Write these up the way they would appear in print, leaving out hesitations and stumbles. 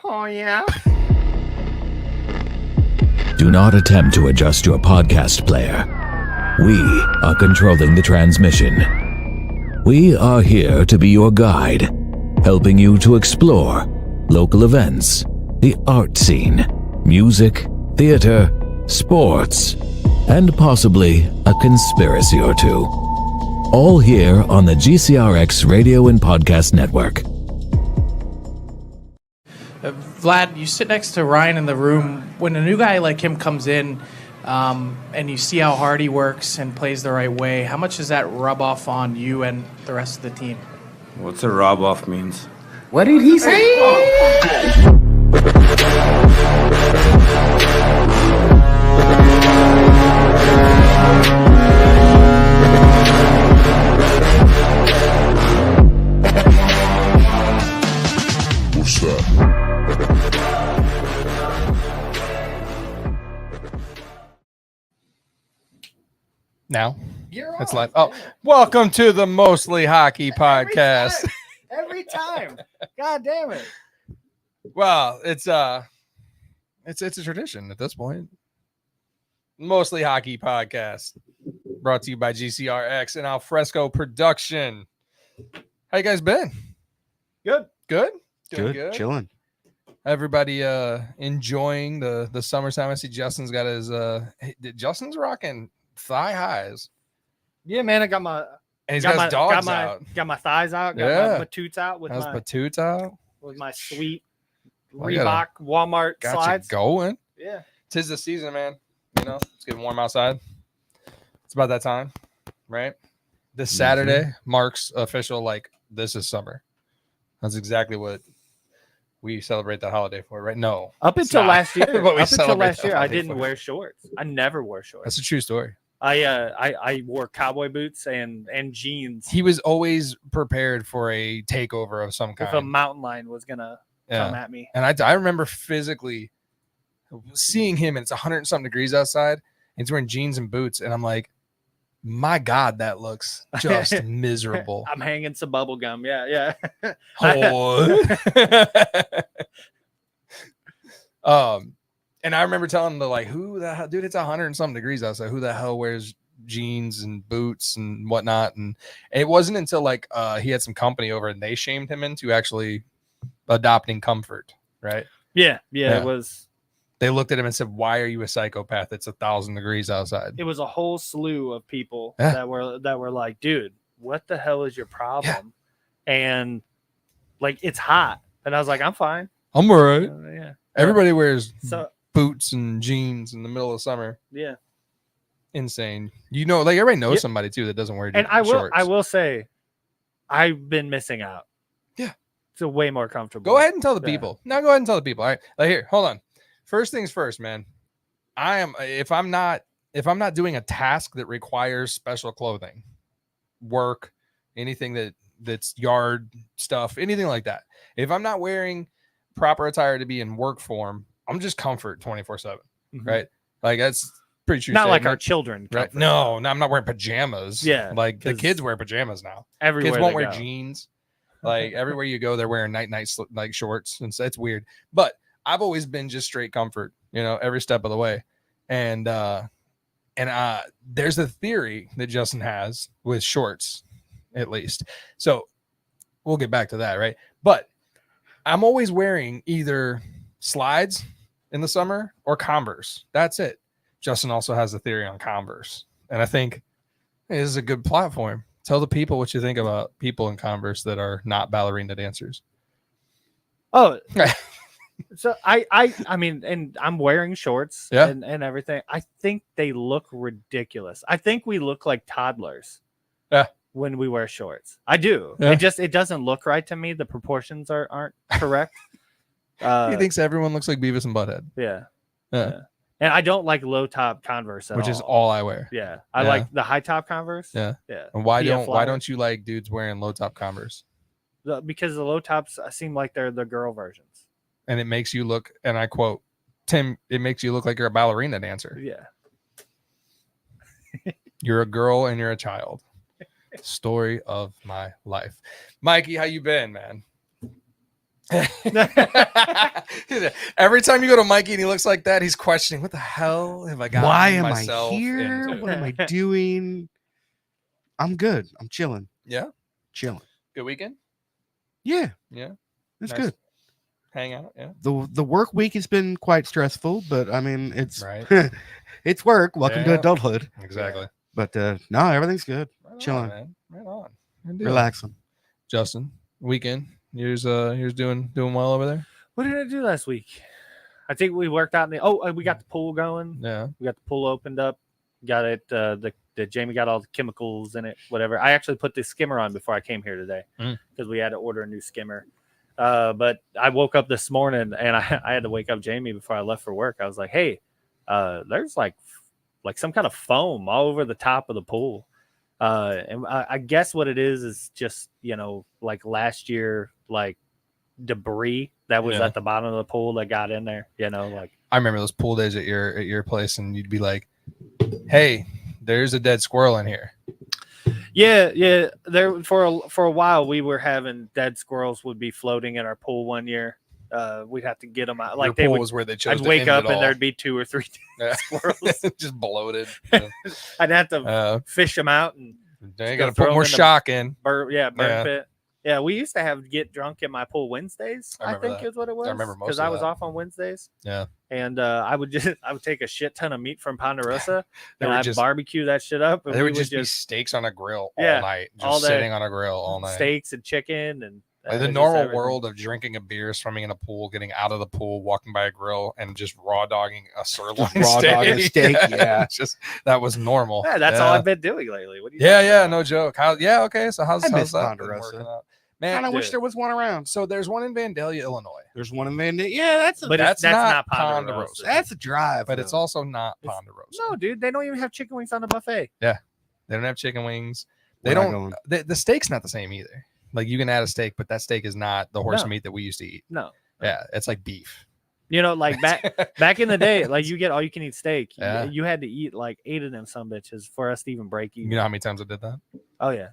Oh, yeah? Do not attempt to adjust your podcast player. We are controlling the transmission. We are here to be your guide, helping you to explore local events, the art scene, music, theater, sports, and possibly a conspiracy or two. All here on the GCRX Radio and Podcast Network. Vlad, you sit next to Ryan in the room. When a new guy like him comes in and you see how hard he works and plays the right way, how much does that rub off on you and the rest of the team? What's a rub off means? What did he say? What's that? Now You're it's on. live. Oh, welcome to the Mostly Hockey Podcast. Every time. God damn it. Well, it's a tradition at this point. Mostly Hockey Podcast, brought to you by GCRX and Alfresco Production. How you guys been? Good. Good. Doing good. Chilling. Everybody enjoying the summertime. I see Justin's got his Justin's rocking thigh highs. Yeah, man, I got my And he's got his dogs got out. Got my thighs out, got Yeah. my batoots out with How's my Batuta out? with my sweet Oh, you gotta- Reebok Walmart Got slides. you going. Yeah. 'Tis the season, man. You know, it's getting warm outside. It's about that time, right? This Saturday marks official, like, this is summer. That's exactly what we celebrate that holiday for, right? No. Up it's until not. last year, But we up until celebrate last that year, I holiday didn't for. wear shorts. I never wore shorts. That's a true story. I wore cowboy boots and jeans. He was always prepared for a takeover of some kind. If a mountain lion was gonna come Yeah. at me. And I remember physically seeing him, and it's 100 and something degrees outside, and he's wearing jeans and boots, and I'm like, my God, that looks just miserable. I'm hanging some bubble gum. Yeah. Oh. And I remember telling the who the hell, dude, it's 100 and something degrees outside. Who the hell wears jeans and boots and whatnot? And it wasn't until he had some company over and they shamed him into actually adopting comfort, right? Yeah. Yeah. It was They looked at him and said, "Why are you a psychopath? It's 1,000 degrees outside." a whole slew of people Yeah. that were like, dude, what the hell is your problem? And it's hot. And I was like, I'm fine. I'm all right. Yeah. Everybody wears So boots and jeans in the middle of summer. yeah. Insane. You know, everybody knows Yeah. somebody too that doesn't wear And shorts. I will say, I've been missing out. Yeah. It's a way more comfortable. Go ahead and tell the Yeah. people. Now go ahead and tell the people. All right. Here, hold on. First things first, man. If I'm not doing a task that requires special clothing, work, anything that's yard stuff, anything like that. If I'm not wearing proper attire to be in work form, I'm just comfort 24/7. Mhm. Right? Like that's pretty true. Not like statement. our children. Right? comfort. No, I'm not wearing pajamas. Yeah, Like the 'cause kids wear pajamas now. Everywhere Kids won't they wear go. jeans. Like everywhere you go, they're wearing night shorts, and so it's weird. But I've always been just straight comfort, every step of the way. And there's a theory that Justin has with shorts, at least. So we'll get back to that, right? But I'm always wearing either slides in the summer or Converse. That's it. Justin also has a theory on Converse, and I think hey, this is a good platform. Tell the people what you think about people in Converse that are not ballerina dancers. Oh, so I mean, and I'm wearing shorts Yeah. and everything. I think they look ridiculous. I think we look like toddlers. Yeah. When we wear shorts. I do. Yeah. It doesn't look right to me. The proportions aren't correct. He thinks everyone looks like Beavis and Butthead. Yeah. Yeah. And I don't like low top Converse at Which all. is all I wear. Yeah. I Yeah. like the high top Converse. Yeah. Yeah. And why PF Flyer. don't you like dudes wearing low top Converse? Because the low tops seem like they're the girl versions. And it makes you look, and I quote, Tim, it makes you look like you're a ballerina dancer. Yeah. You're a girl and you're a child. Story of my life. Mikey, how you been, man? Every time you go to Mikey and he looks like that, he's questioning, what the hell have I got Why am I myself here? into? What am I doing? I'm good. I'm chilling. Yeah. Chilling. Good weekend. Yeah, Yeah. it's Nice. good. Hang out. Yeah. The work week has been quite stressful, but I mean it's Right. it's work. Welcome to Yeah. adulthood. Exactly. But no, everything's good. Right Chilling. on, man. Right on. Good deal. Relaxing. Justin, weekend. Yours doing well over there. What did I do last week? I think we worked out in we got the pool going. Yeah. We got the pool opened up. Got it. The Jamie got all the chemicals in it. Whatever. I actually put the skimmer on before I came here today because we had to order a new skimmer. But I woke up this morning and I had to wake up Jamie before I left for work. I was like, hey, there's like some kind of foam all over the top of the pool. And I guess what it is just, like last year, like debris that was at the bottom of the pool that got in there, like. I remember those pool days at your place and you'd be like, hey, there's a dead squirrel in here. Yeah. There for a while we were having dead squirrels would be floating in our pool one year. We'd have to get them out. Like Your pool was where they chose. I'd wake up and all. there'd be 2 or 3 squirrels just bloated. I'd have to fish them out and you got to put more shock in. Burn pit. Yeah, we used to get drunk at my pool Wednesdays. I think is what it was. I remember most because I was off on Wednesdays. Yeah, and I would take a shit ton of meat from Ponderosa and I'd just barbecue that shit up. And there would just be steaks on a grill all night, just all sitting on a grill all night. Steaks and chicken and like the normal world of drinking a beer, swimming in a pool, getting out of the pool, walking by a grill, and just raw dogging a sirloin steak. Yeah, just that was normal. Yeah, that's all I've been doing lately. What do you? Yeah, no joke. Okay. So how's that Ponderosa? Been out? Man, I wish there was one around. So there's one in Vandalia, Illinois. There's one in Vandalia. Yeah, that's not Ponderosa. That's a drive, but it's also not Ponderosa. No, dude, they don't even have chicken wings on the buffet. Yeah, they don't have chicken wings. They don't. The steak's not the same either. Like you can add a steak, but that steak is not the horse meat that we used to eat. No. Yeah, it's like beef. Like back in the day, like you get all you can eat steak. Yeah. You had to eat like 8 of them some bitches for us to even break even. You know how many times I did that? Oh yeah.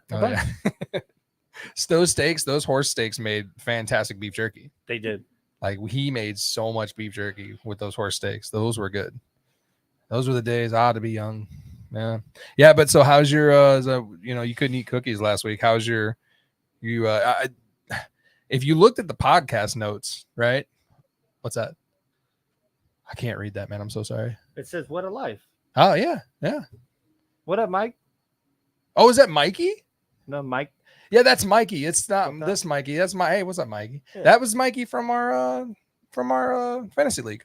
Those steaks, those horse steaks made fantastic beef jerky. They did. Like he made so much beef jerky with those horse steaks. Those were good. Those were the days to be young. Yeah. But so how's your you couldn't eat cookies last week. How's your if you looked at the podcast notes, right? What's that? I can't read that, man. I'm so sorry. It says what a life. Oh yeah. What up, Mike? Oh, is that Mikey? No, Mike. Yeah, that's Mikey. It's not this Mikey. That's hey, what's up, Mikey? Yeah. That was Mikey from our fantasy league.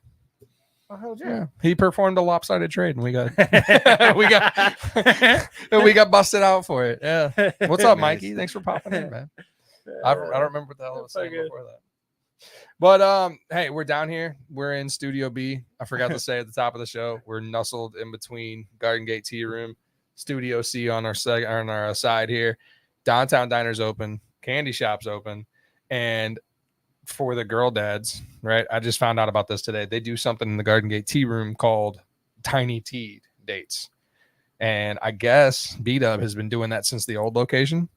Oh, yeah. He performed a lopsided trade and we got we got busted out for it. Yeah. What's up, Mikey? Thanks for popping in, man. I don't remember what the hell I was saying before that. But hey, we're down here. We're in Studio B. I forgot to say at the top of the show, we're nestled in between Garden Gate Tea Room, Studio C on our side here. Downtown Diner's open, candy shop's open, and for the girl dads, right? I just found out about this today. They do something in the Garden Gate Tea Room called Tiny Tea Dates. And I guess B-Dub has been doing that since the old location.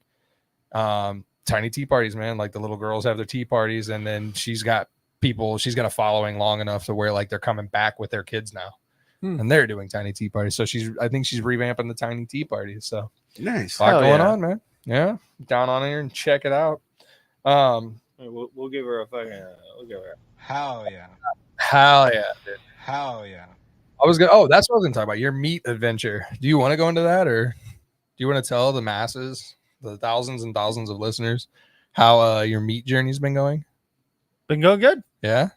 Tiny tea parties, man. Like the little girls have their tea parties, and then she's got a following long enough to where like they're coming back with their kids now. And they're doing tiny tea parties. So I think she's revamping the tiny tea parties. So nice. A lot going on, man. Yeah. Down on here and check it out. We'll give her a fucking. We'll give her. Hell yeah. Hell yeah, dude. Hell yeah. That's what I was going to talk about. Your meat adventure. Do you want to go into that, or do you want to tell the masses, the thousands and thousands of listeners, how your meat journey's been going? Been going good. Yeah.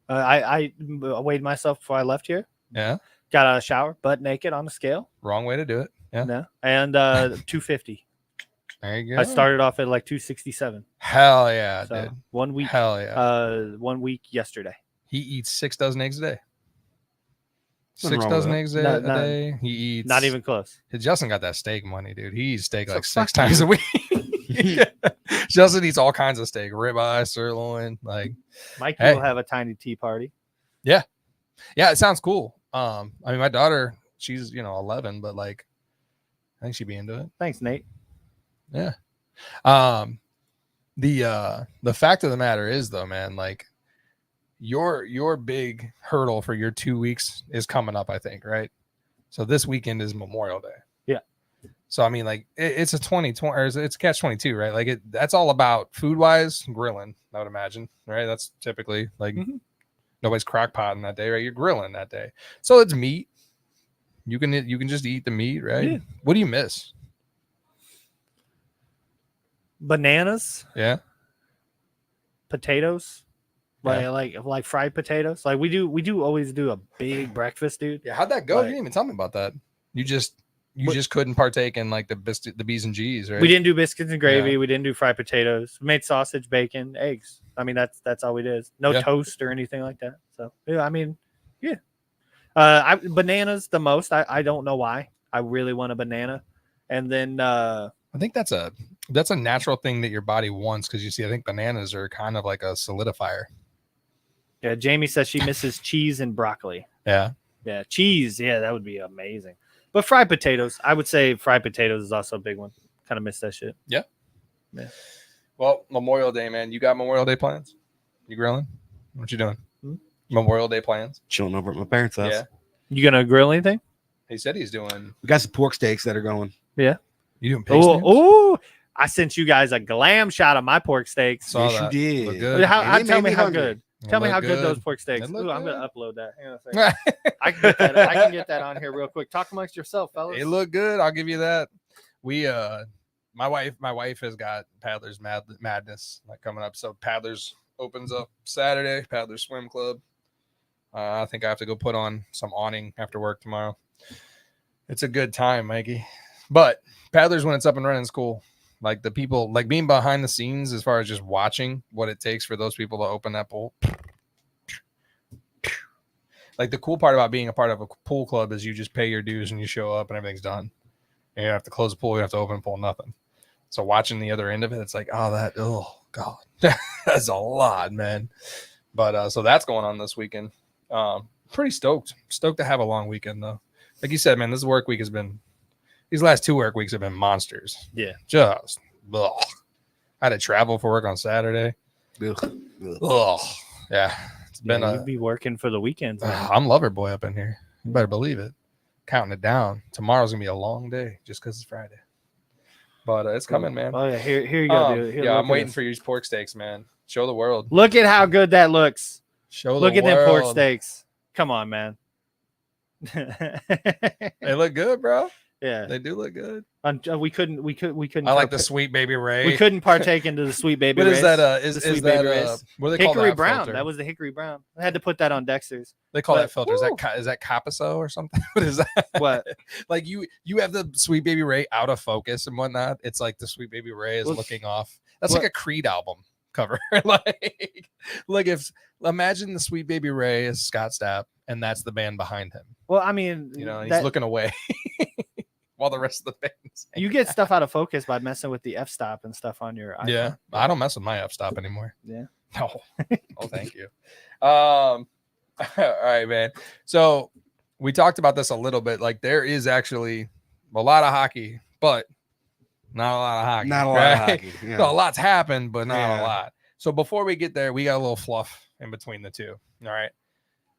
I weighed myself before I left here. Yeah. Got a shower, butt naked on the scale. Wrong way to do it. Yeah. No. And 250. There you go. I started off at like 267. Hell yeah, so dude. 1 week. Hell yeah. 1 week yesterday. He eats 6 dozen eggs a day. Nothing 6 wrong dozen with eggs a day. He eats. Not even close. Justin got that steak money, dude. He eats steak So like 6 fuck times a week. Justin eats all kinds of steak, ribeye, sirloin. Like, Mikey hey. will have a tiny tea party. Yeah, it sounds cool. I mean, my daughter, she's 11, but like, I think she'd be into it. Thanks, Nate. Yeah. The fact of the matter is though, man, like your big hurdle for your 2 weeks is coming up, I think, right? So this weekend is Memorial Day. Yeah. So I mean, like it's a 2020 or it's catch 22, right? Like that's all about food wise grilling, I would imagine, right? That's typically like nobody's crock potting that day, right? You're grilling that day, so it's meat. You can just eat the meat, right? Yeah. What do you miss? Bananas, Yeah. potatoes, Yeah. like fried potatoes. Like we do always do a big breakfast, dude. Yeah, how'd that go? Like- You didn't even tell me about that. You just What- just couldn't partake in like the B's and G's, right? We didn't do biscuits and gravy. Yeah. We didn't do fried potatoes. We made sausage, bacon, eggs. I mean, that's all we did. No Yeah. toast or anything like that. So yeah, I mean, yeah. Bananas the most. I don't know why. I really want a banana, and then I think that's a natural thing that your body wants because you see, I think bananas are kind of like a solidifier. yeah, Jamie says she misses cheese and broccoli. Yeah. Yeah, cheese. Yeah, that would be amazing. But fried potatoes, I would say fried potatoes is also a big one. Kind of miss that shit. Well, Memorial Day, man. You got Memorial Day plans? You grilling? What you doing? Hmm? Memorial Day plans? Chilling over at my parents' house. Yeah. You gonna grill anything? He said he's doing. We got some pork steaks that are going. You doing pig stamps? Oh, I sent you guys a glam shot of my pork steaks. Saw Yes, you that. did. Look good. And they Tell made me me how hungry. good. It Tell me look how good those good. pork steaks. It look Ooh, I'm good. gonna upload that. Hang on a second. I can get that on here real quick. Talk amongst yourself, fellas. It look good. I'll give you that. We my wife has got Paddlers Madness like coming up. So Paddlers opens up Saturday. Paddlers Swim Club. I think I have to go put on some awning after work tomorrow. It's a good time, Mikey. But Paddlers, when it's up and running, is cool. Like the people, like being behind the scenes as far as just watching what it takes for those people to open that pool. Like the cool part about being a part of a pool club is you just pay your dues and you show up and everything's done. And you don't have to close the pool, you don't have to open the pool, nothing. So watching the other end of it, it's like, oh God, that's a lot, man. But so that's going on this weekend. Pretty stoked to have a long weekend though. Like you said, man, this work week has been, these last 2 work weeks have been monsters. Yeah. Just, ugh. I had to travel for work on Saturday. Ugh. Ugh. Yeah. It's been You'd be working for the weekends. man. I'm lover boy up in here. You better believe it. Counting it down. Tomorrow's gonna be a long day just because it's Friday. But it's coming, man. Oh yeah, here you go, dude. Here, yeah, look I'm at waiting this. for your pork steaks, man. Show the world. Look at how good that looks. Show Look the at world. them pork steaks. Come on, man. They look good, bro. Yeah, They do look good. we couldn't. I like the Sweet Baby Ray. We couldn't partake into the sweet baby. What is race. that? Is The Sweet that Baby Rays. what do they call Hickory that brown? filter? That was the hickory brown. I had to put that on Dexter's. They call but- that filter. Is Ooh. that Capiso or something? What is that? What? Like you have the Sweet Baby Ray out of focus and whatnot. It's like the Sweet Baby Ray is Well, looking off. That's what- like a Creed album cover. like if imagine the Sweet Baby Ray is Scott Stapp and that's the band behind him. Well, I mean, You know, and he's that- looking away while the rest of the band's you get stuff out of focus by messing with the f-stop and stuff on your iPhone. Yeah, I don't mess with my f-stop anymore. Yeah. No. Oh, thank you. All right, man. So we talked about this a little bit. Like there is actually a lot of hockey, but not a lot of hockey. Not a lot right? of hockey. Yeah. So a lot's happened, but not Yeah. a lot. So before we get there, we got a little fluff in between the two. All right.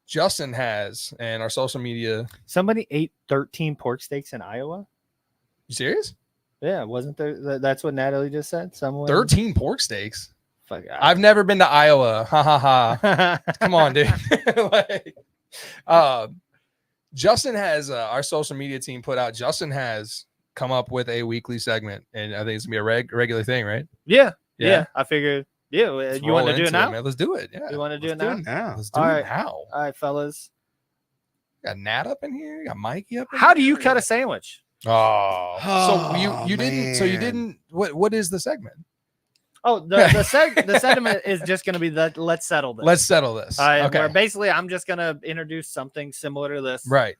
Justin has, and our social media. Somebody ate 13 pork steaks in Iowa. You serious? Yeah, wasn't there? That's what Natalie just said. Someone 13 pork steaks. Fuck, I've never been to Iowa. Ha ha ha. Come on, dude. Like, Justin has our social media team put out. Justin has come up with a weekly segment, and I think it's gonna be a regular thing, right? yeah. I figured. Yeah, Let's you want roll to do it into now? man. Let's do it. Yeah, You want to do it Let's now? now. let's do All it right. now. All right, fellas. Got Nat up in here. Got Mikey up. In How do here. you cut a sandwich? Oh, so Oh, you didn't. So you man. didn't. What is the segment? Oh, the sentiment is just going to be that. Let's settle this. Let's settle this. Where Okay. basically, I'm just going to introduce something similar to this. Right.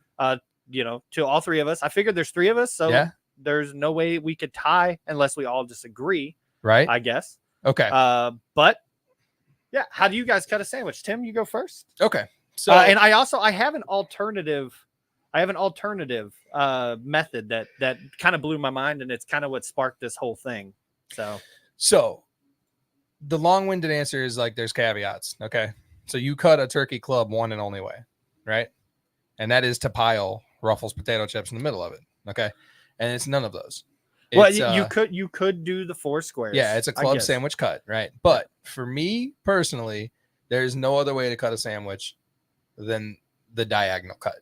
You know, to all three of us. I figured there's three of us, so Yeah. there's no way we could tie unless we all disagree. Right. I guess. Okay. But yeah, how do you guys cut a sandwich? Tim, you go first. Okay. So And I have an alternative. I have an alternative method that kind of blew my mind, and it's kind of what sparked this whole thing. So the long-winded answer is like there's caveats. Okay, so you cut a turkey club one and only way, right? And that is to pile Ruffles potato chips in the middle of it. Okay, and it's none of those. Well, It's, you could do the 4 squares. yeah, it's a I club guess. sandwich cut, right? But for me personally, there's no other way to cut a sandwich than the diagonal cut.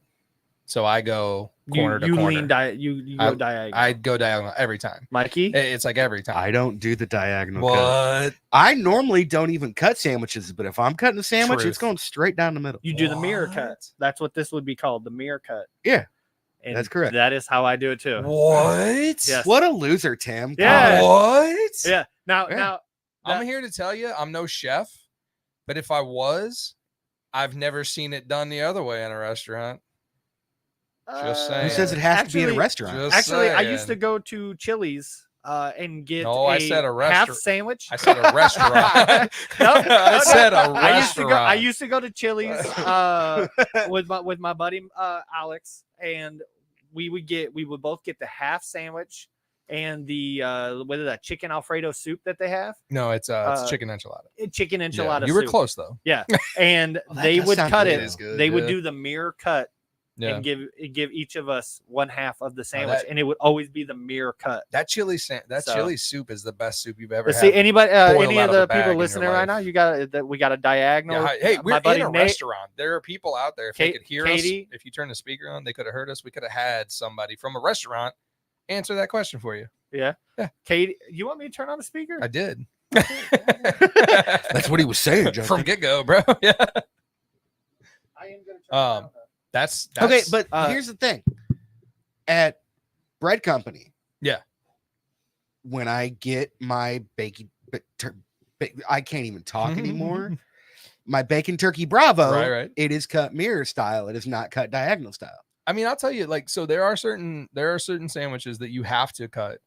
So I go corner to you corner. lean you go diagonal. I go diagonal every time. Mikey, It's like every time. I don't do the diagonal cut. What? I normally don't even cut sandwiches, but if I'm cutting a sandwich, Truth. it's going straight down the middle. you do the mirror cut. What? That's what this would be called, the mirror cut. Yeah, And that's correct. That is how I do it too. What? Yes. What a loser, Tim. Yeah. What? Yeah. Now, Yeah. now I'm here to tell you, I'm no chef, but if I was, I've never seen it done the other way in a restaurant. Just Who saying. says it has to be in a Actually- restaurant? Just Actually, I used to saying. go to Chili's and get No, I said a half restaurant. sandwich. I said a restaurant. No, I said a I used to go. I restaurant. used to go to Chili's with my buddy Alex, and we would both get the half sandwich and the whether that chicken Alfredo soup that they have, No, it's chicken enchilada. chicken Yeah, enchilada. you were soup. close though. And Oh, that they does would sound cut good. it. It is good, They would yeah. do the mirror cut Yeah. and give each of us one half of the sandwich, that- and it would always be the mirror cut. That chili So- chili soup is the best soup you've ever But had. see, anybody, boiled any out of of a the bag in people your listening right life. now, you got that we got a diagonal. Yeah, hey, we're my buddy in a Nate, restaurant. There are people out there. If they Kate- could hear Katie- us, if you turn the speaker on, they could have heard us. We could have had somebody from a restaurant answer that question for you. Yeah. Yeah. Katie, you want me to turn on the speaker? I did. That's what he was saying, Justin. From get go, bro. Yeah. I am gonna turn it on, though. That's Okay, but uh, here's the thing. At Bread Company, Yeah. when I get my I can't even talk anymore. My bacon turkey Bravo, Right. it is cut mirror style. It is not cut diagonal style. I mean, I'll tell you, like, so there are certain sandwiches that you have to cut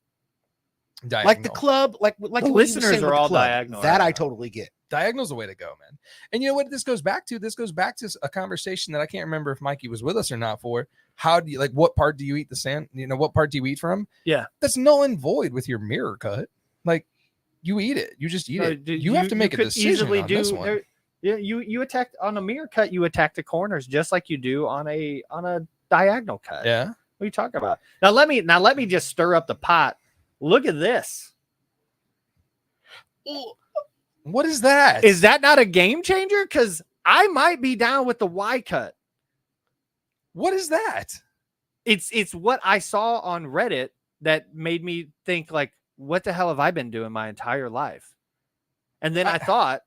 diagonal. Like the club, like The what you were listeners saying are with the all club. diagonal That right I now. totally get. Diagonal's the way to go, man. And you know what this goes back to? This goes back to a conversation that I can't remember if Mikey was with us or not for. How do you like what part do you eat the sand? You know, what part do you eat from? Yeah. That's null and void with your mirror cut. Like you eat it. You just eat No, it. dude, You have to make a could decision on this one. there- Yeah, you attack on a mirror cut. You attack the corners just like you do on a diagonal cut. Yeah. What are you talking about? Now let me just stir up the pot. Look at this. What is that? Is that not a game changer? Because I might be down with the Y cut. What is that? It's what I saw on Reddit that made me think like, what the hell have I been doing my entire life? And then I thought,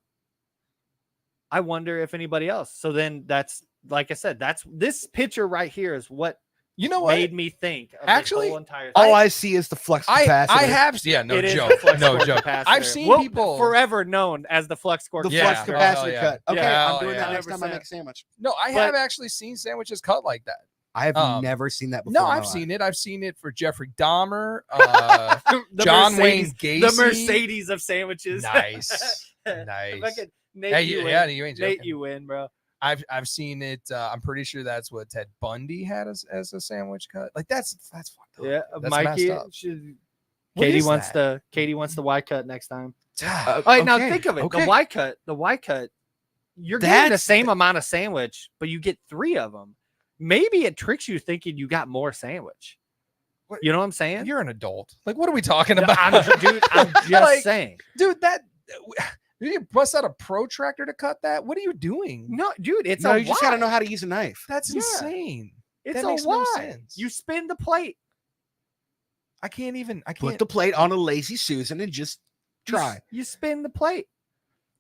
I wonder if anybody else. So then that's like I said, that's this picture right here is what You know what? made me think of Actually, this whole entire All thing. I see is the flux I capacitor. have no It is joke. the flux No core joke. capacitor. I've seen Well, people forever known as the flux core the Yeah. flux Oh, capacitor hell yeah. cut. Okay, Yeah, I'm hell doing yeah. that next time I 100%. make a sandwich. No, I But- have actually seen sandwiches cut like that. I have Um, never seen that before. No, in my I've life. seen it. I've seen it for Jeffrey Dahmer, The John Wayne Mercedes- Gacy. the Mercedes of sandwiches. Nice, nice. Fucking Nate, Hey, you yeah, win. you ain't Nate, joking. you win, bro. I've seen it. I'm pretty sure that's what Ted Bundy had as a sandwich cut. Like that's fucked up. Yeah, That's Mikey. messed up. What Katie is wants that? the Y cut next time. Ah, All right, now okay, think of it. okay. The Y cut. You're getting the That's- same amount of sandwich, but you get 3 of them. Maybe it tricks you thinking you got more sandwich. What- You know what I'm saying? You're an adult. Like, what are we talking No, about? I'm just Like, saying. dude, that you bust out a protractor to cut that? What are you doing? No, dude, it's No, a you just got to Y. know how to use a knife. That's Yeah. insane. It's that a makes no Y. sense. You spin the plate. I can't. Put the plate on a lazy Susan and just try. You spin the plate.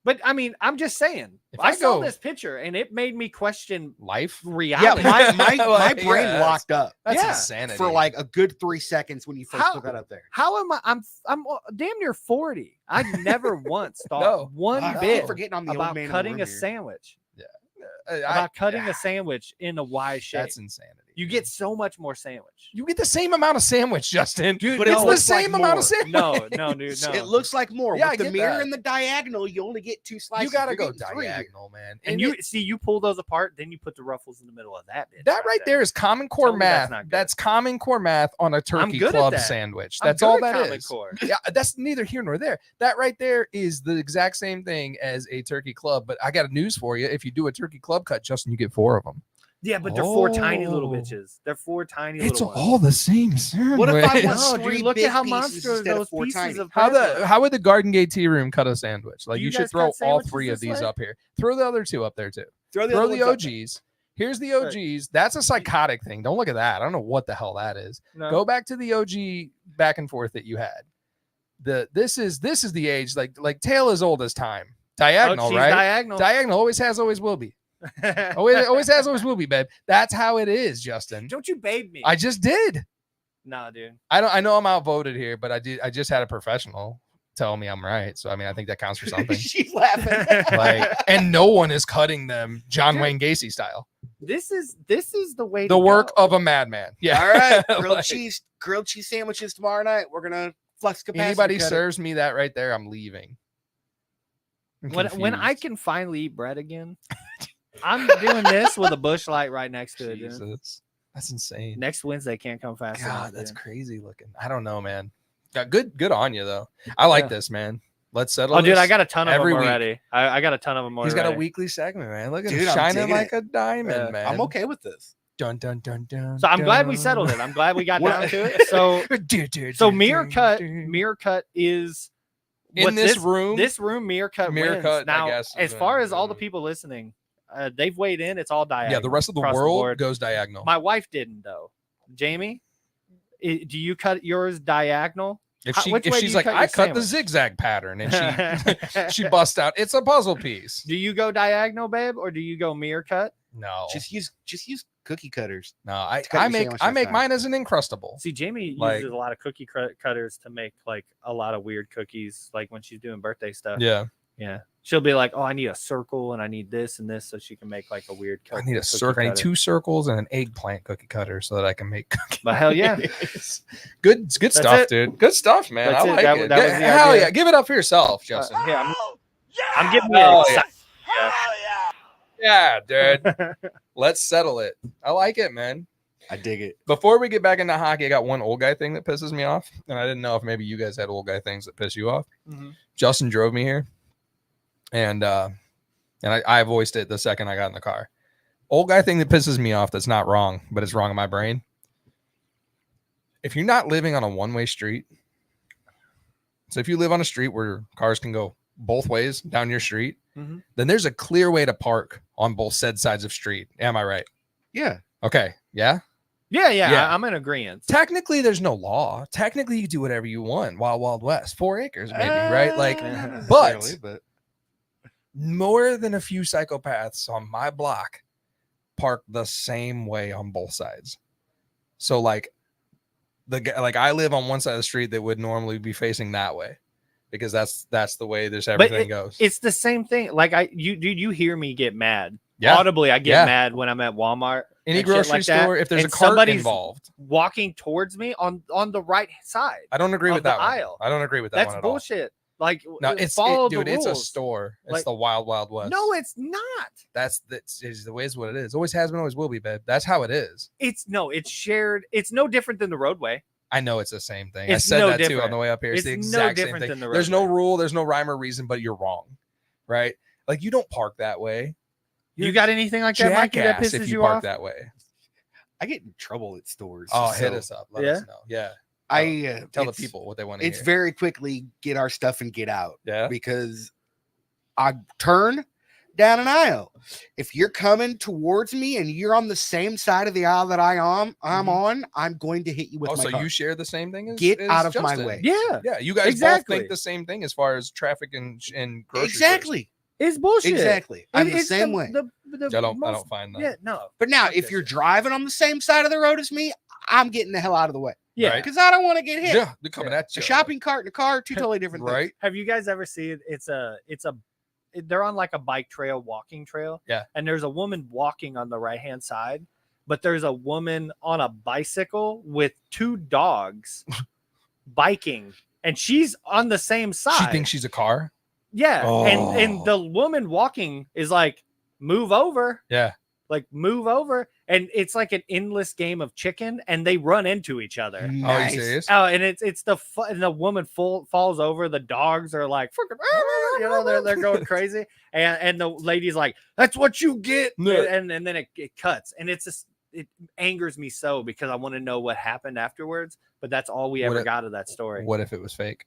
But I mean, I'm just saying. If I I saw go- this picture and it made me question life. Yeah, reality. my Like, brain yeah, locked up That's Yeah. insanity. for like a good 3 seconds when you first How- put that up there. How am I? I'm damn near 40. I never once thought No. one I bit keep forgetting I'm the old about man in the cutting room a here. sandwich. I- About cutting a sandwich in a Y shape. That's insanity. You get so much more sandwich. You get the same amount of sandwich, Justin. Dude, But it's it the looks like same amount more. of sandwich. No, dude, no. It looks like more. Yeah, I With the get mirror that. and the diagonal, you only get 2 slices. You gotta You're go getting 3 here. diagonal, man. and you see, you pull those apart, then you put the ruffles in the middle of that. Bitch that right there is Common Core Tell me that's math. not good. That's Common Core math on a turkey good at club that. sandwich. I'm That's good all at that Common is. Core. Yeah, that's neither here nor there. That right there is the exact same thing as a turkey club. But I got news for you. If you do a turkey club cut, Justin, you get 4 of them. Yeah, but they're 4 tiny little Oh. bitches. They're 4 tiny It's little ones. all the same sandwich. What if I No, want dude, 3 look big at how pieces monstrous instead of those 4 pieces tiny? of How bread look. how would the Garden Gate Tea Room cut a sandwich? Like Do you you should guys throw cut all sandwiches 3 of this these way? up here. Throw the other 2 up there too. Throw Throw other the ones up there. OGs. Here's the OGs. That's a psychotic thing. Don't look at that. I don't know what the hell that is. No. Go back to the OG back and forth that you had. This is the age like tale as old as time. Diagonal, Oh, she's right? Diagonal. Diagonal always has, always will be. Always has, always will be, babe. That's how it is, Justin. Don't you babe me? I just did. Nah, dude. I know I'm outvoted here, but I just had a professional tell me I'm right. So I mean I think that counts for something. She's laughing. Like, and no one is cutting them John Wayne Gacy style. This is the way. The to work go. of a madman. Yeah. All right, Like, grilled cheese sandwiches tomorrow night. We're gonna flex capacity. anybody cut it. serves me that right there, I'm leaving. I'm When I confused. can finally eat bread again, I'm doing this with a bush light right next to it. Dude. Jesus. That's insane. Next Wednesday can't come fast enough. God, that's dude. crazy looking. I don't know, man. Got good on you though. I like Yeah. this, man. Let's settle. Oh, dude, this I got a ton of every them week. already. I got a ton of them already. He's got a weekly segment, man. Look at Dude, him I'm shining digging like it. a diamond, Yeah. man. I'm okay with this. Dun dun dun dun. So I'm glad we dun. settled it. I'm glad we got What- down to it. So mirror cut is in what this room. This room mirror cut Mirror wins. cut, I Now, guess, is as far as all the a- people listening, they've weighed in. It's all diagonal. yeah, the rest of the across world board. goes diagonal. My wife didn't though. Jamie, do you cut yours diagonal? If How- she which if way do she's you like, cut I your cut the sandwich?" zigzag pattern, and she busts out, it's a puzzle piece. Do you go diagonal, babe, or do you go mirror cut? No, Just use cookie cutters. no. I cut your make sandwich I next make time. mine as an Encrustable. See, Jamie Like- uses a lot of cookie cutters to make like a lot of weird cookies, like when she's doing birthday stuff. Yeah, Yeah. She'll be like, "Oh, I need a circle and I need this and this," so she can make like a weird. I need a cookie circle. I need cutter. 2 circles and an eggplant cookie cutter so that I can make cookies. But hell yeah, good stuff, it. dude. Good stuff, man. That's I it. like That- it. that was the Hell idea. yeah, give it up for yourself, Justin. yeah, I'm getting me Oh, yeah. excited. Yeah, dude. Let's settle it. I like it, man. I dig it. Before we get back into hockey, I got one old guy thing that pisses me off, and I didn't know if maybe you guys had old guy things that piss you off. Mhm. Justin drove me here, and I voiced it the second I got in the car. Old guy thing that pisses me off that's not wrong, but it's wrong in my brain. If you're not living on a one-way street, so if you live on a street where cars can go both ways down your street, Mhm. then there's a clear way to park on both said sides of street. Am I right? Yeah. Okay. Yeah. Yeah, Yeah. I'm in agreement. Technically, there's no law. Technically, you do whatever you want. Wild West, 4 acres, maybe, right? Like, Not but- necessarily, but more than a few psychopaths on my block park the same way on both sides. So, like, I live on one side of the street that would normally be facing that way, because that's the way there's everything goes. It's the same thing. Like you hear me get mad. Yeah. Audibly, I get Yeah. mad when I'm at Walmart. Any and shit grocery like that, store, if there's a and cart somebody's involved, walking towards me on the right side. I don't agree of with the that one. aisle. I don't agree with that That's one at all. bullshit. Like, No, it's follow dude. the It's a rules. store. It's Like- the wild west. No, it's not. that's the way is what it is. Always has been, always will be, babe. That's how it is. It's shared. It's no different than the roadway. I know it's the same thing. It's I said no that too on different. the way up here. It's the It's no exact same different thing. than the There's no roadway. rule. There's no rhyme or reason, but you're wrong, right? Like you don't park that way. You got anything like that, Mikey, that Jackass pisses if you you park off? that way. I get in trouble at stores. Oh, so hit us up. Let Yeah? us know. Yeah. I Tell the it's- people what they want to It's hear. very quickly get our stuff and get out Yeah. because I turn down an aisle. If you're coming towards me and you're on the same side of the aisle that I'm Mhm. on, I'm going to hit you with Oh, my so car. you share the same thing as Get as out of my Justin. way. Yeah, Yeah, you guys Exactly. both think the same thing as far as traffic and grocery stores. Exactly. it's bullshit. Exactly. I'm the It's same way. The I don't most- find that. Yeah, no. But now, Fuck if that you're shit. driving on the same side of the road as me, I'm getting the hell out of the way Yeah. Right. because I don't want to get hit. Yeah, they're coming at you. A shopping cart and a car, two totally different things. right? Have you guys ever seen? They're on like a bike trail, walking trail. Yeah. And there's a woman walking on the right hand side, but there's a woman on a bicycle with 2 dogs biking, and she's on the same side. She thinks she's a car. Yeah, and Oh. the woman walking is like, move over, Yeah. like move over, and it's like an endless game of chicken, and they run into each other. Oh, you Nice. serious? Oh, and it's and the woman falls over. The dogs are like, freaking, you know, they're going crazy, and the lady's like, "That's what you get," Yeah. and then it cuts, and it's just it angers me so because I want to know what happened afterwards, but that's all we What ever if- got of that story. What if it was fake?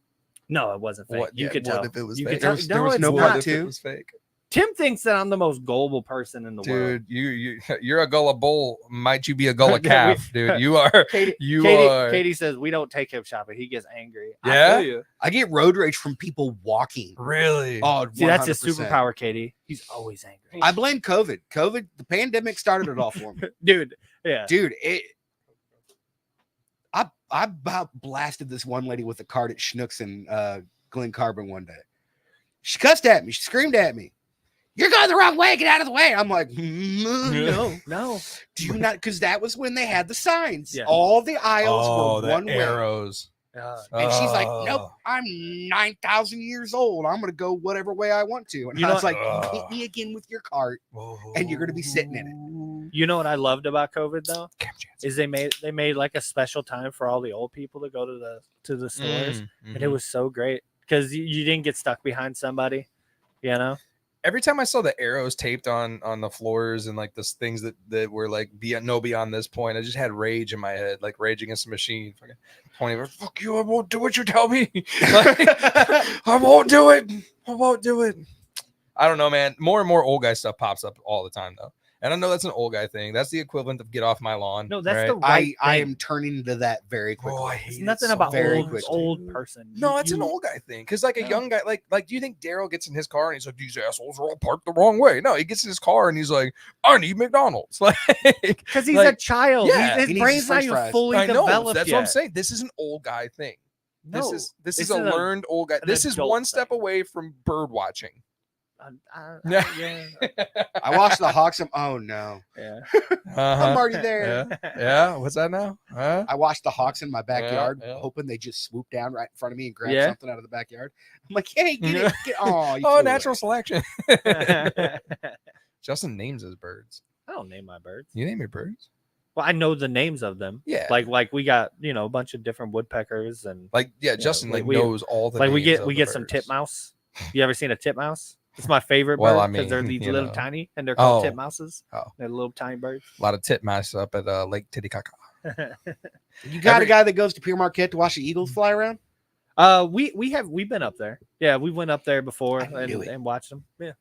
No, it wasn't fake. You could what tell. if it was You fake? could tell. there was it's no not. part What if two? it was fake? Tim thinks that I'm the most gullible person in the world. Dude, you're a gullah bull. Might you be a gullah Yeah, we- calf, dude? You are. Katie, You Katie, are. Katie says we don't take him shopping. He gets angry. Yeah? I feel you. I get road rage from people walking. Really? Oh, See, that's his 100%. superpower, Katie. He's always angry. I blame COVID. The pandemic started it all for me. Dude, yeah. Dude, I about blasted this one lady with a cart at Schnucks in Glen Carbon one day. She cussed at me. She screamed at me. You're going the wrong way. Get out of the way. I'm like, no. No. Do you not? Because that was when they had the signs. Yeah. All the aisles Oh, were the one way. arrows. And she's like, nope, Oh. I'm 9,000 years old. I'm going to go whatever way I want to. And You I know was like, what? hit me again with your cart. And you're gonna be sitting in it. You know what I loved about COVID though? Cam Jansen. Is they made like a special time for all the old people to go to the stores. And it Mhm. was so great because you didn't get stuck behind somebody, you know? Every time I saw the arrows taped on the floors and like the things that were like beyond this point, I just had rage in my head, like Rage Against the Machine. Fucking 20, fuck you, I won't do what you tell me. Like, I won't do it. I won't do it. I don't know, man. More and more old guy stuff pops up all the time though. And I know that's an old guy thing. That's the equivalent of get off my lawn. No, that's right? the right I thing. am turning to that very quickly. Oh, I It's hate it nothing so about very old, quickly. old person. No, it's an old guy thing. Because like a young guy, like, do you think Daryl gets in his car and he's like, these assholes are all parked the wrong way? No, he gets in his car and he's like, I need McDonald's. Like, because he's like, a child. yeah, His he needs brain's his not french even fries. fully I know. developed That's yet. what I'm saying. This is an old guy thing. No, This is this a is a- learned old guy. an This is adult one step thing. away from bird watching. Yeah. I watched the Hawks. Oh no, Yeah. I'm already there. Yeah. What's that now? Huh? I watched the Hawks in my backyard, yeah. hoping they just swoop down right in front of me and grab Yeah. something out of the backyard. I'm like, hey, get it. Get, oh, you Oh, flew natural away. selection. I Justin names his birds. don't name my birds. You name your birds? Well, I know the names of them. Yeah. Like we got, a bunch of different woodpeckers and Like, yeah, Justin like like we- knows all the like we names get of we the get some birds. titmouse. You ever seen a titmouse? It's my favorite Well, bird I because they're mean, these you little know. tiny and they're called Oh. titmouses. Oh. They're little tiny birds. A lot of titmice up at Lake Titicaca. You got Every- a guy that goes to Pierre Marquette to watch the Eagles fly around? We've been up there. Yeah, we went up there before I knew it. and watched them. Yeah.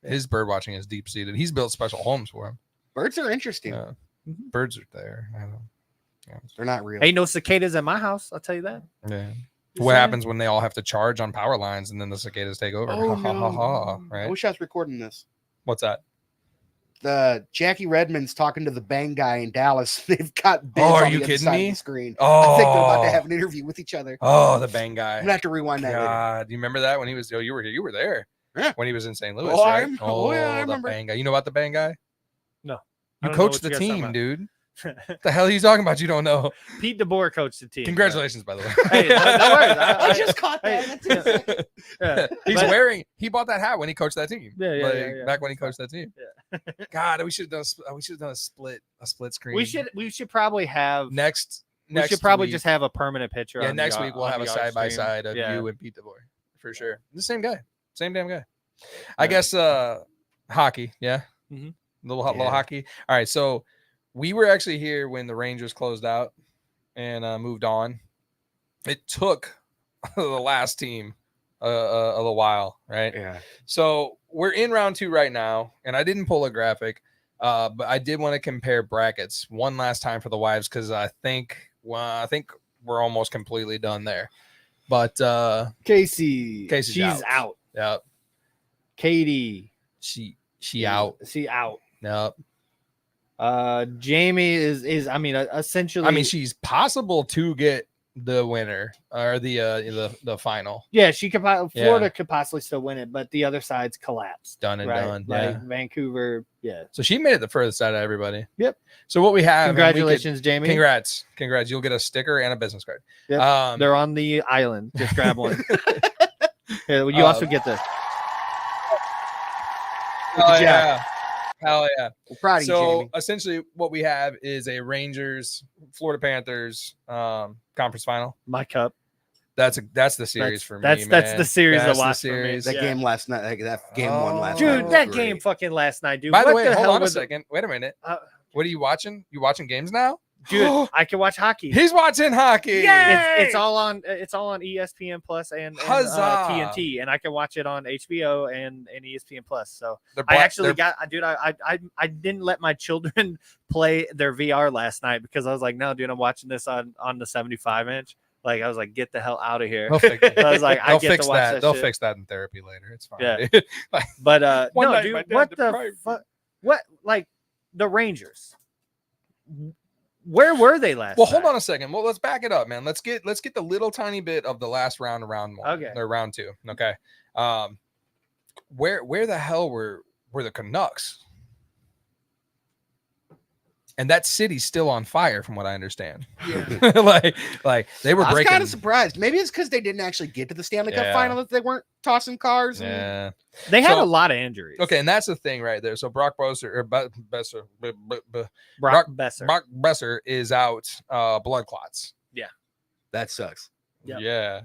His bird watching is deep seated. He's built special homes for him. Birds are interesting. Yeah. Mhm. Birds are there. I don't. Yeah. They're not real. Ain't no cicadas in my house. I'll tell you that. Yeah. Just What saying. happens when they all have to charge on power lines and then the cicadas take over? Oh, Ha, ha, ha, ha, I right? wish I was recording this. What's that? The Jackie Redmond's talking to the Bang guy in Dallas. They've got Biz Oh, are on you the other kidding side of me? the screen. Oh, I think they're about to have an interview with each other. Oh, the Bang guy. I'm gonna have to rewind that later. God, do you remember that when he was? Oh, you were there. Yeah. When he was in St. Louis, Oh, I right? rem- oh, yeah, I the remember. Bang guy. You know about the Bang guy? No. I You don't know coached what the you guys talking team, about. dude. What the hell are you talking about? You don't know. Pete DeBoer coached the team. Congratulations, by the way. Hey, no worries. I just caught that. Hey, That's it. Yeah. He's But- wearing. He bought that hat when he coached that team. Yeah, Like, yeah. back when he coached that team. Yeah. God, we should have done a split screen. We should probably have next. we should probably week. just have a permanent picture. Yeah, on the next yard- week we'll on have the a yard side by stream. side of Yeah. you and Pete DeBoer for sure. The same guy, same damn guy. I Yeah. guess hockey, yeah, Mhm. little Yeah. hockey. All right, so we were actually here when the Rangers closed out and moved on. It took the last team a little while, right? Yeah. So we're in round 2 right now, and I didn't pull a graphic, but I did want to compare brackets one last time for the wives because I think we're almost completely done there. But Casey. Casey's she's out. yeah, Katie. she out. She out. Yep. Jamie is I mean essentially. I mean, she's possible to get the winner or the final. Yeah, she could. Florida Yeah. could possibly still win it, but the other side's collapsed. Done and right? done. Like Yeah. Vancouver. Yeah. So she made it the furthest out of everybody. Yep. So what we have, and we could- Congratulations, Jamie. congrats. You'll get a sticker and a business card. Yep. They're on the island. Just grab one. Yeah, you also get the. Oh, job. yeah. Hell yeah. We're proud of you, So Jamie. essentially what we have is a Rangers, Florida Panthers conference final. My cup. That's the series for me. That's man. the series That's to the watch for me. series. That Yeah. game last night, that game won last night. Dude, was that great. game fucking last night, dude. By the What way, hold hell on a was it? second. Wait a minute. Uh, What are you watching? You watching games now? Dude, I can watch hockey. He's watching hockey. It's all on ESPN Plus and Huzzah. TNT, and I can watch it on HBO and ESPN Plus. So They're I black- actually they're- got, dude. I didn't let my children play their VR last night because I was like, no, dude, I'm watching this on the 75-inch. Like I was like, get the hell out of here. They'll fix it. I was like, I They'll get fix to watch that. that. They'll shit. fix that in therapy later. It's fine. Yeah. dude. Like, But One no, night my dude, dad what the deprived me. fuck? What like the Rangers? Where were they last? well, hold night? on a second. Well, let's back it up, man. Let's get the little tiny bit of the last round, round one, Okay. or round two. Okay. Where the hell were the Canucks? And that city's still on fire, from what I understand. Yeah. like they were I was breaking. kind of surprised. Maybe it's because they didn't actually get to the Stanley Cup Yeah. final that they weren't tossing cars. And, Yeah. They had So- a lot of injuries. Okay, and that's the thing right there. So Brock Besser or Besser, Brock Besser. Brock Besser is out. Blood clots. that sucks. Yep. Yeah.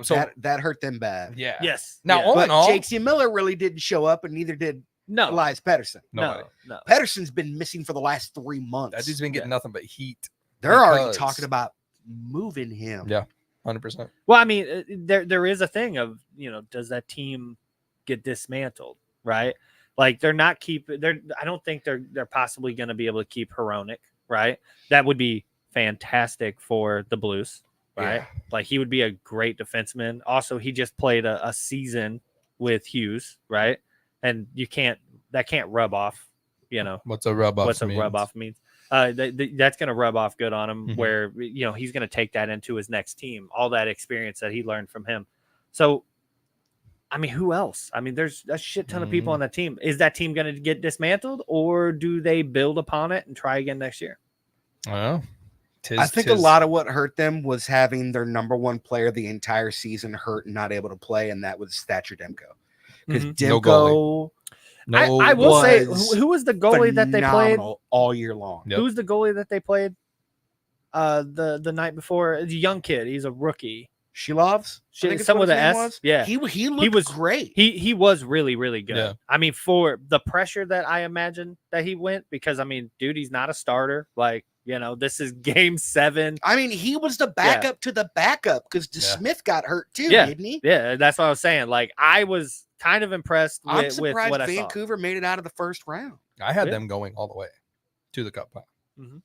So that hurt them bad. yeah. Yes. Now, yeah. all But in all, JT Miller really didn't show up, and neither did no, Elias Pettersson. nobody. no. Pettersson's been missing for the last 3 months. That dude's been getting nothing but heat. They're already because- talking about moving him. Yeah. 100%. Well, I mean, there is a thing of, does that team get dismantled, right? Like they're not I don't think they're possibly going to be able to keep Hronek, right? That would be fantastic for the Blues, right? Yeah. Like he would be a great defenseman. Also, he just played a season with Hughes, right? And that can't rub off, What's a rub off? what's a rub off means. That's going to rub off good on him, Mhm. where he's going to take that into his next team, all that experience that he learned from him. So, I mean, who else? I mean, there's a shit ton of people on that team. Is that team going to get dismantled, or do they build upon it and try again next year? Well, I think a lot of what hurt them was having their number one player the entire season hurt and not able to play, and that was Thatcher Demko. Because Mhm. No Demko I will say, was who was the goalie that they played? phenomenal all year long. Yep. Who's the goalie that they played? The night before, the young kid. He's a rookie. Shilovs? I think it's Some what with his an name S. was. Yeah, He looked was- great. he was really, really good. Yeah. I mean, for the pressure that I imagine that he went, because I mean, dude, he's not a starter. Like, this is game 7. I mean, he was the backup to the backup because Smith got hurt too, Yeah. didn't he? Yeah, that's what I was saying. Like, I was kind of impressed I'm with surprised what I saw. Vancouver made it out of the first round. I had Yeah. them going all the way to the cup final.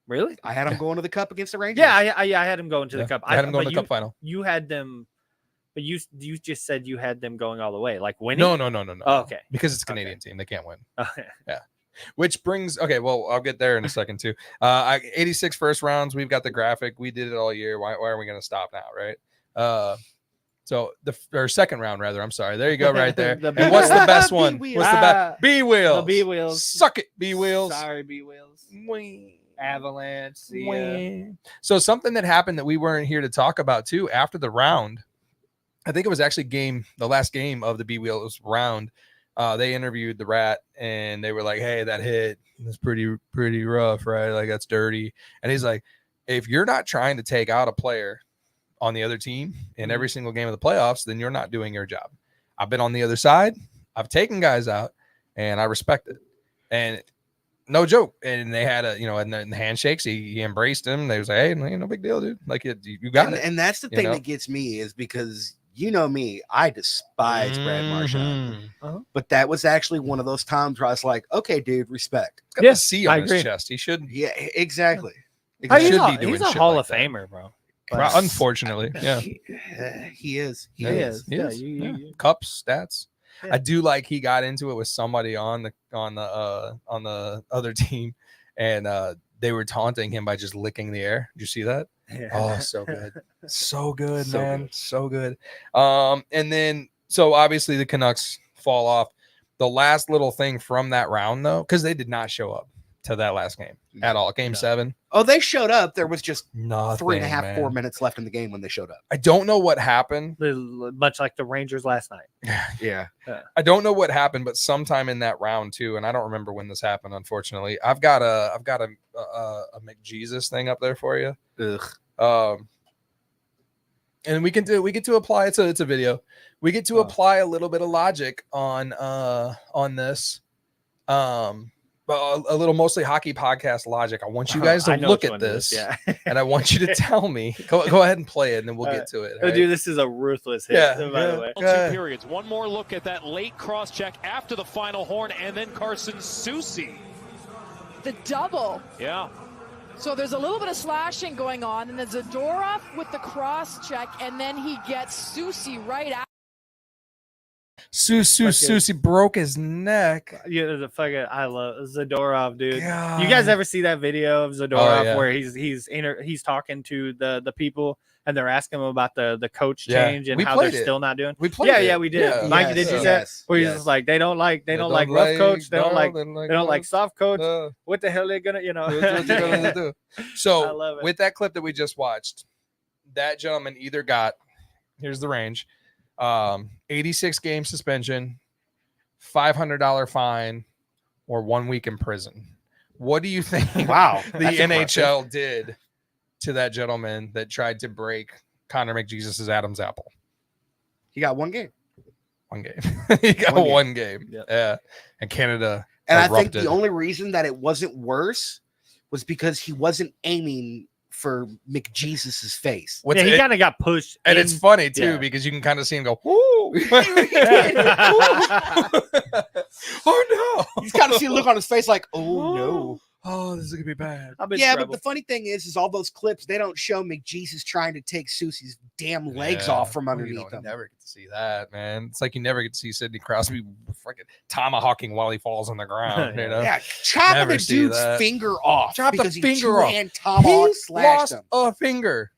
Really? I had him going to the cup against the Rangers. Yeah, I had him going to the Yeah, cup. I had them going but to the cup final. You had them, but you just said you had them going all the way, like winning. No. Oh, okay. Because it's a Okay. Canadian team. They can't win. Okay. Which brings well, I'll get there in a second too. 86 first rounds. We've got the graphic. We did it all year. Why are we going to stop now, right? So our second round, rather. I'm sorry. There you go, right there. The And what's the B-wheels. best one? B-wheels. What's the best? B wheels. The B wheels. Suck it, B wheels. Sorry, B wheels. Avalanche. See ya. So something that happened that we weren't here to talk about too after the round. I think it was actually the last game of the B wheels round. They interviewed the Rat and they were like, "Hey, that hit was pretty rough, right? Like that's dirty." And he's like, "If you're not trying to take out a player on the other team in every single game of the playoffs, then you're not doing your job. I've been on the other side. I've taken guys out, and I respect it." And no joke. And they had in the handshakes, he embraced him. They was like, "Hey, ain't no big deal, dude. Like you got it." And that's the you thing know? that gets me is because you know me, I despise Brad Marchand. Mhm. But that was actually one of those times where I was like, okay, dude, respect. He's got Yeah, the C I on his agree. chest. He should. Yeah, exactly. Oh, He he's should a, be doing he's a shit Hall like of that. Famer, bro. Well, unfortunately, yeah. He is. He Yeah, is. he Yeah, is. you- Yeah. you- Cups, stats. Yeah. I do like he got into it with somebody on the other team, and they were taunting him by just licking the air. Did you see that? Oh, so good. So good, So man. good. So good. And then so obviously the Canucks fall off. The last little thing from that round, though, because they did not show up to that last game at all. Game 7. Oh, they showed up. There was just Nothing, 3.5, man. 4 minutes left in the game when they showed up. I don't know what happened. Much like the Rangers last night. Yeah. I don't know what happened, but sometime in that round too, and I don't remember when this happened. Unfortunately, I've got a McJesus thing up there for you. Ugh. And we get to apply. It's a video. We get to apply a little bit of logic on this. A little mostly hockey podcast logic. I want you guys to I know look which at one it is, this, yeah. and I want you to tell me. Go ahead and play it, and then we'll get to it. Oh, right? dude, this is a ruthless hit. Yeah, by the way. Go ahead. Two periods. One more look at that late cross check after the final horn, and then Carson Soucy. The double. Yeah. So there's a little bit of slashing going on, and then Zadorov with the cross check, and then he gets Soucy right out. Soucy broke his neck. Yeah, the fucking I love Zadorov, dude. God. You guys ever see that video of Zadorov yeah. where he's talking to the people and they're asking him about the coach Yeah. change and We how they're played it. still not doing? We played Yeah, it. yeah, we did. Yeah. Mikey, Yes, did you say? yes, Where he's yes. just like they don't like rough coach, they don't like soft coach. What the hell are they gonna, What you gonna do? I So love it. with that clip that we just watched, that gentleman either got, here's the range, 86 game suspension, $500 fine, or 1 week in prison. What do you think Wow. the That's NHL did to that gentleman that tried to break Connor McJesus's Adam's apple? He got one game. 1 game. He got One game. 1 game. Yep. Yeah. And Canada And I think erupted. the only reason that it wasn't worse was because he wasn't aiming for McJesus's face. What's Yeah, he it- kind of got pushed. and in- it's funny too yeah. because you can kind of see him go, "Woo!" Oh no! You kind of see a look on his face like, oh no. Oh, this is gonna be bad. I'm in Yeah, trouble. but the funny thing is all those clips, they don't show McJesus trying to take Soucy's damn legs Yeah. off from You underneath don't him. never get to see that, man. It's like you never get to see Sidney Crosby freaking tomahawking while he falls on the ground. You know, Yeah, chopping Never the see dude's that. finger off. Chop the because he finger off. two-hand tomahawk he slashed lost him. a finger.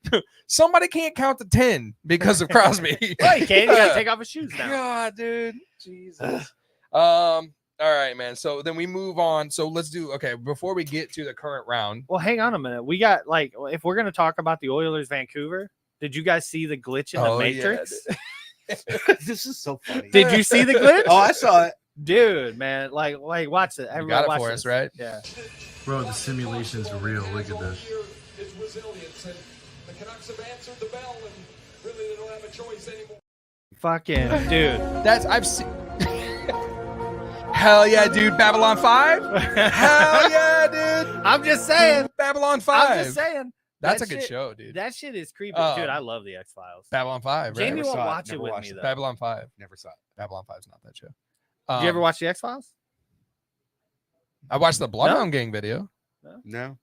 Somebody can't count to 10 because of Crosby. Well, you can't. You gotta take off his shoes now. God, dude. Jesus. All right, man. So then we move on. So let's do before we get to the current round. Well, hang on a minute. We got if we're gonna talk about the Oilers Vancouver, did you guys see the glitch in the Oh, yeah, Matrix? This is so funny. Did you see the glitch? Oh, I saw it. Dude, man, like watch it. You Everyone got it watch for this. us, right? Yeah. Bro, the simulation's real. Look at this. Is resilience, and the Canucks have answered the bell, and really they don't have a choice anymore. Fucking dude. That's I've seen. Hell yeah, dude! Babylon 5. Hell yeah, dude! I'm just saying. Babylon 5. I'm just saying. That's That a good shit- show, dude. That shit is creepy, Oh. dude. I love the X Files. Babylon 5. Right? Jamie Never won't saw it, watch it never with watched me it. though. Babylon 5. Never saw it. Babylon 5 is not that show. Did you ever watch the X Files? I watched the Bloodhound Gang video. No.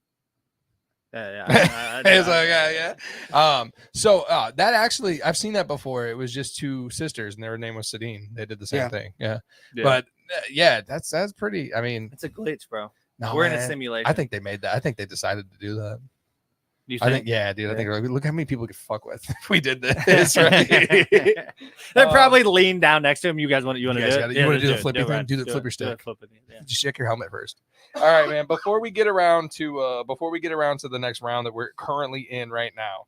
Yeah, It's like, yeah. So that actually, I've seen that before. It was just two sisters, and their name was Sadine. They did the same Yeah. thing. Yeah. Yeah. But that's pretty. I mean, it's a glitch, bro. no, We're in a man. simulation. I think they made that. I think they decided to do that. You I think, yeah, dude. I Yeah. think like, look how many people could fuck with if we did this. Right? They probably lean down next to him. You guys want to You do guys it? gotta- you wanna do the it, flippy it, thing? right. Do the it, flipper do it, stick. flip it, yeah. Just check your helmet first. All right, man. Before we get around to the next round that we're currently in right now,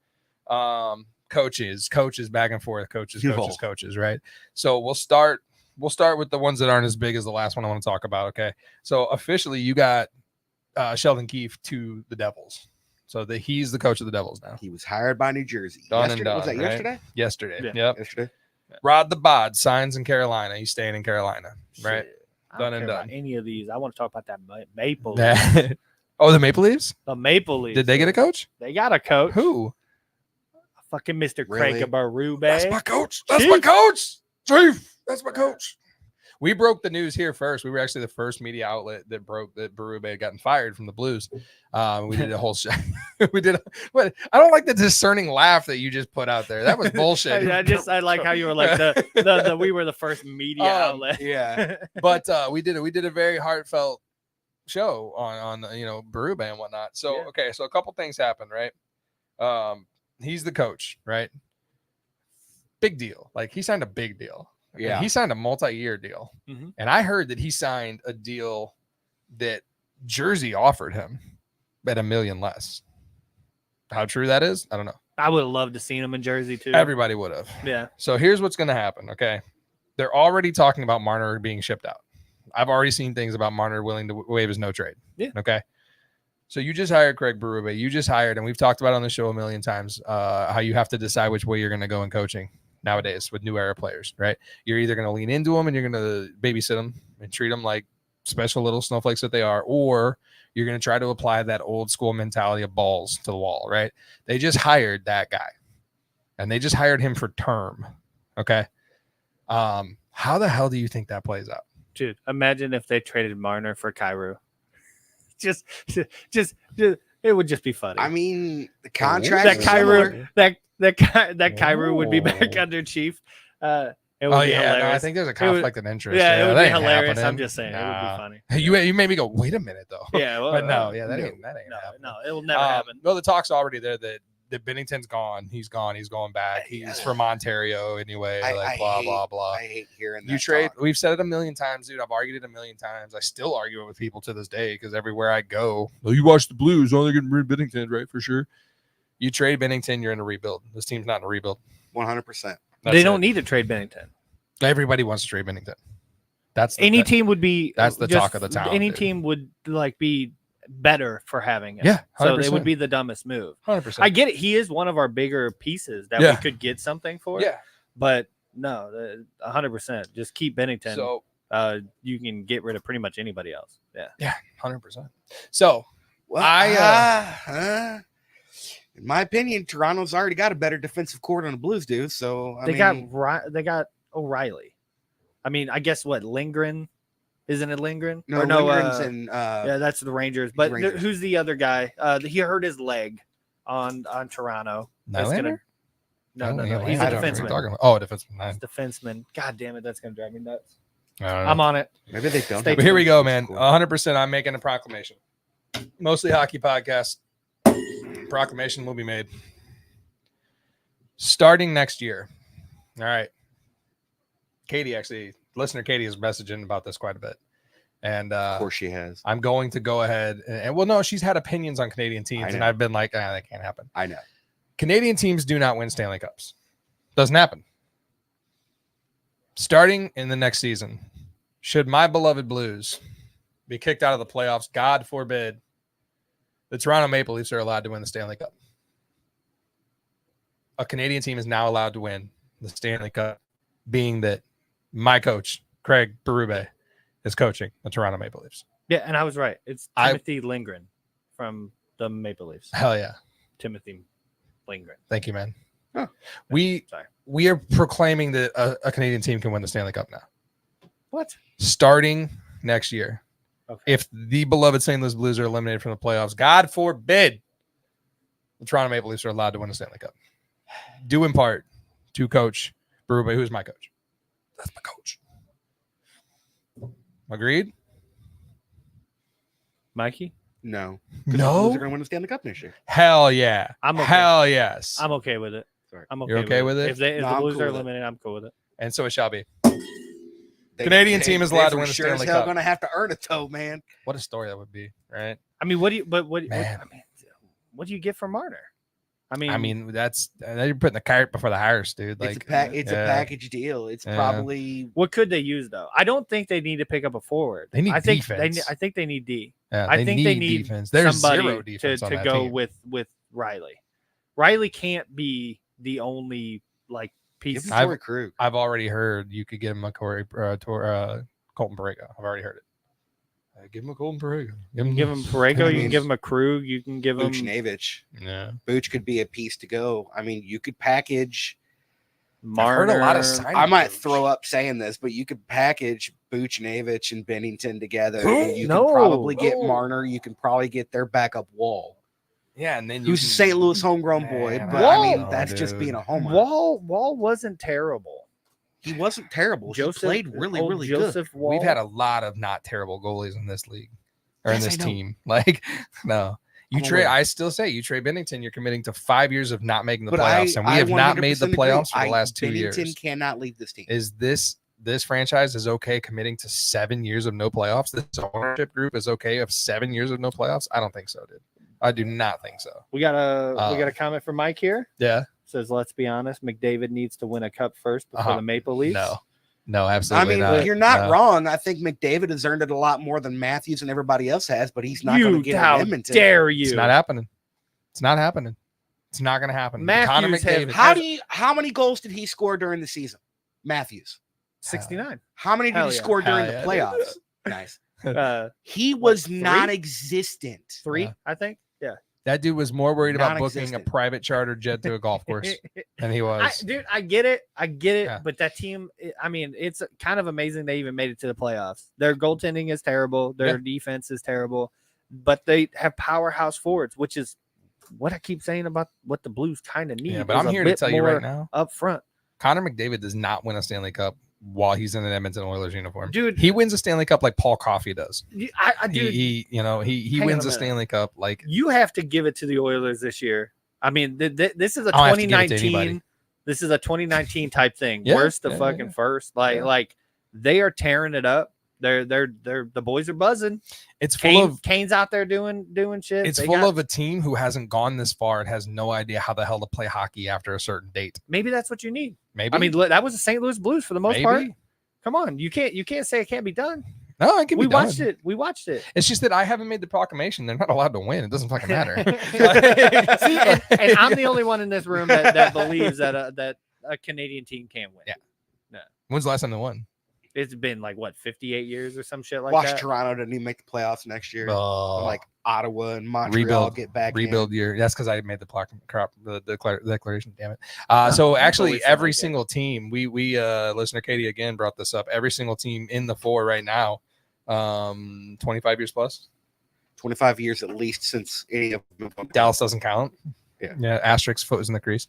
coaches back and forth, coaches, right? So we'll start with the ones that aren't as big as the last one I want to talk about. Okay, so officially you got Sheldon Keefe to the Devils, so he's the coach of the Devils now. He was hired by New Jersey. Done and Was that done, right? yesterday? Yesterday, Yeah. yep. Yesterday. Rod the Bod signs in Carolina. He's staying in Carolina, right? Shit. I Done don't and care about done. any of these. I want to talk about that Maple. Leafs. That- oh, the Maple Leafs. The Maple Leafs. Did they get a coach? They got a coach. Who? Fucking Mr. Really? Craig Berube. That's my coach. That's my Chief. coach. Chief. That's my coach. We broke the news here first. We were actually the first media outlet that broke that Berube had gotten fired from the Blues. We did a whole show. We did. What? I don't like the discerning laugh that you just put out there. That was bullshit. I like how you were like the we were the first media outlet. Yeah. But we did a very heartfelt show on Berube and whatnot. So Yeah. okay, so a couple things happened, right? He's the coach, right? Big deal. Like he signed a big deal. Yeah. He signed a multi-year deal. Mhm. And I heard that he signed a deal that Jersey offered him at $1 million less. How true that is, I don't know. I would have loved to seen him in Jersey too. Everybody would have. Yeah. So here's what's going to happen. Okay. They're already talking about Marner being shipped out. I've already seen things about Marner willing to waive his no trade. Yeah. Okay. So you just hired Craig Berube. You just hired, and we've talked about it on the show a million times, how you have to decide which way you're going to go in coaching nowadays with new era players, right? You're either going to lean into them and you're going to babysit them and treat them like special little snowflakes that they are, or you're going to try to apply that old school mentality of balls to the wall, right? They just hired that guy, and they just hired him for term. Okay. How the hell do you think that plays out? Dude, imagine if they traded Marner for Kyrou. Just it would just be funny. I mean, the contract that Kyrou, that Kyrou would be back under Chief. It would be hilarious. No, I think there's a conflict of interest. Yeah, it would that be ain't hilarious. happening. I'm just saying, it would be funny. You made me go, wait a minute though. Yeah, well, but no, that no, ain't happening. No, it will never happen. No, the talk's already there that Bennington's gone. He's gone. He's going back. He's from Ontario anyway. Blah, blah. I hate hearing that. You trade. talk. We've said it a million times, dude. I've argued it a million times. I still argue it with people to this day because everywhere I go, well, you watch the Blues, oh, they're getting rid of Bennington, right? For sure. You trade Bennington, you're in a rebuild. This team's not in a rebuild. 100%. They don't need to trade Bennington. Everybody wants to trade Bennington. That's Any team would be. That's the just, talk of the town. Any dude. team would be better for having it. Yeah, so it 100%. would be the dumbest move. 100%. I get it. He is one of our bigger pieces that we could get something for. Yeah, but no, 100%. Just keep Bennington. So you can get rid of pretty much anybody else. Yeah. 100%. So Well, in my opinion, Toronto's already got a better defensive core than the Blues do. So they got O'Reilly. I mean, I guess what Lindgren. Isn't it Lindgren? No, or no, Lindgren's in. Yeah, that's the Rangers. But Rangers. Who's the other guy? He hurt his leg on Toronto. That's Nylander? No. Nylander? He's I a don't know what you're defenseman. talking about. Oh, a defenseman. He's a defenseman. God damn it, that's gonna drive me nuts. I don't know. I'm on it. Maybe they don't. Stay But here we go, defensive man. core. 100%. I'm making a proclamation. Mostly hockey podcast. Proclamation will be made. Starting next year. All right. Listener Katie is messaging about this quite a bit. And Of course she has. I'm going to go ahead and well, no, she's had opinions on Canadian teams, and know. I've been like, that can't happen. I know. Canadian teams do not win Stanley Cups. Doesn't happen. Starting in the next season, should my beloved Blues be kicked out of the playoffs, God forbid, the Toronto Maple Leafs are allowed to win the Stanley Cup. A Canadian team is now allowed to win the Stanley Cup, being that my coach, Craig Berube, is coaching the Toronto Maple Leafs. Yeah, and I was right. It's Timothy Lindgren from the Maple Leafs. Hell yeah. Timothy Lindgren. Thank you, man. Huh. We are proclaiming that a Canadian team can win the Stanley Cup now. What? Starting next year. Okay. If the beloved St. Louis Blues are eliminated from the playoffs, God forbid, the Toronto Maple Leafs are allowed to win the Stanley Cup. Due in part to Coach Berube, who's my coach. That's my coach. Agreed? Mikey? No. No? They're going to win the Stanley Cup next year. Hell yeah. I'm okay. Hell yes. I'm okay with it. Sorry. I'm okay. You're okay with it? If No, the I'm Blues cool are with it. eliminated, I'm cool with it. And so it shall be. Canadian team is allowed to win the sure Stanley as hell Cup. going to have to earn it, though, man. What a story that would be, right? I mean, what do you Man. what do you get for Marner? I mean, that's you're putting the cart before the horse, dude. It's, Like, it's yeah. a package deal. It's Yeah. probably what could they use though? I don't think they need to pick up a forward. They need I think defense. I think they need D. Yeah, I think they need defense. There's somebody zero defense to on that go team. with Riley. Riley can't be the only like give piece. him Torrey Krug. I've already heard you could get him a Colton Parayko. I've already heard it. Give him a Colton Parayko. You can give him Parayko. I You mean, can give him a Krug. You can give him. Buchnevich. Yeah. Booch could be a piece to go. I mean, you could package. Marner. I've heard a lot of signing I might Booch. throw up saying this, but you could package Buchnevich and Bennington together. Who? And you No. can probably get No. Marner. You can probably get their backup Wall. Yeah, and then He was a St. Louis homegrown boy, Man, but I I mean, know, that's just dude. being a homer. Wall wasn't terrible. He wasn't terrible. He played really, old really good. Joseph Wall. We've had a lot of not terrible goalies in this league or in Yes, this I know. team. Like, no. You I'm trade. aware. I still say you trade Bennington. You're committing to 5 years of not making the But playoffs, and we have not made the 100% agree. playoffs for the last 2 Bennington years. cannot leave this team. Is this franchise is okay committing to 7 years of no playoffs? This ownership group is okay of 7 years of no playoffs? I don't think so, dude. I do not think so. We got a comment from Mike here. Yeah. Says, let's be honest, McDavid needs to win a cup first before the Maple Leafs. No, I absolutely mean, not. you're not No. wrong. I think McDavid has earned it a lot more than Matthews and everybody else has, but he's not going to get How in Edmonton. dare you? It's not happening. It's not happening. It's not going to happen. Connor Matthews McDavid. How many goals did he score during the season? Matthews. 69. How many did Hell he yeah. score during Hell the yeah, playoffs? Nice. He What, was 3? non-existent. 3, Yeah. I think. Yeah. That dude was more worried about booking a Non-existent. private charter jet to a golf course than he was. Dude, I get it. Yeah. But that team, I mean, it's kind of amazing they even made it to the playoffs. Their goaltending is terrible. Their defense is terrible. But they have powerhouse forwards, which is what I keep saying about what the Blues kind of need. Yeah, but is I'm a here to bit tell you right more now, up front. Connor McDavid does not win a Stanley Cup while he's in an Edmonton Oilers uniform. Dude. He wins a Stanley Cup like Paul Coffey does. Dude, He hang on wins a a minute. Stanley Cup like you have to give it to the Oilers this year. I mean, this is a I don't have to give it to 2019. anybody. This is a 2019 type thing. Yeah, Worst to yeah, fucking yeah. first. Like they are tearing it up. They're the boys are buzzing. it's full of Kane's out there doing shit. it's They full got- of a team who hasn't gone this far and has no idea how the hell to play hockey after a certain date. maybe that's what you need. Maybe I mean, that was the St. Louis Blues for the most maybe. part. Come on, you can't say it can't be done. No, it can We be done. watched it. We watched it. It's just that I haven't made the proclamation. They're not allowed to win. It doesn't fucking matter. See, and I'm the only one in this room that believes that a Canadian team can win. Yeah. When's the last time they won? It's been like what 58 years or some shit like Watch that. Toronto didn't even make the playoffs next year. Oh. Like Ottawa and Montreal get back rebuild in. year. That's because I made the declaration. Damn it. So actually, always every like that. single team. We listener Katie again brought this up. Every single team in the 4 right now, 25 years plus. 25 years at least since any of them. Dallas doesn't count. Yeah. Asterisk foot was in the crease.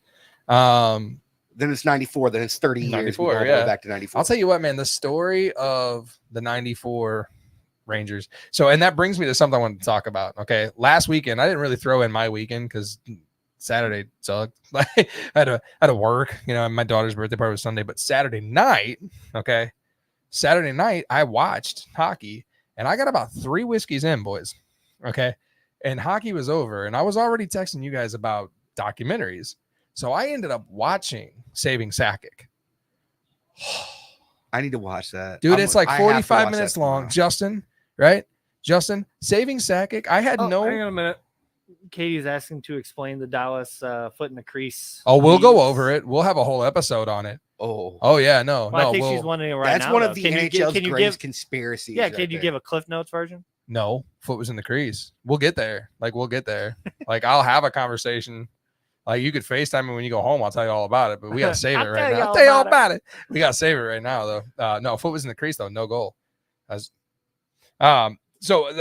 Then it's 94. Then it's 30 years. 94, We go all the yeah. way back to 94. I'll tell you what, man, the story of the 94 Rangers. So, and that brings me to something I wanted to talk about. Okay. Last weekend, I didn't really throw in my weekend because Saturday sucked. Like, I had to work, and my daughter's birthday party was Sunday, but Saturday night, I watched hockey and I got about 3 whiskeys in, boys. Okay. And hockey was over and I was already texting you guys about documentaries. So I ended up watching Saving Sakic. I need to watch that. Dude, it's like I have to 45 watch minutes that long. tomorrow. Justin, right? Justin, Saving Sakic. I had Hang no. on a minute. Katie's asking to explain the Dallas foot in the crease. Oh, we'll go Please. over it. We'll have a whole episode on it. Oh, Oh yeah, no, Well, no. I think we'll- she's wondering right that's now. one though. of the Can you NHL's can you greatest give? conspiracies. Yeah, right can you there. give a Cliff Notes version? No, foot was in the crease. We'll get there. We'll get there. Like, I'll have a conversation. Like, you could FaceTime me when you go home. I'll tell you all about it, but we got to save it I'll right tell you now. all I'll tell you all about about it. We got to save it right now, though. No, foot was in the crease, though. No goal. So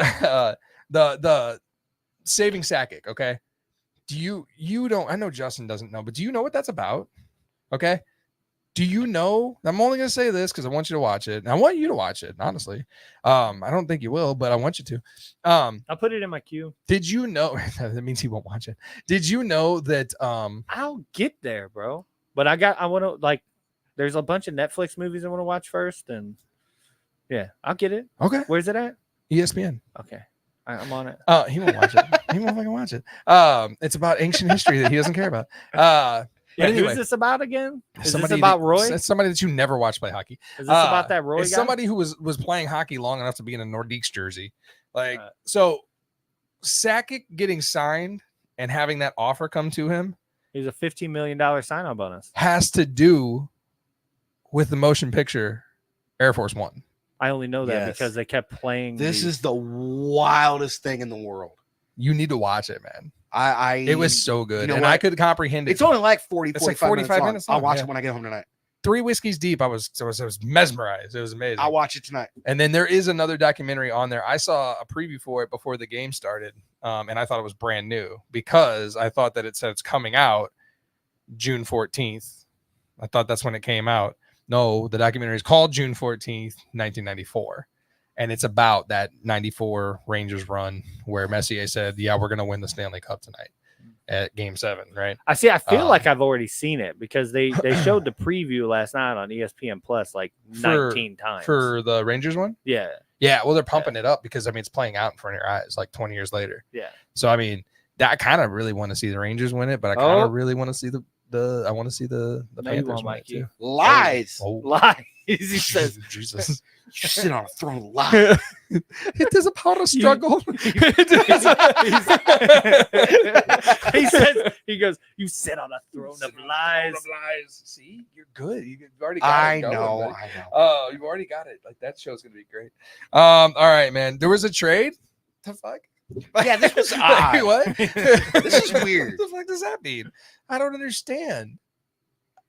the Saving Sakic, okay? You don't, I know Justin doesn't know, but do you know what that's about? Okay. Do you know? I'm only going to say this because I want you to watch it. And I want you to watch it, honestly. I don't think you will, but I want you to. I'll put it in my queue. Did you know that means he won't watch it? Did you know that I'll get there, bro. But I want to like. There's a bunch of Netflix movies I want to watch first, and yeah, I'll get it. okay, Where's it at? ESPN. Okay, I'm on it. He won't watch it. He won't fucking watch it. It's about ancient history that he doesn't care about. Yeah, anyway, who's this about again? Is this somebody about that- Roy? It's somebody that you never watched play hockey. Is this about that Roy It's guy? somebody who was playing hockey long enough to be in a Nordiques jersey. Like, Right. so Sakic getting signed and having that offer come to him He's a $15 million sign-on bonus. has to do with the motion picture Air Force One. I only know that Yes. because they kept playing. This is the wildest thing in the world. You need to watch it, man. It It was so good. you know And what? I could comprehend it. It's only like 40, It's like 45 45 minutes minutes long. long, I'll watch yeah. it when I get home tonight. 3 whiskeys deep. I was mesmerized. It was amazing. I'll watch it tonight. And then there is another documentary on there. I saw a preview for it before the game started, and I thought it was brand new because I thought that it said it's coming out June 14th. I thought that's when it came out. No, the documentary is called June 14th, 1994. And it's about that 94 Rangers run where Messier said, yeah, we're going to win the Stanley Cup tonight at Game 7, right? I feel like I've already seen it because they showed the preview last night on ESPN Plus like 19 times. For the Rangers one? Yeah. Yeah, well, they're pumping it up because, I mean, it's playing out in front of your eyes like 20 years later. Yeah. So, I mean, I kind of really want to see the Rangers win it, but I kind of really want to see the Panthers win it too. Lies. Oh. Lies. He says, Jesus. You sit on a throne of lies. It is a power struggle. he goes, you sit on a throne of lies. See, you're good. You've already got it going, I buddy. know. Oh, you've already got it. Like that show's gonna be great. All right, man. There was a trade. The fuck? Yeah, this was odd. What? This is weird. What the fuck does that mean? I don't understand.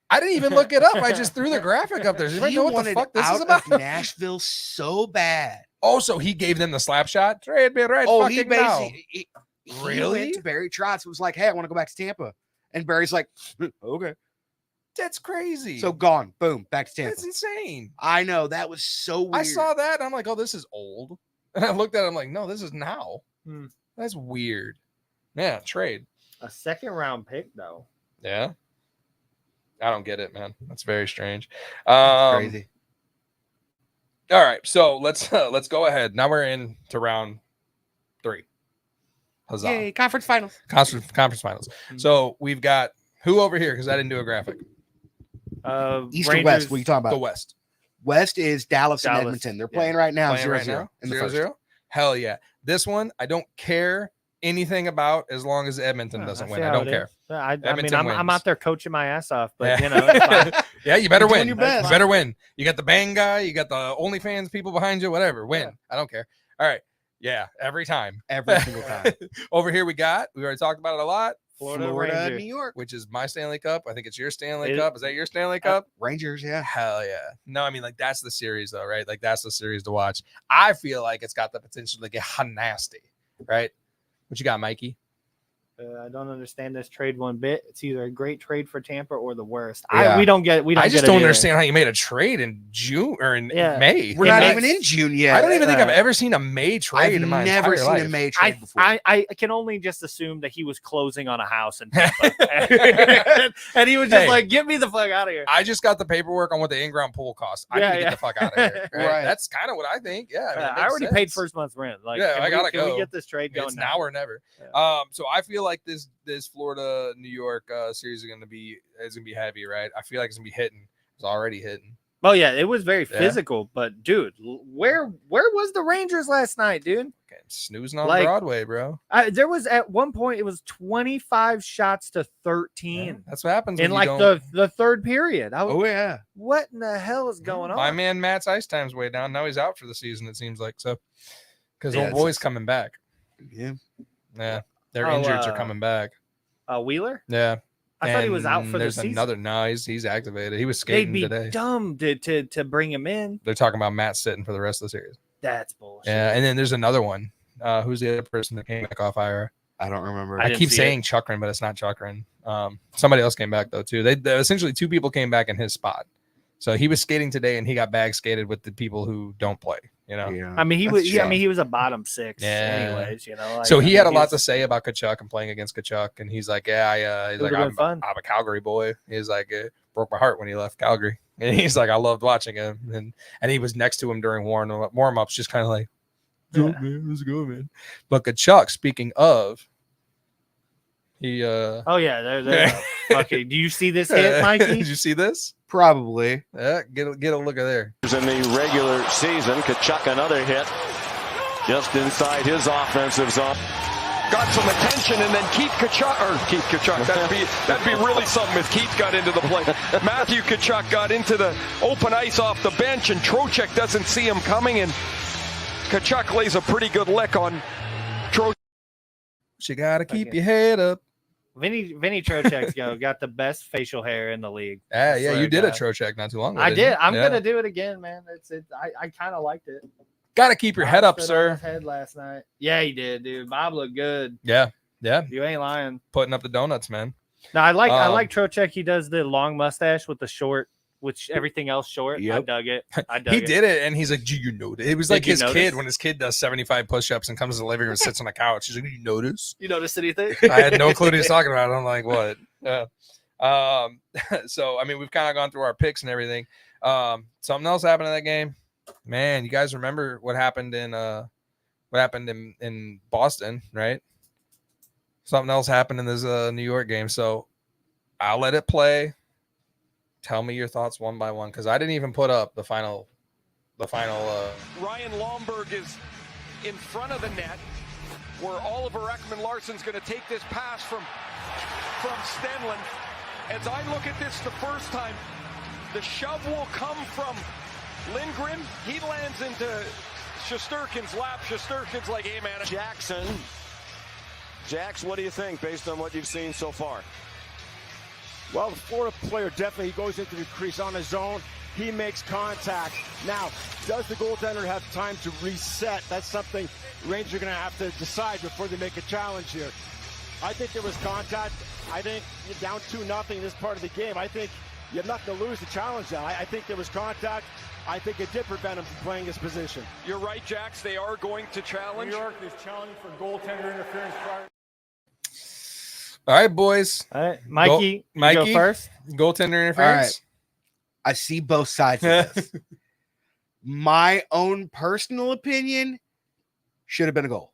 I didn't even look it up. I just threw the graphic up there. Does anybody He know what the wanted fuck this out is about? of Nashville so bad. Also, he gave them the slap shot. Trade me right Oh, fucking he now. basically he Really? went to Barry Trotz and was like, "Hey, I want to go back to Tampa," and Barry's like, "Okay." That's crazy. So gone, boom, back to Tampa. That's insane. I know that was so weird. I saw that. I'm like, oh, this is old. And I looked at it. I'm like, no, this is now. That's weird. Yeah, trade. A second round pick, though. Yeah. I don't get it, man. That's very strange. crazy. All right, so let's go ahead. Now we're into round 3. Huzzah! Yay, conference finals. Conference finals. So we've got who over here? Because I didn't do a graphic. East Rangers, or West? What are you talking about? The West. West is Dallas and Dallas, Edmonton. They're playing right now. Playing right 0-0 now. in the 0-0? first. Hell yeah! This one I don't care anything about as long as Edmonton doesn't win. I don't care. I mean, Edmonton I'm wins. out there coaching my ass off, but Yeah. you know, it's fine. Yeah, you better You're doing win. your best. You better win. You got the bang guy. You got the OnlyFans people behind you. Whatever. Win. Yeah. I don't care. All right. Yeah, every time. Every single time. Over here we already talked about it a lot, Florida, Florida, Ranger. New York. which is my Stanley Cup. I think it's your Stanley It- Cup. Is that your Stanley Cup? Rangers, yeah. Hell yeah. No, I mean, like, that's the series, though, right? Like, that's the series to watch. I feel like it's got the potential to get nasty, right? What you got, Mikey? I don't understand this trade one bit. It's either a great trade for Tampa or the worst. Yeah. We don't get. We don't. I just get it don't either. understand how you made a trade in June or in Yeah. May. We're It not makes- even in June yet. I don't even think I've Uh, ever seen a May trade I've in my never entire seen life. a May trade before. I can only just assume that he was closing on a house in Tampa. and he was just Hey. like, "Get me the fuck out of here." I just got the paperwork on what the in-ground pool costs. I Yeah, need to yeah. get the fuck out of here. Right? Right. That's kind of what I think. Yeah, I, mean, it I makes already paid sense. first month's rent. Like, Yeah, can I gotta can we go. get this trade going It's now or never. Yeah. So I feel like this Florida New York series is gonna be heavy, right? I feel like it's gonna be hitting. It's already hitting. Oh yeah, it was very Yeah. physical. But dude, where was the Rangers last night, dude? Okay, snoozing on Like- Broadway, bro. There was at one point it was 25 shots to 13 Yeah, that's what happens in when like you don't. the third period. I was, Oh, yeah. what in the hell is going on? My man Matt's ice time's way down. Now he's out for the season. It seems like so because Yeah, old it's- boy's coming back. Yeah. Yeah, their Oh, injuries are coming back. Wheeler? Yeah. I thought he was out And for the there's season. another. No, he's activated. He was They'd skating be today. dumb to bring him in. They're talking about Matt sitting for the rest of the series. That's bullshit. Yeah, and then there's another one. Who's the other person that came back off IR? I don't remember. I I didn't keep see saying Chukrin, but it's not Chukrin. Somebody else came back though too. They essentially 2 people came back in his spot. So he was skating today, and he got bag skated with the people who don't play. You know. Yeah. I mean, he That's was. Yeah, I tough. mean, he was a bottom 6. Yeah. Anyways, you know. So he had a lot was- to say about Kachuk and playing against Kachuk, and he's like, "Yeah, he's like, Would've been I'm fun. a Calgary boy." He's like, it broke my heart when he left Calgary, and he's like, "I loved watching him," and he was next to him during warm ups, just kind of like, "Go, Yeah. man, let's go, man." But Kachuk, speaking of, he Oh yeah, they're okay. Do you see this hit, Mikey? Did you see this? Probably. Yeah, get a look at there. In the regular season, Kachuk another hit just inside his offensive zone. Got some attention, and then Keith Kachuk. That'd be really something if Keith got into the play. Matthew Kachuk got into the open ice off the bench, and Trocheck doesn't see him coming, and Kachuk lays a pretty good lick on Trocheck. You gotta keep Okay. your head up. Vinny Trocheck's got the best facial hair in the league. Yeah, I yeah, swear you to did a God. Trocheck not too long ago. I didn't did. you? I'm Yeah. gonna do it again, man. I kind of liked it. Gotta keep your head Bob up, stood on sir. his head last night. Yeah, he did, dude. Bob looked good. Yeah, You ain't lying. putting up the donuts, man. No, I like Um, Trocheck. He does the long mustache with the short with everything else short. I Yep. dug it. He did it, and he's like, "Do you notice?" It was like you his notice? kid when his kid does 75 push-ups and comes to the living room and sits on the couch. He's like, "Do you notice?" You notice anything? I had no clue what he was talking about. I'm like, "What?" So I mean, we've kind of gone through our picks and everything. Something else happened in that game, man. You guys remember what happened in Boston, right? Something else happened in this New York game. So I'll let it play. Tell me your thoughts one by one, because I didn't even put up the final. Ryan Lomberg is in front of the net, where Oliver Ekman-Larsson's going to take this pass from Stenlund. As I look at this the first time, the shove will come from Lindgren. He lands into Shesterkin's lap. Shesterkin's like, hey, man. Jax, what do you think based on what you've seen so far? Well, the Florida player definitely goes into the crease on his own. He makes contact. Now, does the goaltender have time to reset? That's something Rangers are going to have to decide before they make a challenge here. I think there was contact. I think you're down 2-0 this part of the game. I think you have nothing to lose to challenge that. I think there was contact. I think it did prevent him from playing his position. You're right, Jax. They are going to challenge. New York is challenging for goaltender interference prior. All right, boys. All right, Mikey, you go first. Goaltender interference. All right. I see both sides of this. My own personal opinion, should have been a goal.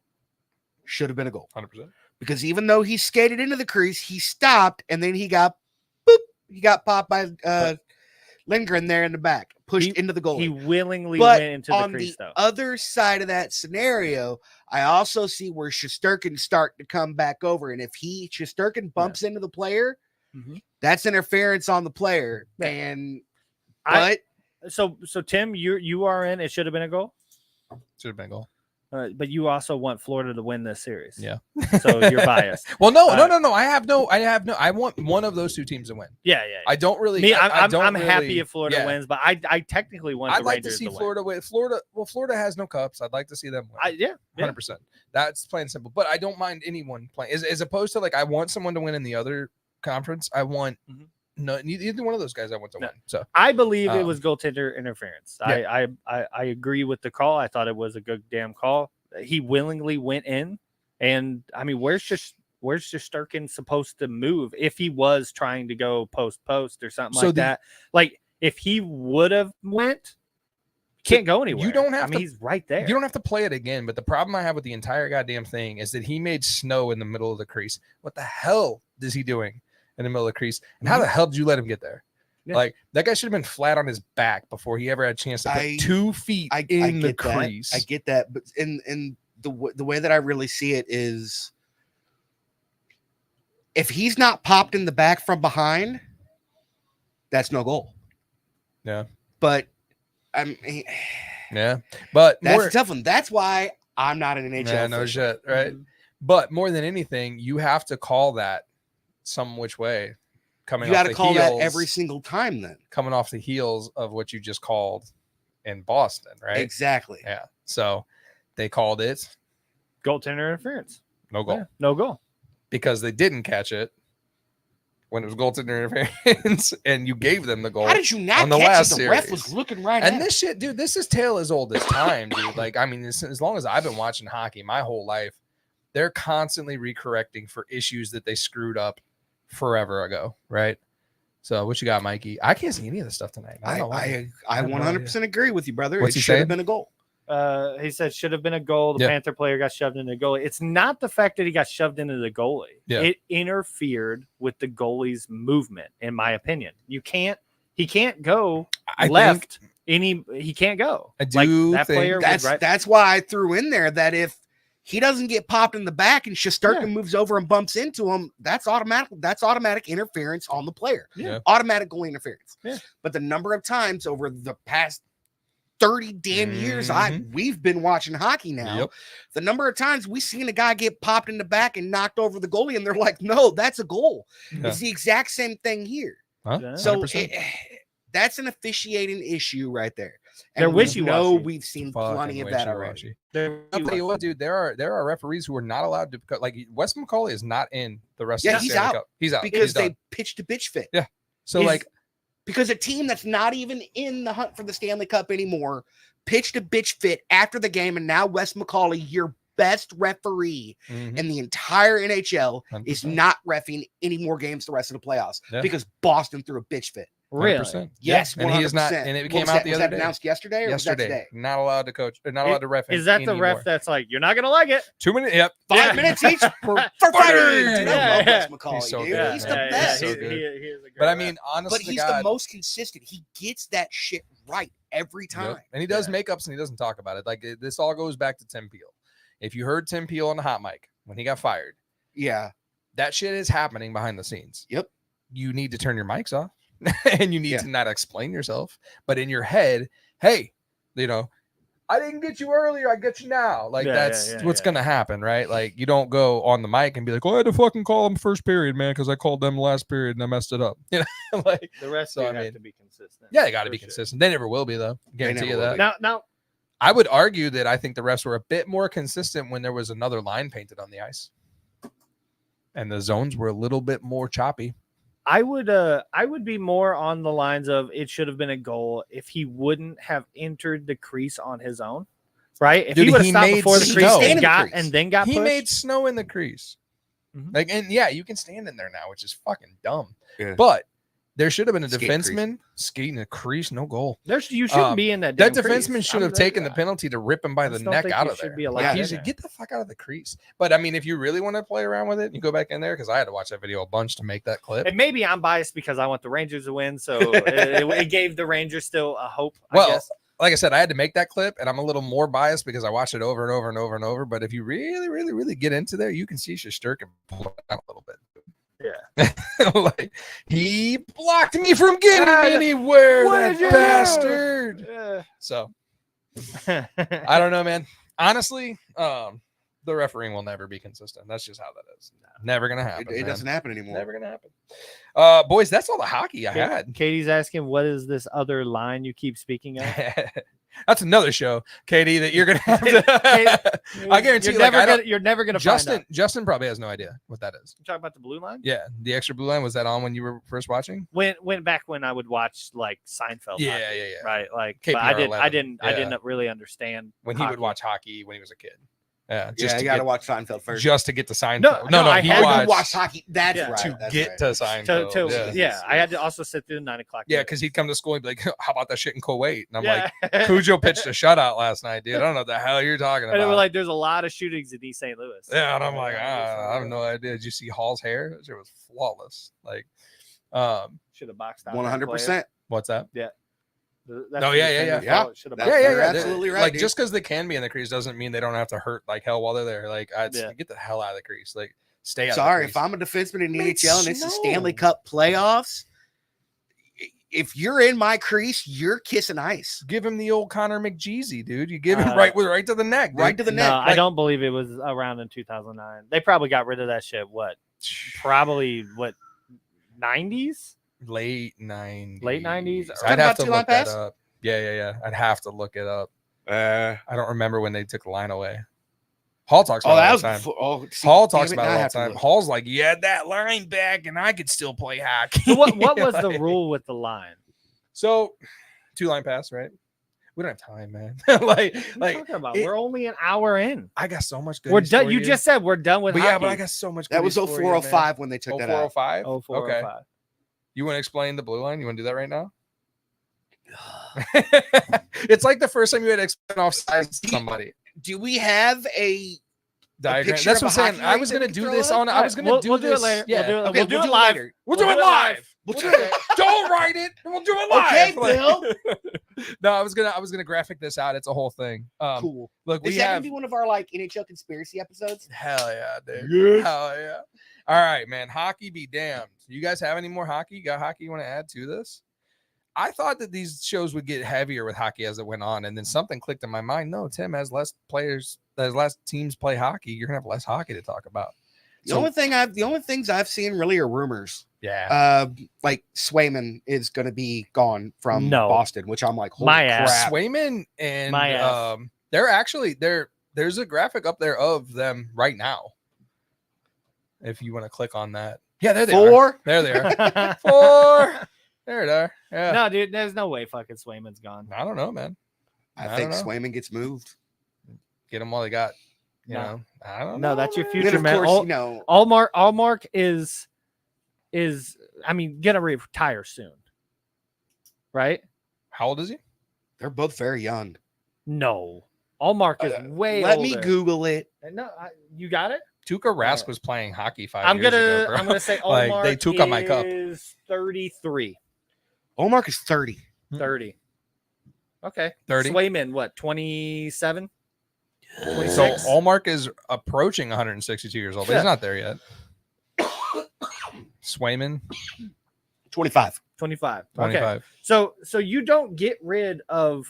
Should have been a goal. 100%. Because even though he skated into the crease, he stopped, and then he got popped by Lindgren there in the back, pushed into the goal. He willingly But went into the on crease, the though. other side of that scenario, I also see where Shesterkin start to come back over, and if Shesterkin bumps into the player, that's interference on the player. And so Tim, you are in. It should have been a goal. Should have been a goal. But you also want Florida to win this series. Yeah. So you're biased. Well, no. I want one of those two teams to win. Yeah. I don't really. Me, I don't I'm really, happy if Florida yeah. wins, but I technically want I'd the like Rangers to see win. Florida win. Florida has no cups. I'd like to see them win. Yeah. 100%. That's plain and simple. But I don't mind anyone playing. As opposed to, like, I want someone to win in the other conference. I want either one of those guys I want to win. So I believe it was goaltender interference. Yeah. I agree with the call. I thought it was a good damn call. He willingly went in, and I mean, where's Shesterkin supposed to move if he was trying to go post or something like that? Like, if he would have went, can't go anywhere. You don't have to. He's right there. You don't have to play it again. But the problem I have with the entire goddamn thing is that he made snow in the middle of the crease. What the hell is he doing in the middle of the crease? And how the hell did you let him get there? Yeah. Like, that guy should have been flat on his back before he ever had a chance to put 2 feet in the crease. I get that, but in the way that I really see it is, if he's not popped in the back from behind, that's no goal. Yeah, but but that's a tough one. That's why I'm not an NHL. Yeah, no shit, right? But more than anything, you have to call that some which way. You got to call that every single time then. Coming off the heels of what you just called in Boston, right? Exactly. Yeah. So they called it goaltender interference. No goal. Yeah, no goal. Because they didn't catch it when it was goaltender interference, and you gave them the goal. How did you not on the catch last it? The series. ref was looking right at it. This shit, dude, this is tale as old as time, dude. Like, I mean, as long as I've been watching hockey my whole life, they're constantly recorrecting for issues that they screwed up forever ago, right? So what you got, Mikey? I can't see any of this stuff tonight. I 100% agree with you, brother. What's it he should have saying? been a goal. He said should have been a goal. The Panther player got shoved into the goalie. It's not the fact that he got shoved into the goalie. Yeah. It interfered with the goalie's movement, in my opinion. He can't go left. He can't go. I do that think player. That's why I threw in there that if he doesn't get popped in the back and Shesterkin moves over and bumps into him, that's automatic interference on the player. Yeah. Automatic goal interference. Yeah. But the number of times over the past 30 damn years we've been watching hockey now, the number of times we've seen a guy get popped in the back and knocked over the goalie, and they're like, no, that's a goal. Yeah. It's the exact same thing here. Huh? So that's an officiating issue right there. They're And we wishy-washy. know we've seen plenty of that already. I'll tell you what, dude. There are referees who are not allowed to, like, Wes McCauley is not in the rest of the he's Stanley out. Cup. He's out because he's they done. pitched a bitch fit. Yeah. So because a team that's not even in the hunt for the Stanley Cup anymore pitched a bitch fit after the game, and now Wes McCauley, your best referee in the entire NHL, 100%. is not reffing any more games the rest of the playoffs because Boston threw a bitch fit. Really? 100%. Yes, and 100%. he is not. And it came Was out that, the was other that day. announced yesterday or was that today? Not allowed to coach. Or not allowed to ref. Is that the anymore. ref that's like, you're not gonna like it? 2 minutes? Yep. 5 minutes each for fighting. Dude, I love Wes McCauley, He's so dude. good, He's man. the best. He's so good. He is a great But I ref. mean, honestly, But he's the most consistent. He gets that shit right every time. And he does makeups and he doesn't talk about it. Like this all goes back to Tim Peel. If you heard Tim Peel on the hot mic when he got fired, that shit is happening behind the scenes. Yep. You need to turn your mics off and you need to not explain yourself. But in your head, hey, I didn't get you earlier. I get you now. Like that's what's going to happen, right? Like you don't go on the mic and be like, oh, I had to fucking call them first period, man, because I called them last period and I messed it up. Like the rest so, of I have mean, to be consistent. Yeah, they got to be consistent. They never will be, though. Guarantee you that. Now, I would argue that I think the refs were a bit more consistent when there was another line painted on the ice, and the zones were a little bit more choppy. I would be more on the lines of it should have been a goal if he wouldn't have entered the crease on his own, right? If Dude, he would have he stopped made before the crease snow. and then got He pushed. made snow in the crease, like, and yeah, you can stand in there now, which is fucking dumb. Yeah. But there should have been a Skate defenseman skating a crease, no goal. You shouldn't be in that. That damn crease. defenseman should have taken the penalty to rip him by the just don't neck think out you of should there. be allowed Like, in you should there. get the fuck out of the crease. But I mean, if you really want to play around with it, you go back in there because I had to watch that video a bunch to make that clip. And maybe I'm biased because I want the Rangers to win, so it gave the Rangers still a hope. I Well, guess. like I said, I had to make that clip, and I'm a little more biased because I watched it over and over and over and over. But if you really, really, really get into there, you can see Shesterkin pull it out a little bit. Yeah, like he blocked me from getting anywhere. That bastard. Yeah. So I don't know, man. Honestly, the refereeing will never be consistent. That's just how that is. Never gonna happen. It doesn't happen anymore. Never gonna happen. Boys, that's all the hockey I had. Katie's asking, what is this other line you keep speaking of? That's another show, Katie, that you're gonna have to. I guarantee you're never gonna find out. Justin probably has no idea what that is. You talking about the blue line? Yeah, the extra blue line, was that on when you were first watching? Went back when I would watch like Seinfeld. Yeah, hockey, yeah. Right. Like KPR but I 11. didn't really understand When he hockey. would watch hockey when he was a kid. Yeah, Yeah, you got to watch Seinfeld first. just to get to Seinfeld. No, I he had to watched watch hockey. That's Yeah. right. to that's get right. to Seinfeld. Yeah, I had to also sit through the 9 o'clock. Yeah, game. because he'd come to school and be like, "How about that shit in Kuwait?" And I'm Yeah. like, "Cujo pitched a shutout last night, dude. I don't know what the hell you're talking about." And they were like, "There's a lot of shootings in East St. Louis." "Yeah," and I'm like, "I have no idea." Did you see Hall's hair? It was flawless. Like, should have boxed out. 100%. what's that? Yeah. Oh, yeah. Should've That's- boxed you're out. absolutely right, Like, dude. just because they can be in the crease doesn't mean they don't have to hurt like hell while they're there. Like, Yeah. get the hell out of the crease. Like, stay out. Sorry, of if the crease. I'm a defenseman in the Make NHL and it's the snow. Stanley Cup playoffs, if you're in my crease, you're kissing ice. Give him the old Connor McJeezy, dude. You give him Uh, right to the neck, dude. Right to the neck. No, I don't believe it was around in 2009. They probably got rid of that shit. Probably 90s? Late 90s. Late 90s? I'd have to Two-line look that pass? up. Yeah. I'd have to look it up. I don't remember when they took the line away. Hall talks about it all the time. Hall talks about it all the time. Hall's like, yeah, that line back, and I could still play hockey. So what was the Like, rule with the line? So, 2-line pass, right? We don't have time, man. What are you talking about? We're only an hour in. I got so much good. We're done. You just said we're done with But hockey. yeah, but I got so much. That was goodies for you, 0405 when they took that out. 0405? 0405. Okay. You want to explain the blue line? You want to do that right now? It's like the first time you had to explain offside to somebody. Do we have a Diagram. picture That's of what I'm a saying. hockey I rink was that gonna we do throw this up? on. I was gonna do we'll this. do it later. Yeah. We'll Okay, do we'll it do it live. later. We'll do it live. We'll do it. Don't write it. We'll do it live. Okay, Like- Bill. No, I was gonna graphic this out. It's a whole thing. Cool. Look, Is we that gonna have be one of our like NHL conspiracy episodes? hell yeah, dude. Hell yeah. All right, man. Hockey be damned. You guys have any more hockey? You got hockey you want to add to this? I thought that these shows would get heavier with hockey as it went on, and then something clicked in my mind. No, Tim, as less teams play hockey, you're gonna have less hockey to talk about. The only things I've seen really are rumors. Yeah. Like Swayman is going to be gone from No. Boston, which I'm like, holy My ass. crap. Swayman and My ass. they're actually there's a graphic up there of them right now. If you want to click on that. Yeah, there they are. Four. There they are. 4. There it are. Yeah. No, dude, there's no way fucking Swayman's gone. I don't know, man. I think Swayman gets moved. Get them while they got. You No. know, I don't know. No, that's your And future, then, of man. course, All, you know, Allmark is I mean, gonna retire soon, right? How old is he? they're both very young. No, Allmark is way Let older. me Google it. No, you got it. Tuukka Rask was playing hockey 5 I'm years ago, gonna bro. say Like, Allmark they took on my cup. is 33. Allmark is 30. 30. Okay. 30? Swayman, what, 27? So 26? Allmark is approaching 162 years old, but Yeah. he's not there yet. Swayman, 25. 25. 25. Okay. So you don't get rid of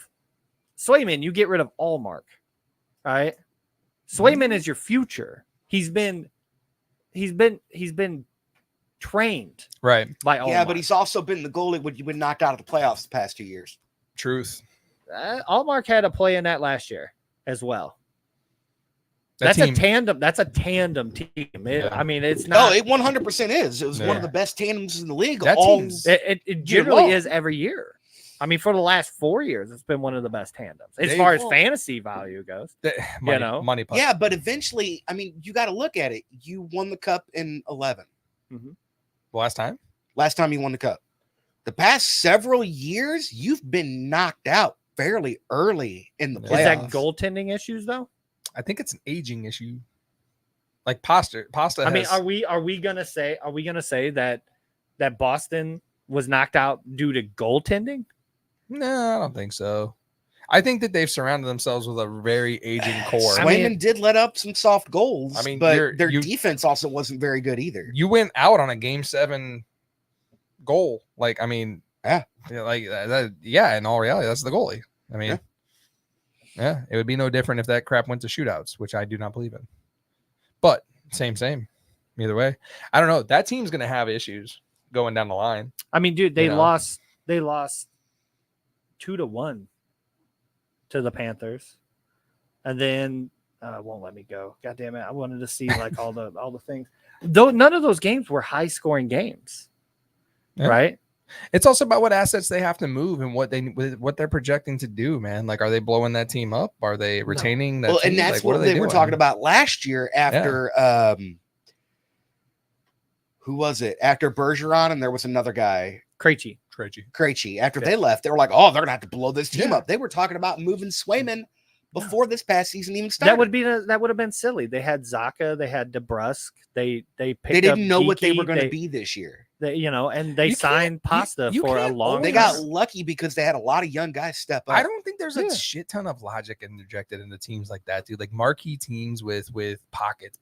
Swayman, you get rid of Allmark. Right? Swayman is your future. He's been trained Right. by Allmark. Yeah, but he's also been the goalie when you've been knocked out of the playoffs the past 2 years. Truth. Allmark had a play in that last year as well. That That's team- a tandem. That's a tandem team. Yeah. I mean, it's No, not. it 100% is. It was one Yeah. of the best tandems in the league. That all team's- It year generally long. is every year. I mean, for the last 4 years, it's been one of the best tandems as They- far as fantasy value goes. Money, know? money puck. Yeah, but eventually, I mean, you got to look at it. You won the cup in 11. Last time? Last time you won the cup. The past several years, you've been knocked out fairly early in the Is Is playoffs. that goaltending issues though? I think it's an aging issue. Like Pasta I mean, has, are we gonna say that Boston was knocked out due to goaltending? No, I don't think so. I think that they've surrounded themselves with a very aging core. Swayman did let up some soft goals. I mean, but their you- defense also wasn't very good either. You went out on a game 7 goal. Like, I mean, Yeah. like that. Yeah, in all reality, that's the goalie. I mean, yeah, it would be no different if that crap went to shootouts, which I do not believe in. But same. Either way, I don't know. That team's gonna have issues going down the line. I mean, dude, they You know? lost 2-1 to the Panthers, and then it won't let me go. God damn it! I wanted to see like all the things. Though none of those games were high scoring games, Yeah. right? It's also about what assets they have to move and what they're projecting to do, man. Like, are they blowing that team up? Are they retaining that? Well, team? and that's Like, what are they were doing? talking about last year after who was it? After Bergeron, and there was another guy, Krejci. Krejci. After Yeah. they left, they were like, "Oh, they're gonna have to blow this team Yeah. up." They were talking about moving Swayman before this past season even started. That would have been silly. They had Zaka, they had DeBrusque, they picked They didn't up know what they Geekie, were going to be this year. They, and they You signed can't- Pasta you for a can't long. They time. got lucky because they had a lot of young guys step up. I don't think there's a Yeah. shit ton of logic injected into teams like that, dude. Like marquee teams with pockets,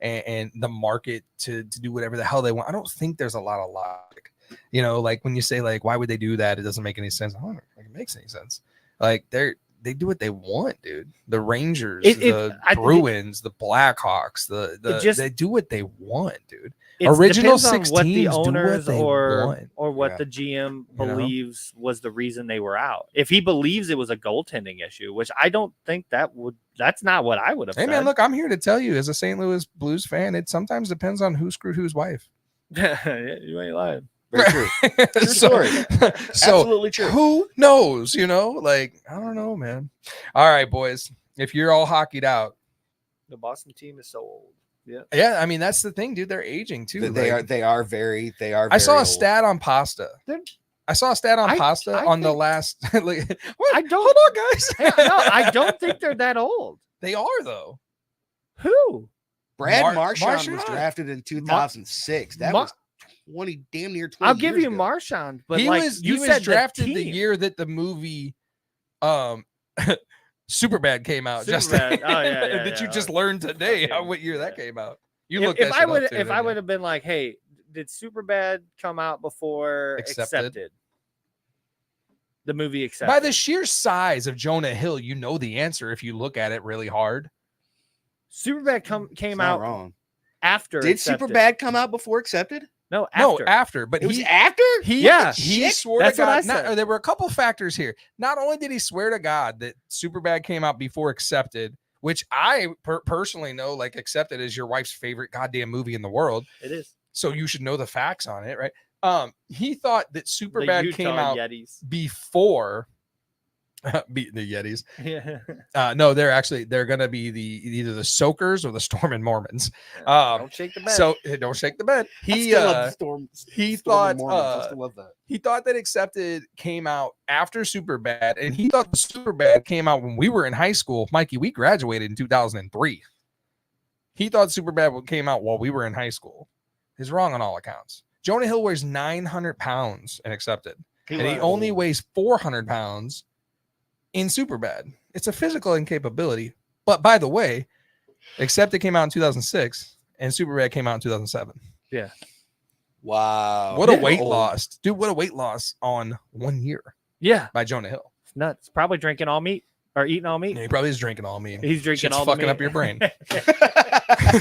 and the market to do whatever the hell they want. I don't think there's a lot of logic. You know, like when you say like, why would they do that? It doesn't make any sense. I don't think it makes any sense. Like they do what they want, dude. The Rangers, the Bruins, the Blackhawks, they do what they want, dude. Original depends on six what teams the do what owners they want. or what Yeah. the GM You know? believes was the reason they were out. If he believes it was a goaltending issue, which I don't think that's not what I would have Hey said. man, look, I'm here to tell you, as a St. Louis Blues fan, it sometimes depends on who screwed whose wife. You ain't lying. Very true. True story. Absolutely true. Who knows? You know, like I don't know, man. All right, boys. If you're all hockeyed out, The Boston team is so old. Yeah. yeah, I mean that's the thing, dude. They're aging too. They like- are very. I saw a old. stat on Pasta. They're- I saw a stat on I- Pasta I on the think- last. Like, what? I don't- Hold on, guys. No, I don't think they're that old. They are though. Who? Brad Marchand. Marchand was drafted in 2006. That Mar- was 20, damn near 20. I'll give years you ago. Marchand, but he like was you he said, was drafted the team. year that the movie Superbad came out. Superbad. Oh, yeah, that you yeah. just learned today Fucking- what year that came out. You If, looked if that I shit would up too, if didn't I you? would have been like, hey, did Superbad come out before Accepted? The movie Accepted. By the sheer size of Jonah Hill, you know the answer if you look at it really hard. Superbad came It's not out wrong. after. Did Accepted. After come out before Accepted? No, after. No, after, but It was he after. he Yeah. he Shit. swore That's to what I God. not- said. there were a couple factors here. Not only did he swear to God that Superbad came out before Accepted, which I personally know, like Accepted is your wife's favorite goddamn movie in the world, It is. so you should know the facts on it, right? He thought that The Superbad came Utah out Yetis. before beating the Yetis. Yeah. No, they're gonna be either the Soakers or the Stormin' Mormons. Don't shake the bed. So don't shake the bed. I He still love the Storm. he Storm thought and Mormons. I still love that. he thought that Accepted came out after Superbad, and he thought the Superbad came out when we were in high school. Mikey, we graduated in 2003. He thought Superbad came out while we were in high school. He's wrong on all accounts. Jonah Hill weighs 900 pounds in Accepted, and he only weighs 400 pounds in Superbad. It's a physical incapability. But by the way, Accepted came out in 2006, and Superbad came out in 2007. Yeah. Wow. What a weight loss. Dude, what a weight loss on 1 year Yeah. by Jonah Hill. It's nuts. Probably drinking all meat or eating all meat. Yeah, he probably is drinking all meat. He's drinking Shit's all the fucking meat. up your brain. No,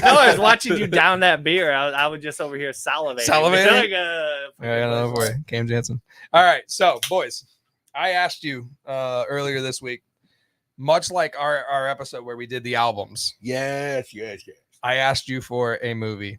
I was watching you down that beer. I was just over here salivating. Salivating? Like, Yeah, I know, boy. Cam Jansen. All right. So, boys, I asked you earlier this week, much like our episode where we did the albums. Yes. I asked you for a movie,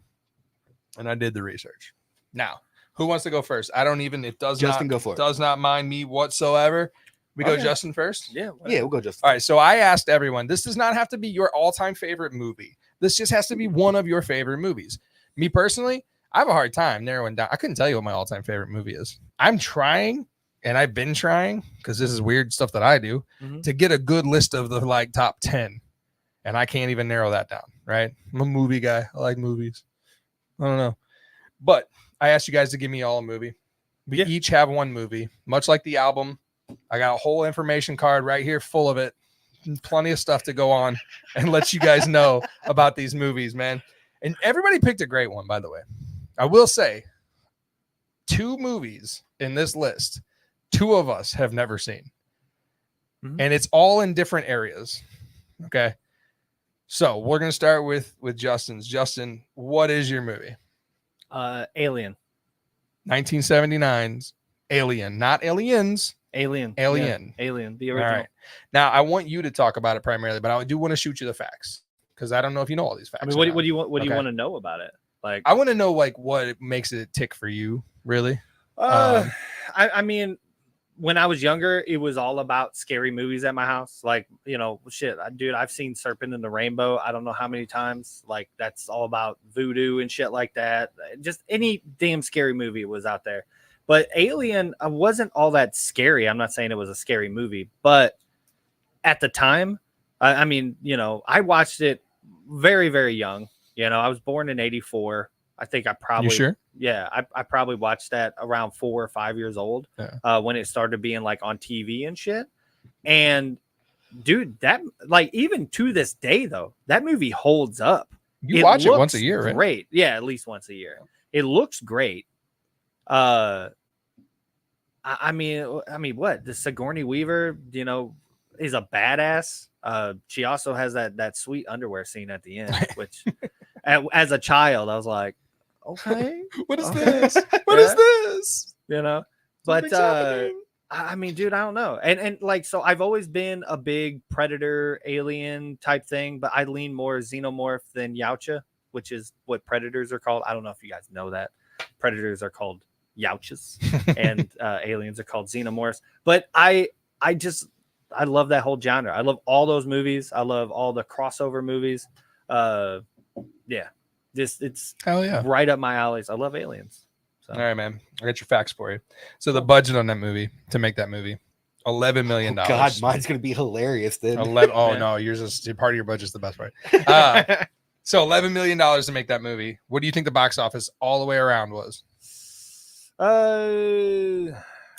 and I did the research. Now, who wants to go first? I don't even. It does Justin, not go for it. Does not mind me whatsoever. We go Okay. Justin first. Yeah. Yeah, we'll go Justin. All right. So I asked everyone. This does not have to be your all-time favorite movie. This just has to be one of your favorite movies. Me personally, I have a hard time narrowing down. I couldn't tell you what my all-time favorite movie is. I'm trying, and I've been trying because this is weird stuff that I do to get a good list of the like top 10, and I can't even narrow that down. Right? I'm a movie guy. I like movies. I don't know, but I asked you guys to give me all a movie. We each have one movie, much like the album. I got a whole information card right here full of it. Plenty of stuff to go on and let you guys know about these movies, man. And everybody picked a great one, by the way. I will say 2 movies in this list, 2 of us have never seen. And it's all in different areas. Okay. So we're going to start with Justin's. Justin, what is your movie? Alien. 1979's Alien, not Aliens. Alien. Alien. Yeah, Alien. The All original. right. Now, I want you to talk about it primarily, but I do want to shoot you the facts because I don't know if you know all these facts. I mean, what do you want? What do you want to know about it? Like, I want to know like what makes it tick for you, really. I mean, when I was younger, it was all about scary movies at my house. Like, you know, shit, dude, I've seen Serpent in the Rainbow. I don't know how many times. Like, that's all about voodoo and shit like that. Just any damn scary movie was out there. But Alien wasn't all that scary. I'm not saying it was a scary movie, but at the time, I mean, you know, I watched it very, very young. You know, I was born in 84. I think I probably, You sure? Yeah, I probably watched that around 4 or 5 years old when it started being like on TV and shit. And dude, that like even to this day though, that movie holds up. You watch it once a looks year, right? Great, yeah, at least once a year. It looks great. I mean, what the Sigourney Weaver, you know, is a badass. She also has that sweet underwear scene at the end, which, as a child, I was like, okay, what is this? What is this? You know, but I mean, dude, I don't know, and like, so I've always been a big Predator, Alien type thing, but I lean more Xenomorph than Yautja, which is what Predators are called. I don't know if you guys know that Predators are called Yautjas and aliens are called Xenomorphs. But I love that whole genre. I love all those movies. I love all the crossover movies. Yeah, it's hell yeah, right up my alleys. I love aliens. So. All right, man. I got your facts for you. So the budget on that movie to make that movie, $11 million. Oh, God, mine's gonna be hilarious then. 11. Oh no, yours is part of your budget's the best part. So $11 million to make that movie. What do you think the box office all the way around was?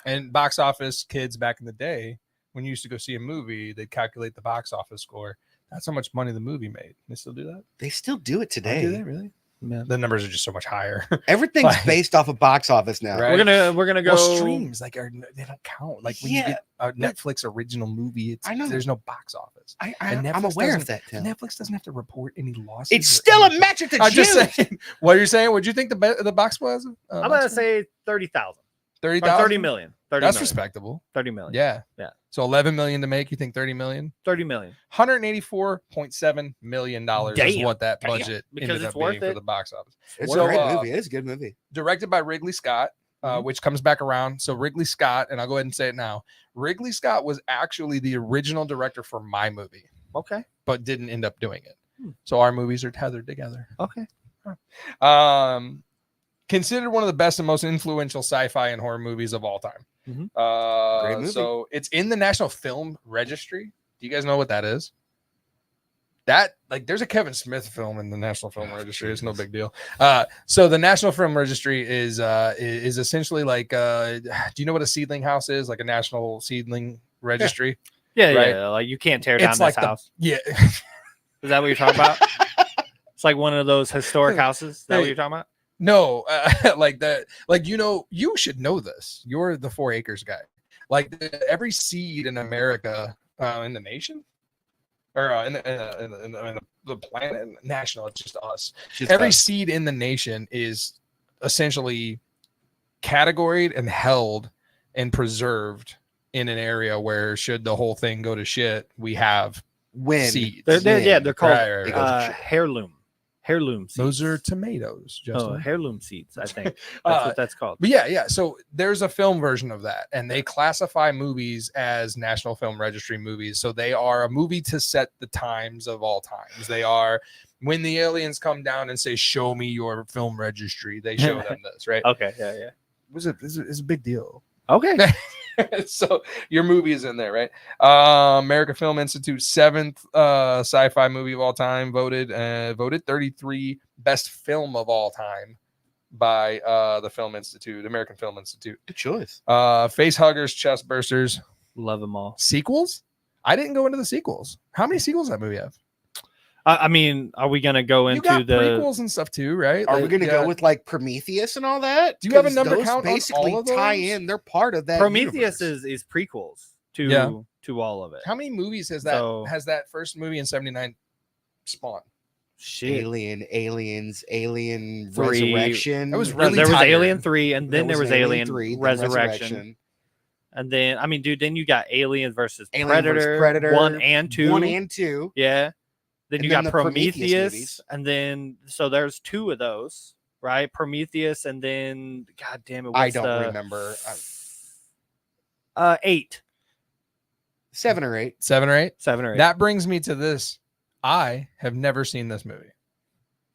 And box office kids back in the day, when you used to go see a movie, they'd calculate the box office score. That's how much money the movie made. They still do that? They still do it today. Do they really? Yeah. The numbers are just so much higher. Everything's Like, based off of box office now. right? We're gonna go streams like they don't count. Like when you get a Netflix original movie, I know. there's no box office. I'm aware of that. Tim. Netflix doesn't have to report any losses. It's still a metric to I'm just choose. saying. What you're saying? What do you think the box was? I'm gonna say 30,000. 30,000. 30 million. 30 That's million. respectable. 30 million. Yeah. Yeah. So 11 million to make. You think 30 million? 30 million. $184.7 million is Damn. what that Damn. budget Because ended it's up worth being for it. the box office. It's So, a great movie. It's a good movie. Directed by Ridley Scott. which comes back around. So Ridley Scott, and I'll go ahead and say it now. Ridley Scott was actually the original director for my movie. Okay. But didn't end up doing it. So our movies are tethered together. Okay. Considered one of the best and most influential sci-fi and horror movies of all time. Great movie. So it's in the National Film Registry. Do you guys know what that is? That, like, there's a Kevin Smith film in the National Film Registry. It's no big deal. So the National Film Registry is essentially like, do you know what a seedling house is? Like a national seedling registry? Yeah, right? yeah. Like you can't tear down It's this like house. Yeah. Is that what you're talking about? It's like one of those historic houses. Is that what you're talking about? No, like that. Like, you know, you should know this. You're the 4 acres guy. Like every seed in America, in the nation, or in the planet, national. It's just us. Every seed in the nation is essentially categorized and held and preserved in an area where, should the whole thing go to shit, we have seeds. They're called Right. heirloom seeds. Those are tomatoes, Justin. Oh, heirloom seeds, I think. That's what that's called. But yeah. So there's a film version of that, and they classify movies as National Film Registry movies. So they are a movie to set the times of all times. They are, when the aliens come down and say, "Show me your film registry," they show them this, right? Okay, yeah. It's a big deal. Okay. So your movie is in there, right? American Film Institute 7th sci-fi movie of all time, voted 33 best film of all time by the Film Institute, American Film Institute. Good choice. Face huggers, chest bursters, love them all. Sequels? I didn't go into the sequels. How many sequels does that movie have? I mean, are we gonna go You into got the prequels and stuff too, right? Are we Like, going to yeah. go with like Prometheus and all that? Do you have a 'Cause number those count on basically all of tie those? in. They're part of that. Prometheus universe. is prequels to Yeah. to all of it. How many movies has So- that first movie in 79 spawned? Shit. Aliens, Alien 3. Resurrection. That was No, really there was tired. Alien 3, and then there was Alien 3, then Resurrection. And then, I mean, dude, then you got Alien versus Alien Predator, versus Predator, 1 and 2. 1 and 2. Yeah. Then And you then got the Prometheus Prometheus, movies. and then so there's 2 of those, right? Prometheus, and then God damn it, I what's don't the, remember. 8, 7 or 8. 7 or 8? 7 or 8. That brings me to this. I have never seen this movie.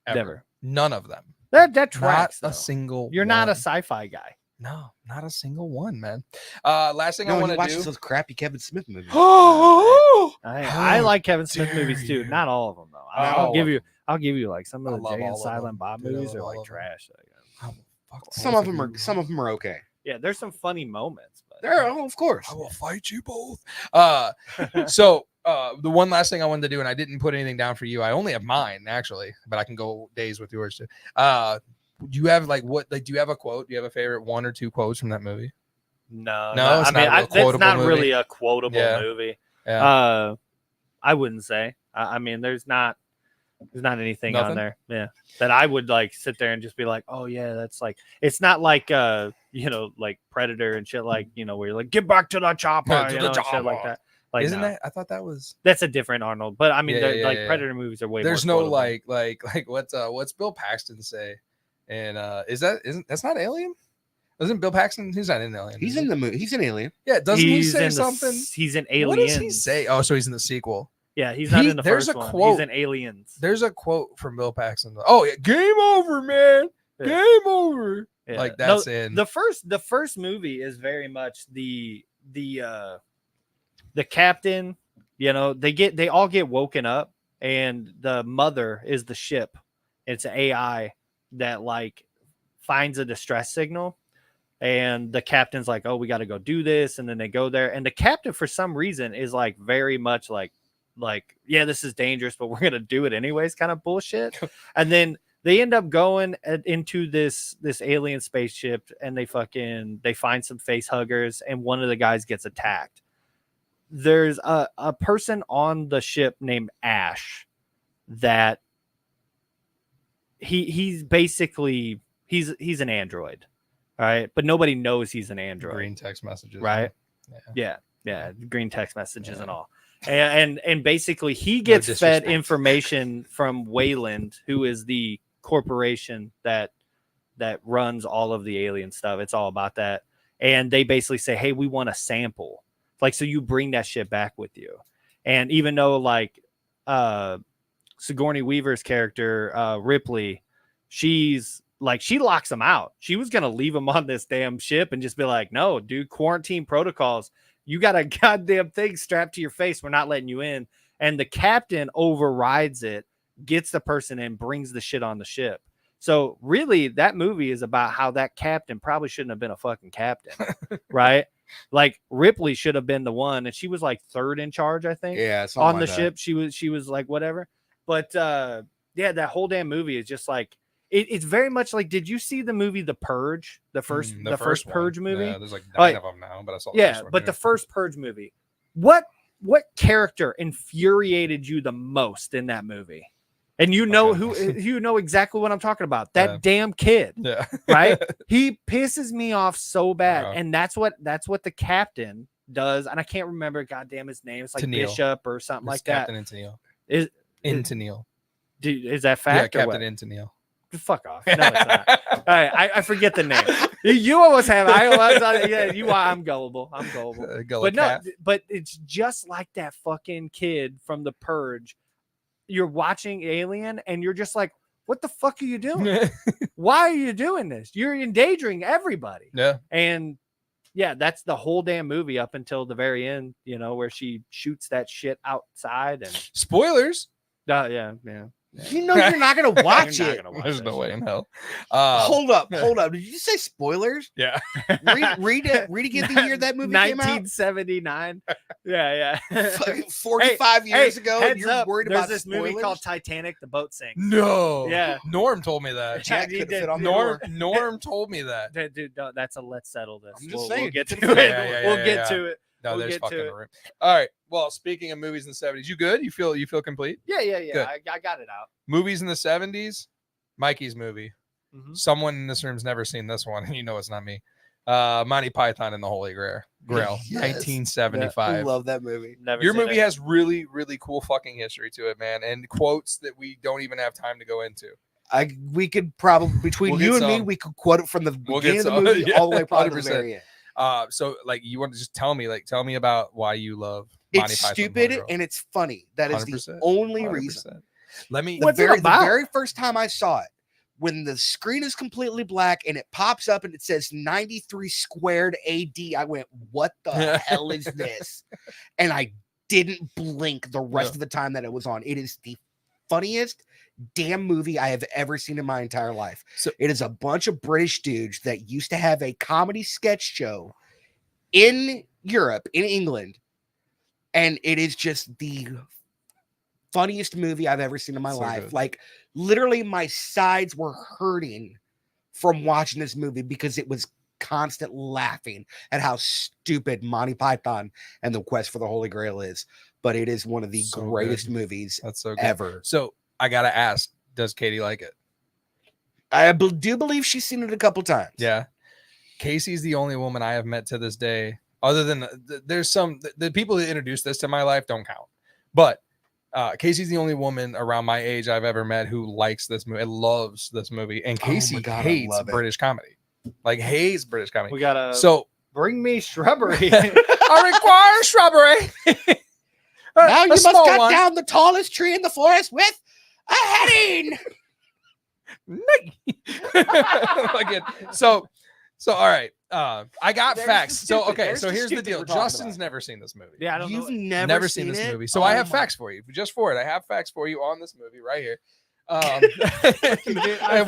Ever. Never. None of them. That tracks. Not a though. single You're not a one. sci-fi guy. No, not a single one, man. Last thing I No, want he to watches do. those crappy Kevin Smith movies. I like Kevin Smith movies too. dare Not all of them though. Not all I'll of give you like some I of the love Jay and all of Silent them. Bob Dude, I movies love are all like of them. trash. Some of them are okay. Yeah, there's some funny moments, but Of course. I will fight you both. So the one last thing I wanted to do, and I didn't put anything down for you. I only have mine actually, but I can go days with yours too. Do you have do you have a quote? Do you have a favorite 1 or 2 quotes from that movie? no, it's I mean, not a real that's quotable not movie. really a quotable Yeah. movie. Yeah. I wouldn't say. I mean, there's not anything on Nothing? there, yeah, that I would like sit there and just be like, oh yeah, that's like. It's not like like Predator and shit, like where you're like, get back to the chopper, To you the know, and shit chopper. like that. Like, Isn't no. that? I thought that was. That's a different Arnold, but I mean, Yeah, yeah, yeah. Predator movies are way. There's more no quotable. like what's Bill Paxton say? And that's not Alien? Isn't Bill Paxton? He's not in Alien. He's is he? in the movie. He's an alien. Yeah, doesn't he He's say in something? He's in Aliens. What does he say? Oh, so he's in the sequel. Yeah, he's not in the there's first a one. quote- He's in Aliens. There's a quote from Bill Paxton. Oh yeah, game over, man. Yeah. Game over. Yeah. Like that's in the first movie is very much the captain. They all get woken up, and the mother is the ship. It's an AI that like finds a distress signal, and the captain's like, oh, we got to go do this, and then they go there, and the captain for some reason is like very much like yeah, this is dangerous, but we're gonna do it anyways, kind of bullshit. And then they end up going into this alien spaceship, and they find some face huggers, and one of the guys gets attacked. There's a person on the ship named Ash that he's basically he's an android, right? But nobody knows he's an android. green text messages, Right? Yeah. Yeah, green text messages and all. And basically he gets fed disrespect. information from Wayland, who is the corporation that that runs all of the alien stuff. It's all about that. And they basically say, hey, we want a sample. Like, so you bring that shit back with you. And even though like Sigourney Weaver's character, Ripley, she's like, she locks them out. She was going to leave them on this damn ship and just be like, no, dude, quarantine protocols. You got a goddamn thing strapped to your face. We're not letting you in. And the captain overrides it, gets the person in, brings the shit on the ship. So really that movie is about how that captain probably shouldn't have been a fucking captain, right? Like Ripley should have been the one, and she was like third in charge, I think. Yeah, on the ship. She was like whatever. But yeah, that whole damn movie is just like it's very much like, did you see the movie The Purge? The first Purge movie? Yeah, there's like 9 of them now, but I saw the first one. But the first Purge movie. What character infuriated you the most in that movie? And you know you know exactly what I'm talking about. That damn kid. Yeah. Right? He pisses me off so bad. Yeah. And that's what the captain does. And I can't remember goddamn his name. It's like Tennille. Bishop or something like that. Captain Tennille. Tennille. Dude, is that fact? Yeah, Captain Tennille. Fuck off. No, it's not. All right, I forget the name. You almost have. I'm gullible. I'm gullible. But no, but it's just like that fucking kid from The Purge. You're watching Alien and you're just like, what the fuck are you doing? Why are you doing this? You're endangering everybody. Yeah. And yeah, that's the whole damn movie up until the very end, you know, where she shoots that shit outside and spoilers. Yeah. You know you're not gonna watch it. There's no way in hell. Hold up. Did you say spoilers? Yeah. read again the year that movie came out. 1979. Yeah. 45 years ago, and you're up. worried There's about this spoilers? movie called Titanic, the boat sinks. No. Yeah. Norm told me that. Jack could fit on the door. Norm told me that. Dude, no, that's a let's settle this. I'm just saying. We'll get to it. We'll get to it. No, there's fucking room. All right. Well, speaking of movies in the 70s, you good? You feel complete? Yeah. Good. I got it out. Movies in the 70s, Mikey's movie. Mm-hmm. Someone in this room's never seen this one, and you know it's not me. Monty Python and the Holy Grail. Yes. 1975. I love that movie. Your movie has really, really cool fucking history to it, man, and quotes that we don't even have time to go into. We could probably between you and me, we could quote it from the beginning of the movie all the way probably to the very end. So like, you want to just tell me about why you love Monty it's Python stupid and it's funny. That is the only 100%. Reason. The very first time I saw it, when the screen is completely black and it pops up and it says 93 squared AD, I went, what the hell is this? And I didn't blink the rest of the time that it was on. It is the funniest damn movie I have ever seen in my entire life. So it is a bunch of British dudes that used to have a comedy sketch show in Europe, in England, and it is just the funniest movie I've ever seen in my life. Good. Like literally my sides were hurting from watching this movie because it was constant laughing at how stupid Monty Python and the Quest for the Holy Grail is. But it is one of the greatest movies ever. So I got to ask, does Katie like it? I do believe she's seen it a couple times. Yeah. Casey's the only woman I have met to this day. Other than there's the people that introduced this to my life don't count. But Casey's the only woman around my age I've ever met who likes this movie and loves this movie. And Casey hates British comedy. Like hates British comedy. We gotta bring me shrubbery. I require shrubbery. Now you must cut down the tallest tree in the forest with a heading. So all right. I got facts. So here's the deal. Justin's never seen this movie. Yeah, I don't know. You've never seen this movie. So I have facts for you. Just for it. I have facts for you on this movie right here. And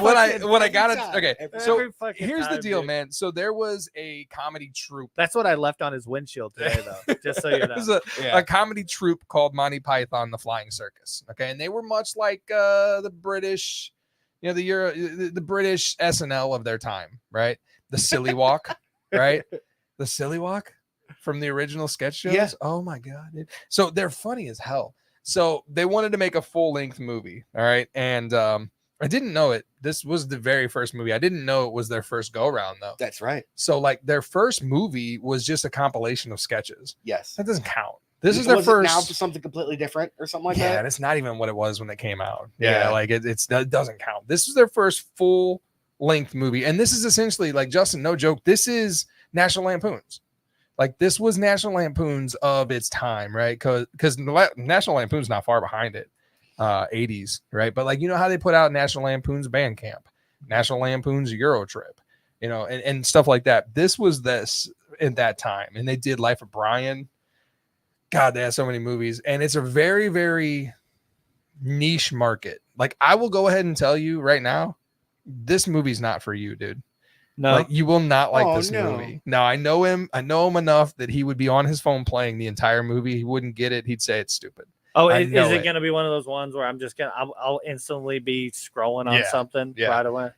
what I got it. Okay. So here's the deal, man. So there was a comedy troupe. That's what I left on his windshield today, though. Just so you know. There's a comedy troupe called Monty Python, the Flying Circus. Okay, and they were much like the British, the British SNL of their time, right? The Silly Walk, right? The Silly Walk from the original sketch shows. Yeah. Oh my god, dude. So they're funny as hell. So they wanted to make a full-length movie, all right? And I didn't know it. This was the very first movie. I didn't know it was their first go-around, though. That's right. So, like, their first movie was just a compilation of sketches. Yes. That doesn't count. This is their first. Now for something completely different or something like that? Yeah, and it's not even what it was when it came out. Yeah, like, it doesn't count. This was their first full length movie. And this is essentially, like, Justin, no joke, this is National Lampoons. Like, this was National Lampoons of its time, right? Because National Lampoon's not far behind it, 80s, right? But, like, you know how they put out National Lampoon's Band Camp, National Lampoon's Euro Trip, you know, and stuff like that. This was this in that time. And they did Life of Brian. God, they had so many movies. And it's a very, very niche market. Like, I will go ahead and tell you right now, this movie's not for you, dude. No, like, you will not like this movie. Now, I know him enough that he would be on his phone playing the entire movie. He wouldn't get it. He'd say it's stupid. Oh, is it going to be one of those ones where I'll instantly be scrolling on something right away?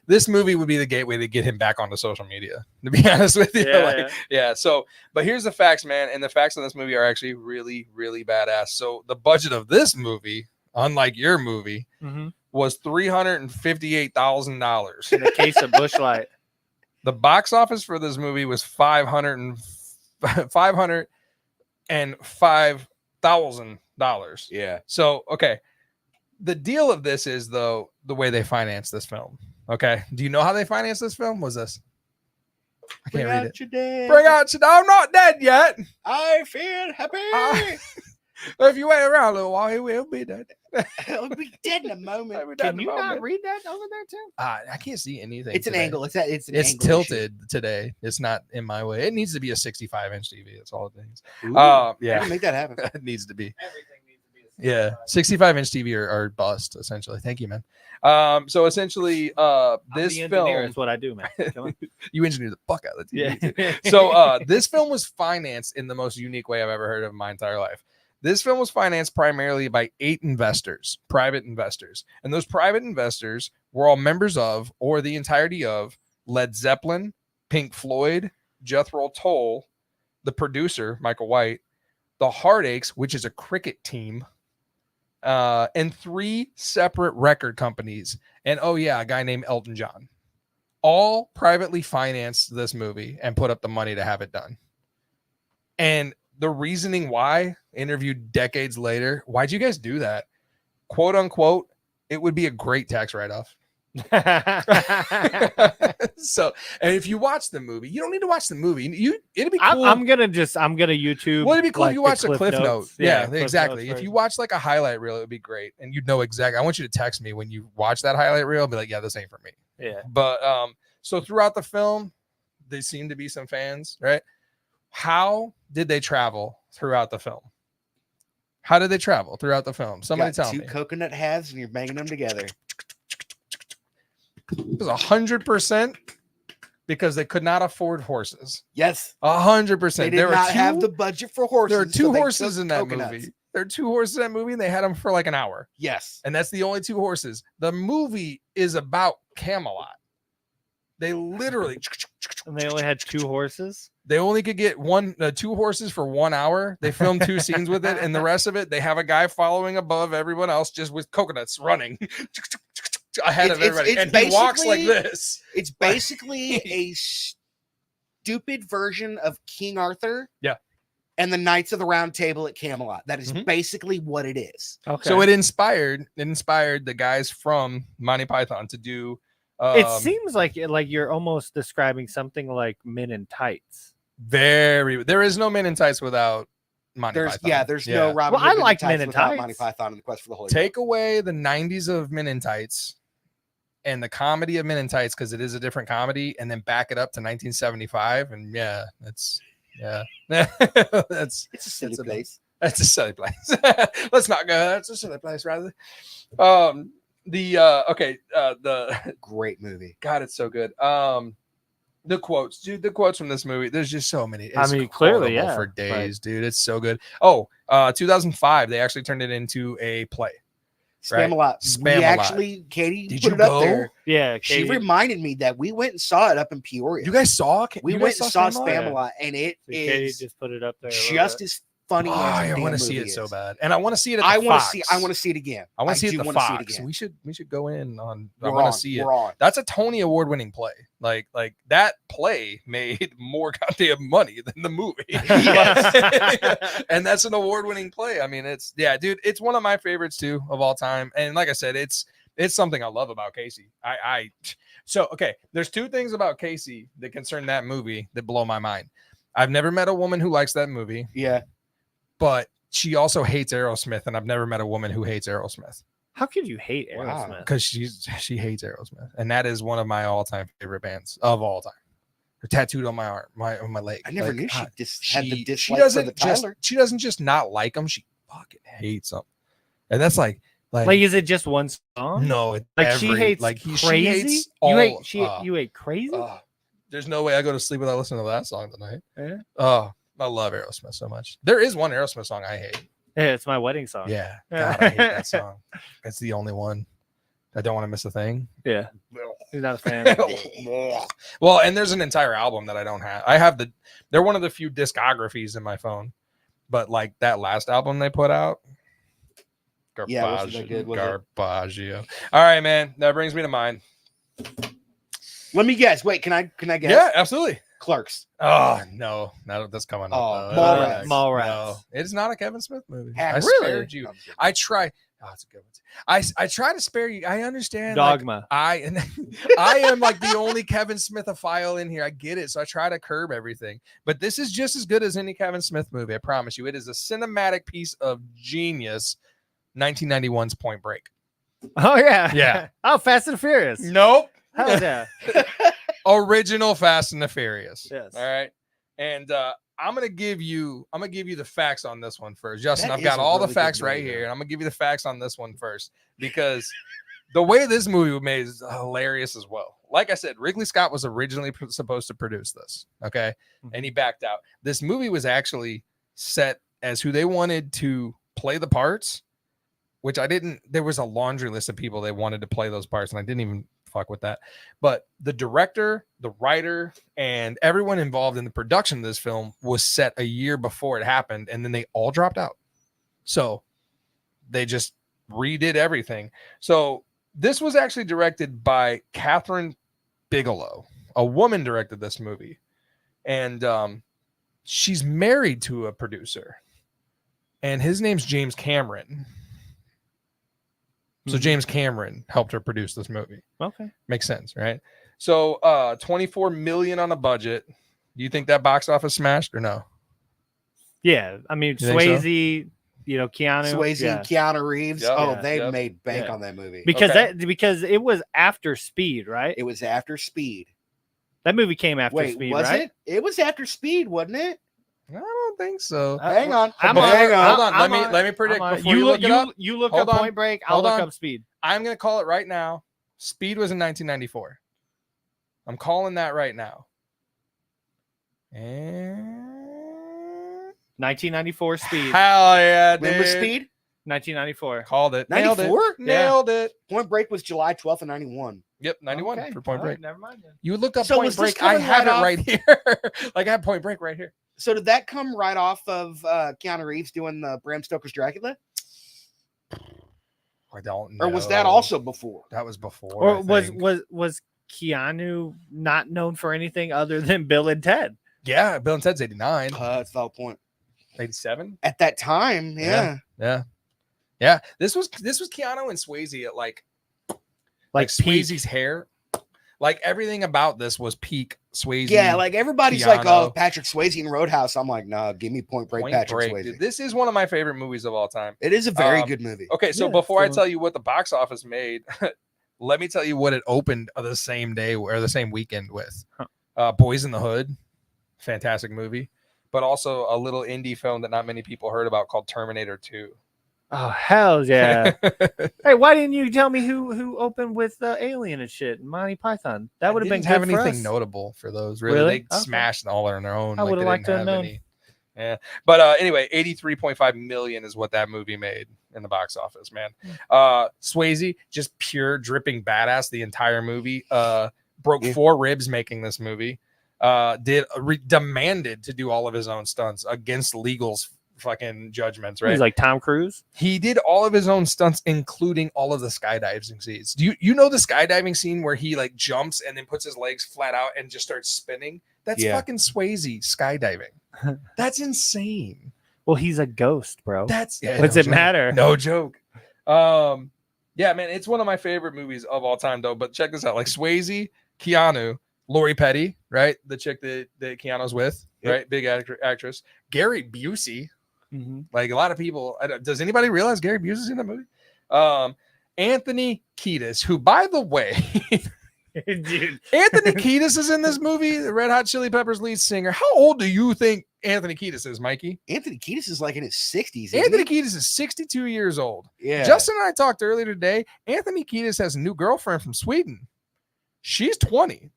This movie would be the gateway to get him back onto social media, to be honest with you. So, but here's the facts, man. And the facts of this movie are actually really, really badass. So the budget of this movie, unlike your movie, was $358,000. In the case of Busch Light. The box office for this movie was $505,000. Yeah. So, okay. The deal of this is, though, the way they financed this film. Okay. Do you know how they financed this film? Was this? I can't read it. Bring out your dead. I'm not dead yet. I feel happy. If you wait around a little while, he will be dead. He'll be dead in a moment. Can you not read that over there too? I can't see anything. It's today. an angle. It's angle tilted today. It's not in my way. It needs to be a 65-inch TV. That's all it needs. Yeah, make that happen. It needs to be. Everything needs to be a 65-inch TV or bust, essentially. Thank you, man. So essentially, this film is what I do, man. You engineer the fuck out of the TV. Yeah. So this film was financed in the most unique way I've ever heard of in my entire life. This film was financed primarily by 8 investors, private investors. And those private investors were all members of, or the entirety of, Led Zeppelin, Pink Floyd, Jethro Tull, the producer, Michael White, the Heartaches, which is a cricket team, and 3 separate record companies. And, a guy named Elton John. All privately financed this movie and put up the money to have it done. And the reasoning why, interviewed decades later, why'd you guys do that? Quote unquote, it would be a great tax write-off. So, and if you watch the movie, you don't need to watch the movie. It'd be cool. I'm gonna YouTube. Well, it'd be cool if you watch the Cliff Notes. Yeah, Cliff exactly. Notes, if you watch like a highlight reel, it would be great, and you'd know exactly. I want you to text me when you watch that highlight reel. Be like, yeah, this ain't for me. Yeah. But so throughout the film, there seem to be some fans, right? How did they travel throughout the film? How did they travel throughout the film? Somebody tell me. 2 coconut halves and you're banging them together. It was 100% because they could not afford horses. Yes. 100%. They did not have the budget for horses. There are 2 horses in that movie. There are 2 horses in that movie and they had them for like an hour. Yes. And that's the only 2 horses. The movie is about Camelot. They literally. And they only had 2 horses? They only could get 2 horses for 1 hour. They filmed 2 scenes with it, and the rest of it, they have a guy following above everyone else just with coconuts running ahead of everybody. And he walks like this. It's basically a stupid version of King Arthur. Yeah. And the Knights of the Round Table at Camelot. That is basically what it is. Okay. So it inspired the guys from Monty Python to do. It seems like you're almost describing something like Men in Tights. There is no Men in Tights without Monty Python. Yeah, there's no Robin Hood. I like Men in Tights. Monty Python and the Quest for the Holy Take away the 90s of Men in Tights and the comedy of Men in Tights because it is a different comedy, and then back it up to 1975, and it's a silly place. That's a silly place. Let's not go. That's a silly place, rather. The great movie. God, it's so good. The quotes, dude, from this movie, there's just so many. It's clearly, for days, dude. It's so good. 2005, they actually turned it into a play. Spamalot. We actually, Katie Did put you it up go? there. Yeah, Katie. She reminded me that we went and saw it up in Peoria. You guys saw? We went and saw Spamalot, and it is Katie just put it up there. Just as funny. I want to see it so bad, and I want to see it. At I want to see it again. I want to see it at the Fox. We should go in on. I want to see it. That's a Tony Award-winning play. Like that play made more goddamn money than the movie. And that's an award-winning play. I mean, it's dude. It's one of my favorites too of all time. And like I said, it's It's something I love about Casey. So okay, there's two things about Casey that concern that movie that blow my mind. I've never met a woman who likes that movie. Yeah. But she also hates Aerosmith, and I've never met a woman who hates Aerosmith. How could you hate Aerosmith? Because she hates Aerosmith, and that is one of my all-time favorite bands of all time. They're tattooed on my arm, on my leg. I never knew she had the dislike she for doesn't the Tyler. she doesn't just not like them; she fucking hates them, and that's like is it just one song? No, it's she hates Crazy. She hates all, you hate Crazy. There's no way I go to sleep without listening to that song tonight. Yeah. Oh, I love Aerosmith so much. There is one Aerosmith song I hate. Yeah, it's my wedding song. Yeah, God, I hate that song. It's the only one. I don't want to miss a thing. Yeah, he's not a fan. Well, and there's an entire album that I don't have. I have they're one of the few discographies in my phone, but like that last album they put out, wasn't that good, was it? Garbaggio. All right, man, that brings me to mine. Let me guess. Wait, can I guess? Yeah, absolutely. Clerks. Oh no, that's coming up. Mallrats. No, it's not a Kevin Smith movie. Heck, I really? spared you. I try. Oh, it's a good one. I try to spare you. I understand. Dogma. I am like the only Kevin Smithophile in here. I get it. So I try to curb everything. But this is just as good as any Kevin Smith movie. I promise you. It is a cinematic piece of genius. 1991's Point Break. Oh yeah. Yeah. Oh, Fast and Furious. Nope. Hell yeah. Original Fast and the Furious. Yes. All right. And I'm gonna give you the facts on this one first. Justin, That I've got is a all really the facts good right movie, here, though. and I'm gonna give you the facts on this one first because the way this movie was made is hilarious as well. Like I said, Ridley Scott was originally supposed to produce this, okay, and he backed out. This movie was actually set as who they wanted to play the parts, which I didn't. There was a laundry list of people they wanted to play those parts, and I didn't even fuck with that. But the director, the writer, and everyone involved in the production of this film was set a year before it happened, and then they all dropped out. So they just redid everything. So this was actually directed by Catherine Bigelow. A woman directed this movie, and she's married to a producer, and his name's James Cameron. So James Cameron helped her produce this movie. Okay. Makes sense, right? So 24 million on a budget. Do you think that box office smashed or no? Yeah. I mean, You think so? Swayze, Keanu. Swayze, yeah. Keanu Reeves. Yep. Oh, Yeah, they yep. made bank Yeah. on that movie. Because Okay. because it was after Speed, right? It was after Speed. That movie came after Wait, Speed, was right? it? It was after Speed, wasn't it? I don't think so. Hang on. I'm Hang on. Hold on. I'm Let me predict I'm on it. before you look it up. You look Hold up on. Point Break. I'll Hold look on. up Speed. I'm going to call it right now. Speed was in 1994. I'm calling that right now. And 1994 Speed. hell yeah, dude. When was Speed? 1994. Called it. Nailed it. 94? Nailed it. Point Break was July 12th of 91. Yep, 91 Okay. for Point All Break. right, never mind then. You looked up So Point was this Break. I coming have it right right here. Like I have Point Break right here. So did that come right off of Keanu Reeves doing the Bram Stoker's Dracula? I don't know. Or was that also before? That was before. Or I was think. was Keanu not known for anything other than Bill and Ted? Yeah, Bill and Ted's 89. That's a valid point. 87. At that time, yeah. Yeah. This was Keanu and Swayze at like Like peak. Swayze's hair. Like everything about this was peak Swayze. Yeah, like everybody's like, Keanu. oh, Patrick Swayze in Roadhouse. I'm like, nah, give me Point Break, Patrick Swayze. Dude, this is one of my favorite movies of all time. It is a very good movie. Okay, so Yeah, before I so- tell you what the box office made, let me tell you what it opened the same day or the same weekend with. Boys in the Hood, fantastic movie, but also a little indie film that not many people heard about called Terminator 2. Oh hell yeah! Hey, why didn't you tell me who opened with Alien and shit? Monty Python. That would have been Didn't have good for anything us. notable for those. Really, Really? they Okay. smashed all on their own. I Like, would've they liked didn't to have have known. Yeah, but anyway, 83.5 million is what that movie made in the box office, man. Swayze, just pure dripping badass the entire movie. Broke 4 ribs making this movie. Demanded to do all of his own stunts against legal's fucking judgments, right? He's like Tom Cruise. He did all of his own stunts, including all of the skydiving scenes. Do you know the skydiving scene where he like jumps and then puts his legs flat out and just starts spinning? That's fucking Swayze skydiving. That's insane. Well, he's a ghost, bro. That's What's no it joke. matter? No joke. Yeah, man, it's one of my favorite movies of all time, though. But check this out: like Swayze, Keanu, Lori Petty, right? The chick that Keanu's with, right? Big actress. Gary Busey. Like a lot of people. Does anybody realize Gary Busey's in that movie? Anthony Kiedis, who, by the way, dude, Anthony Kiedis is in this movie. The Red Hot Chili Peppers lead singer. How old do you think Anthony Kiedis is, Mikey? Anthony Kiedis is like in his 60s. Anthony Kiedis is 62 years old. Yeah. Justin and I talked earlier today. Anthony Kiedis has a new girlfriend from Sweden. She's 20.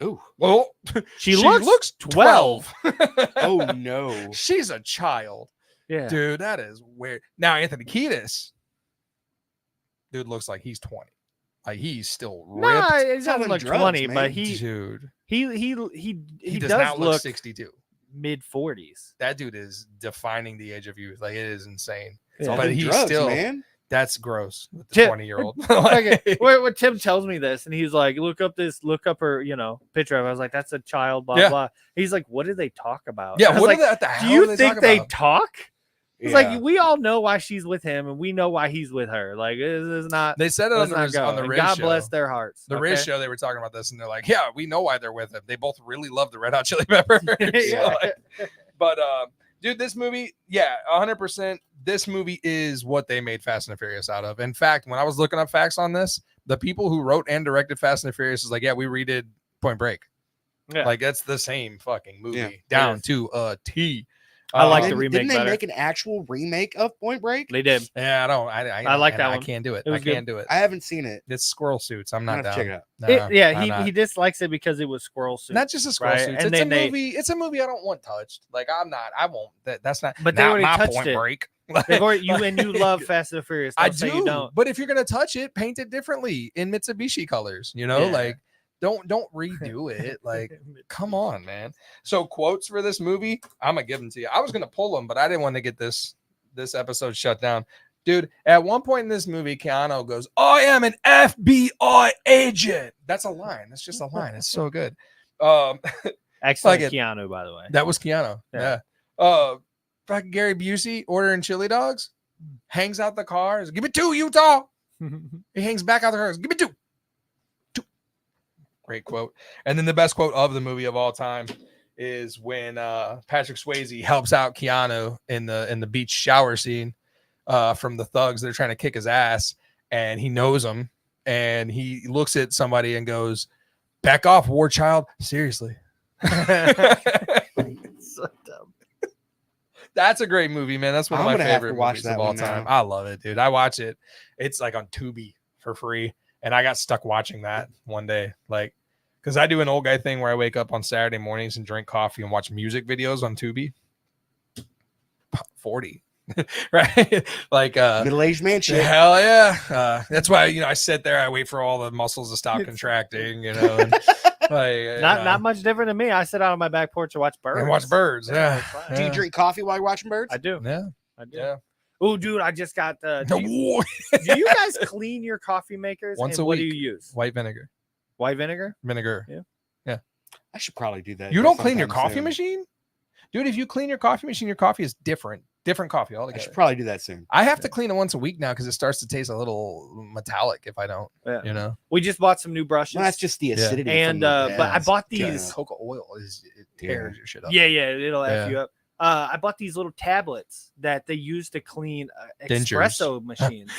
Ooh. Well, she looks 12. Oh, no. She's a child. Yeah. Dude, that is weird. Now, Anthony Kiedis, dude, looks like he's 20. Like he's still ripped. Nah, he doesn't look drugs, 20, man. but Dude, he does does not look look 62. mid 40s. That dude is defining the age of youth. Like it is insane. Yeah. But he's drugs, still, man. That's gross with the Tim- 20-year-old. Okay, when Tim tells me this, and he's like, look up her, picture of her. I was like, that's a child, blah, Yeah. blah. He's like, what do they talk about? Yeah, I was what like, the hell do you do think talk they about? talk? It's Yeah. like, we all know why she's with him, and we know why he's with her. Like, this is not. They said it on let's the not Riz, go. on the And Riz God show. bless their hearts. The okay? Riz show, they were talking about this, and they're like, yeah, we know why they're with him. They both really love the Red Hot Chili Peppers. Yeah. But dude, this movie, 100%. This movie is what they made Fast and the Furious out of. In fact, when I was looking up facts on this, the people who wrote and directed Fast and the Furious is like, yeah, we redid Point Break. Yeah. Like that's the same fucking movie Yeah, down is. to a T. I like Um, the remake Didn't they better. make an actual remake of Point Break? They did. Yeah, I like that I one. can't do it. It I was good. can't do it. I haven't seen it. It's squirrel suits. I'm I'm not gonna down. check it out. Nah, I'm He not. dislikes it because it was squirrel suit. Not just a squirrel right? suits. And It's a then they- movie. It's a movie I don't want touched. Like I won't. That's not. But they not already my touched Point it. Break. They've already, you love Fast and the Furious. I Don't say do. you don't. But if you're gonna touch it, paint it differently in Mitsubishi colors. You know, Yeah. like don't redo it. Like, come on, man. So quotes for this movie, I'm gonna give them to you. I was gonna pull them, but I didn't want to get this episode shut down. Dude, at one point in this movie, Keanu goes, I am an FBI agent. That's a line. That's just a line. It's so good. Excellent Like it. Keanu, by the way. That was Keanu. Yeah. Yeah. Fucking Gary Busey ordering chili dogs, hangs out the car. Give me 2, Utah. He hangs back out the car. Give me 2. 2. Great quote. And then the best quote of the movie of all time is when Patrick Swayze helps out Keanu in the beach shower scene from the thugs that are trying to kick his ass, and he knows them, and he looks at somebody and goes, "Back off, war child. Seriously." So dumb. That's a great movie, man. That's one of I'm my gonna have to favorite watch movies that of all one time. now. I love it, dude. I watch it. It's like on Tubi for free, and I got stuck watching that one day, like, because I do an old guy thing where I wake up on Saturday mornings and drink coffee and watch music videos on Tubi. 40, right? Like Middle-aged man shit. hell yeah. That's why I sit there, I wait for all the muscles to stop contracting, and, like, Not much different than me. I sit out on my back porch and watch birds. and watch birds. Yeah. it's fine. Do you drink coffee while you're watching birds? I do. Yeah. I do. Yeah. Oh, dude, I just got. Do you guys clean your coffee makers? Once and a what week. do you use? White vinegar. White vinegar? Vinegar. Yeah. I should probably do that. You don't clean your sometime coffee soon. machine? Dude, if you clean your coffee machine, your coffee is different. Different coffee I altogether. should probably do that soon. I have to clean it once a week now because it starts to taste a little metallic if I don't. Yeah. You know? We just bought some new brushes. Well, that's just the acidity. and from the but I gas. bought Yeah. these. Cocoa oil it tears your shit up. Yeah, it'll Yeah. F you up. I bought these little tablets that they use to clean Dingers. espresso machines,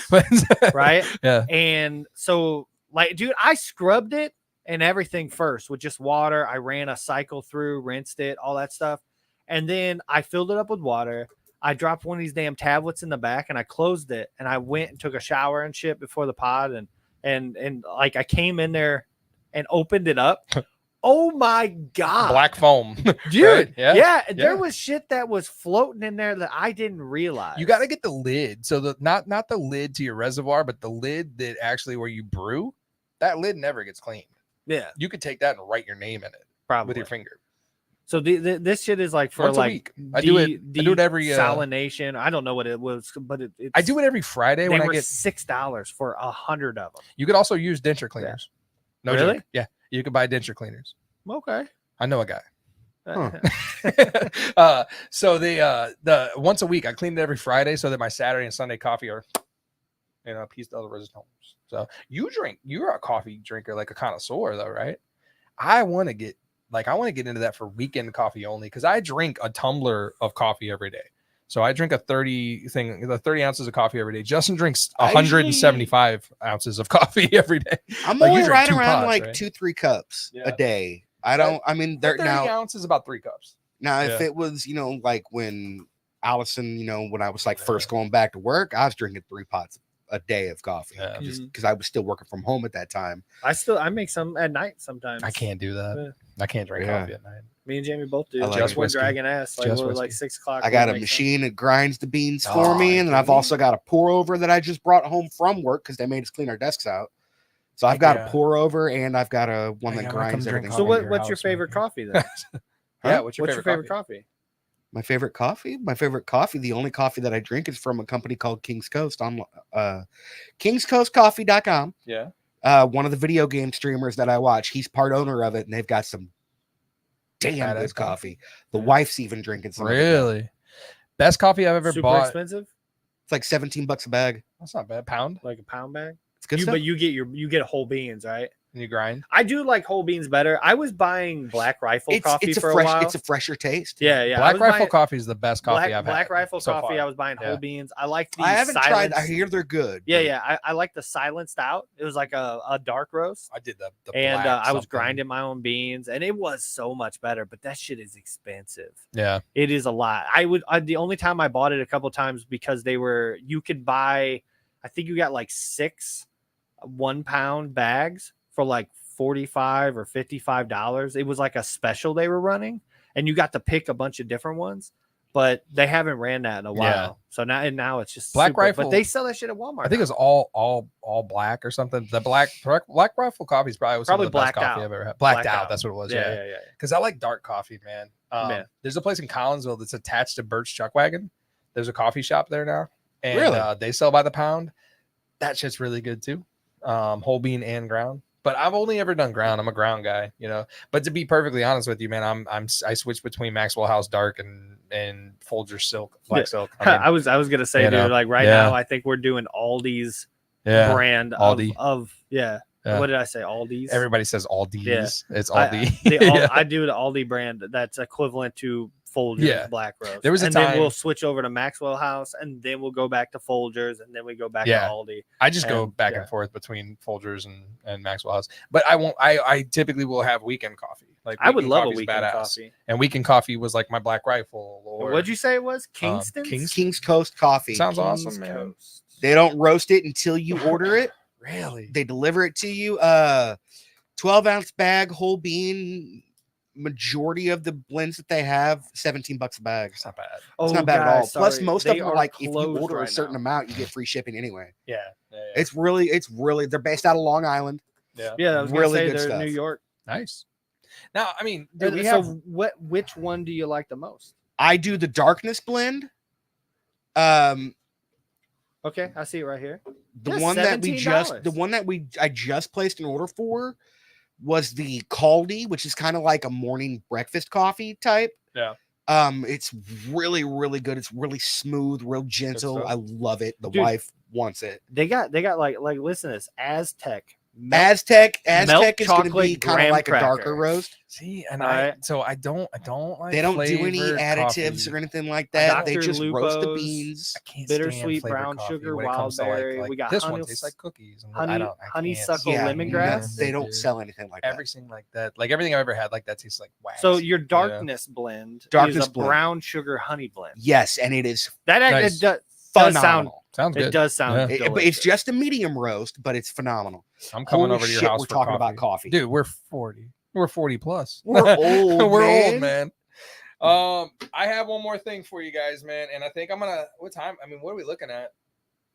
right? Yeah. And so, like, dude, I scrubbed it and everything first with just water. I ran a cycle through, rinsed it, all that stuff. And then I filled it up with water. I dropped one of these damn tablets in the back and I closed it. And I went and took a shower and shit before the pod. And like, I came in there and opened it up. Oh my God. Black foam. Dude. Right? Yeah. And Yeah. there was shit that was floating in there that I didn't realize. You got to get the lid. So the not the lid to your reservoir, but the lid that actually where you brew, that lid never gets cleaned. Yeah. You could take that and write your name in it Probably. with your finger. So this shit is like for Once a like week. I do it every desalination. I don't know what it was, but it's, I do it every Friday they when I were get. $6 for 100 of them. You could also use denture cleaners. No Really? joke. Yeah, you could buy denture cleaners. Okay. I know a guy. Huh. So the once a week I clean it every Friday so that my Saturday and Sunday coffee are You know, peace to all the resistance. So you're a coffee drinker, like a connoisseur, though, right? I want to get into that for weekend coffee only because I drink a tumbler of coffee every day. So I drink the 30 ounces of coffee every day. Justin drinks 175 ounces of coffee every day. I'm Like, you only drink right 2 around pots, like right? 2-3 cups a day. They're 30 now ounces, about 3 cups. Now, if Yeah. it was, like when Allison, when I was like first going back to work, I was drinking 3 pots a day of coffee just because I was still working from home at that time. I make some at night sometimes. I can't do that. Yeah. I can't drink coffee at night. Me and Jamie both do. I like just it. one Whiskey. dragon ass. Like, Just what, like whiskey. 6 o'clock. I got a we'll make machine that grinds the beans for me, and then I've dude. also got a pour over that I just brought home from work because they made us clean our desks out. So I've got a pour over and I've got a one that grinds everything. So what's your favorite coffee then? Yeah, what's your favorite coffee? My favorite coffee? My favorite coffee, the only coffee that I drink is from a company called King's Coast on kingscoastcoffee.com. Yeah. One of the video game streamers that I watch, he's part owner of it, and they've got some damn good coffee. The wife's even drinking some. Really? Best coffee I've ever Super bought. expensive? It's like $17 a bag. That's not bad. Pound? Like a pound bag? It's good stuff. But you get whole beans, right? And you grind? I do like whole beans better. I was buying Black Rifle coffee for a while. It's a fresher taste. Yeah, yeah. Black Rifle coffee is the best coffee Black, I've had. Black Rifle so coffee. far. I was buying whole beans. I like the I haven't tried. I silenced- hear they're good. Yeah, but yeah. I like the silenced out. It was like a dark roast. I did the and black I was something. grinding my own beans, and it was so much better. But that shit is expensive. Yeah. It is a lot. The only time I bought it a couple times because you could buy, I think you got like 6 1-pound bags for like $45 or $55. It was like a special they were running, and you got to pick a bunch of different ones. But they haven't ran that in a while. Yeah. So now it's just Black super, Rifle. But they sell that shit at Walmart. I think it's all black or something. The Black Rifle coffee is probably some of the best blacked coffee out. I've ever had. Blacked Blacked out. out. That's what it was. Yeah, Yeah. yeah. Because I like dark coffee, man. Yeah. There's a place in Collinsville that's attached to Birch Chuck Wagon. There's a coffee shop there now. And Really? They sell by the pound. That shit's really good too. Whole bean and ground. But I've only ever done ground. I'm a ground guy, But to be perfectly honest with you, man, I switch between Maxwell House Dark and Folgers Silk, Black Silk. I was gonna say, you dude, know, like right yeah. now, I think we're doing Aldi's Yeah. brand Aldi. of Yeah. What did I say? Aldi's. Everybody says Aldi's. Yeah. It's Aldi. I do the Aldi brand that's equivalent to Folgers Yeah. Black Roast. There was a and then time- we'll switch over to Maxwell House, and then we'll go back to Folgers, and then we go back Yeah. to Aldi. I just go And, back yeah. and forth between Folgers and Maxwell House, but I won't. I typically will have weekend coffee. Like I would weekend love a coffee's weekend badass. coffee. And weekend coffee was like my Black Rifle. Or What'd you say it was? Kingston. King's Coast coffee. Sounds King's awesome, man. Coast. They don't roast it until you order it. Really? They deliver it to you. 12-ounce bag, whole bean. Majority of the blends that they have, $17 a bag. It's not bad. It's not bad at all. guys, Plus, sorry. most They of them are are like if you closed order a right certain now. amount, you get free shipping anyway. Yeah. It's really they're based out of Long Island. Yeah. Yeah, I was gonna Really say good they're stuff. New York. Nice. Now, I mean, dude, we so have which one do you like the most? I do the darkness blend. Okay, I see it right here. The Yeah, one that we $17. I just placed an order for was the Caldi, which is kind of like a morning breakfast coffee type. Yeah. It's really, really good. It's really smooth, real gentle. stuff. I love it. The Dude, wife wants it. They got like listen to this Aztec. Aztec milk is going to be chocolate kind of graham like a darker cracker. roast. see, and Alright. I don't like. They don't do any flavored additives coffee. or anything like that. They Dr. just roast the Lupo's beans. I can't bittersweet stand flavored brown coffee sugar, when it comes to, wildberry. We got this honey- one tastes like cookies. And honey- I can't. honeysuckle Yeah, lemongrass. They don't sell anything like that. Everything like that. Like everything I've ever had like that tastes like wax. So your darkness blend Darkness is a blend. brown sugar honey blend. Yes, and it is That Nice. it does sound phenomenal. sounds good. it does sound Yeah. But it's delicious. just a medium roast, but it's phenomenal. I'm coming Holy over to your shit, house we're for talking coffee. about coffee. Dude, we're 40. We're 40 plus. We're old, We're man. old, man. I have one more thing for you guys, man, and I think I'm gonna. What time? I mean, what are we looking at?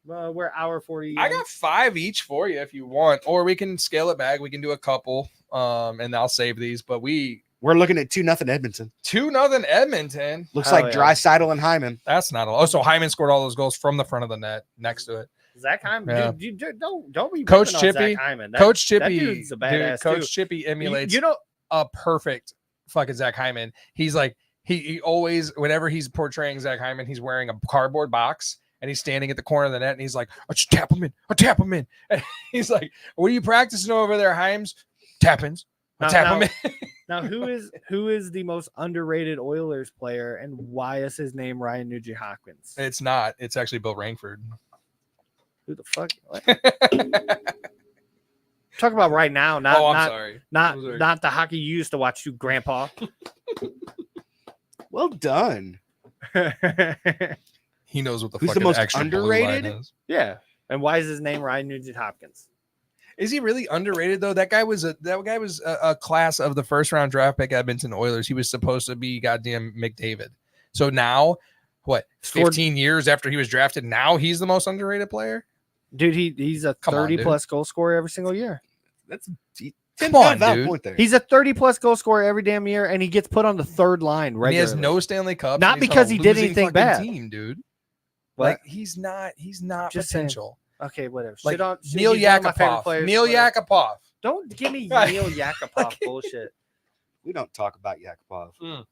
We're hour 40. I got 5 each for you if you want, or we can scale it back. We can do a couple, and I'll save these. But we're looking at 2-0 Edmonton. 2-0 Edmonton. Looks Hell like yeah. Draisaitl and Hyman. That's not a. Oh, so Hyman scored all those goals from the front of the net next to it. Zach Hyman. Yeah. Dude, don't be Coach ripping on Chippy. Zach Hyman. Coach that Chippy. dude's a badass Coach too. Chippy emulates You know, a perfect fucking Zach Hyman. He's like he always whenever he's portraying Zach Hyman, he's wearing a cardboard box and he's standing at the corner of the net, and he's like, "I just tap him in. I tap him in." And he's like, "What are you practicing over there, Himes?" Tap-ins. I tap him in. Now, who is the most underrated Oilers player, and why is his name Ryan Nugent-Hopkins? It's not. It's actually Bill Rainford. Who the fuck? Talk about right now, not sorry. not the hockey you used to watch, you grandpa. Well done. He knows what the Who's fucking the most extra blue underrated? line is. Yeah. And why is his name Ryan Nugent-Hopkins? Is he really underrated though? That guy was a class of the first round draft pick Edmonton Oilers. He was supposed to be goddamn McDavid. So now, what? 15 years after he was drafted, now he's the most underrated player. Dude, he's a 30-plus goal scorer every single year. That's Come on, dude. He's a 30-plus goal scorer every damn year, and he gets put on the third line regularly. He has no Stanley Cup. Not because he did anything bad. Team, dude. What? Like he's not Just potential. Okay, whatever. Like Shit Neil he's one of my favorite Yakupov. players, Neil whatever. Yakupov. Don't give me Neil Yakupov bullshit. We don't talk about Yakupov.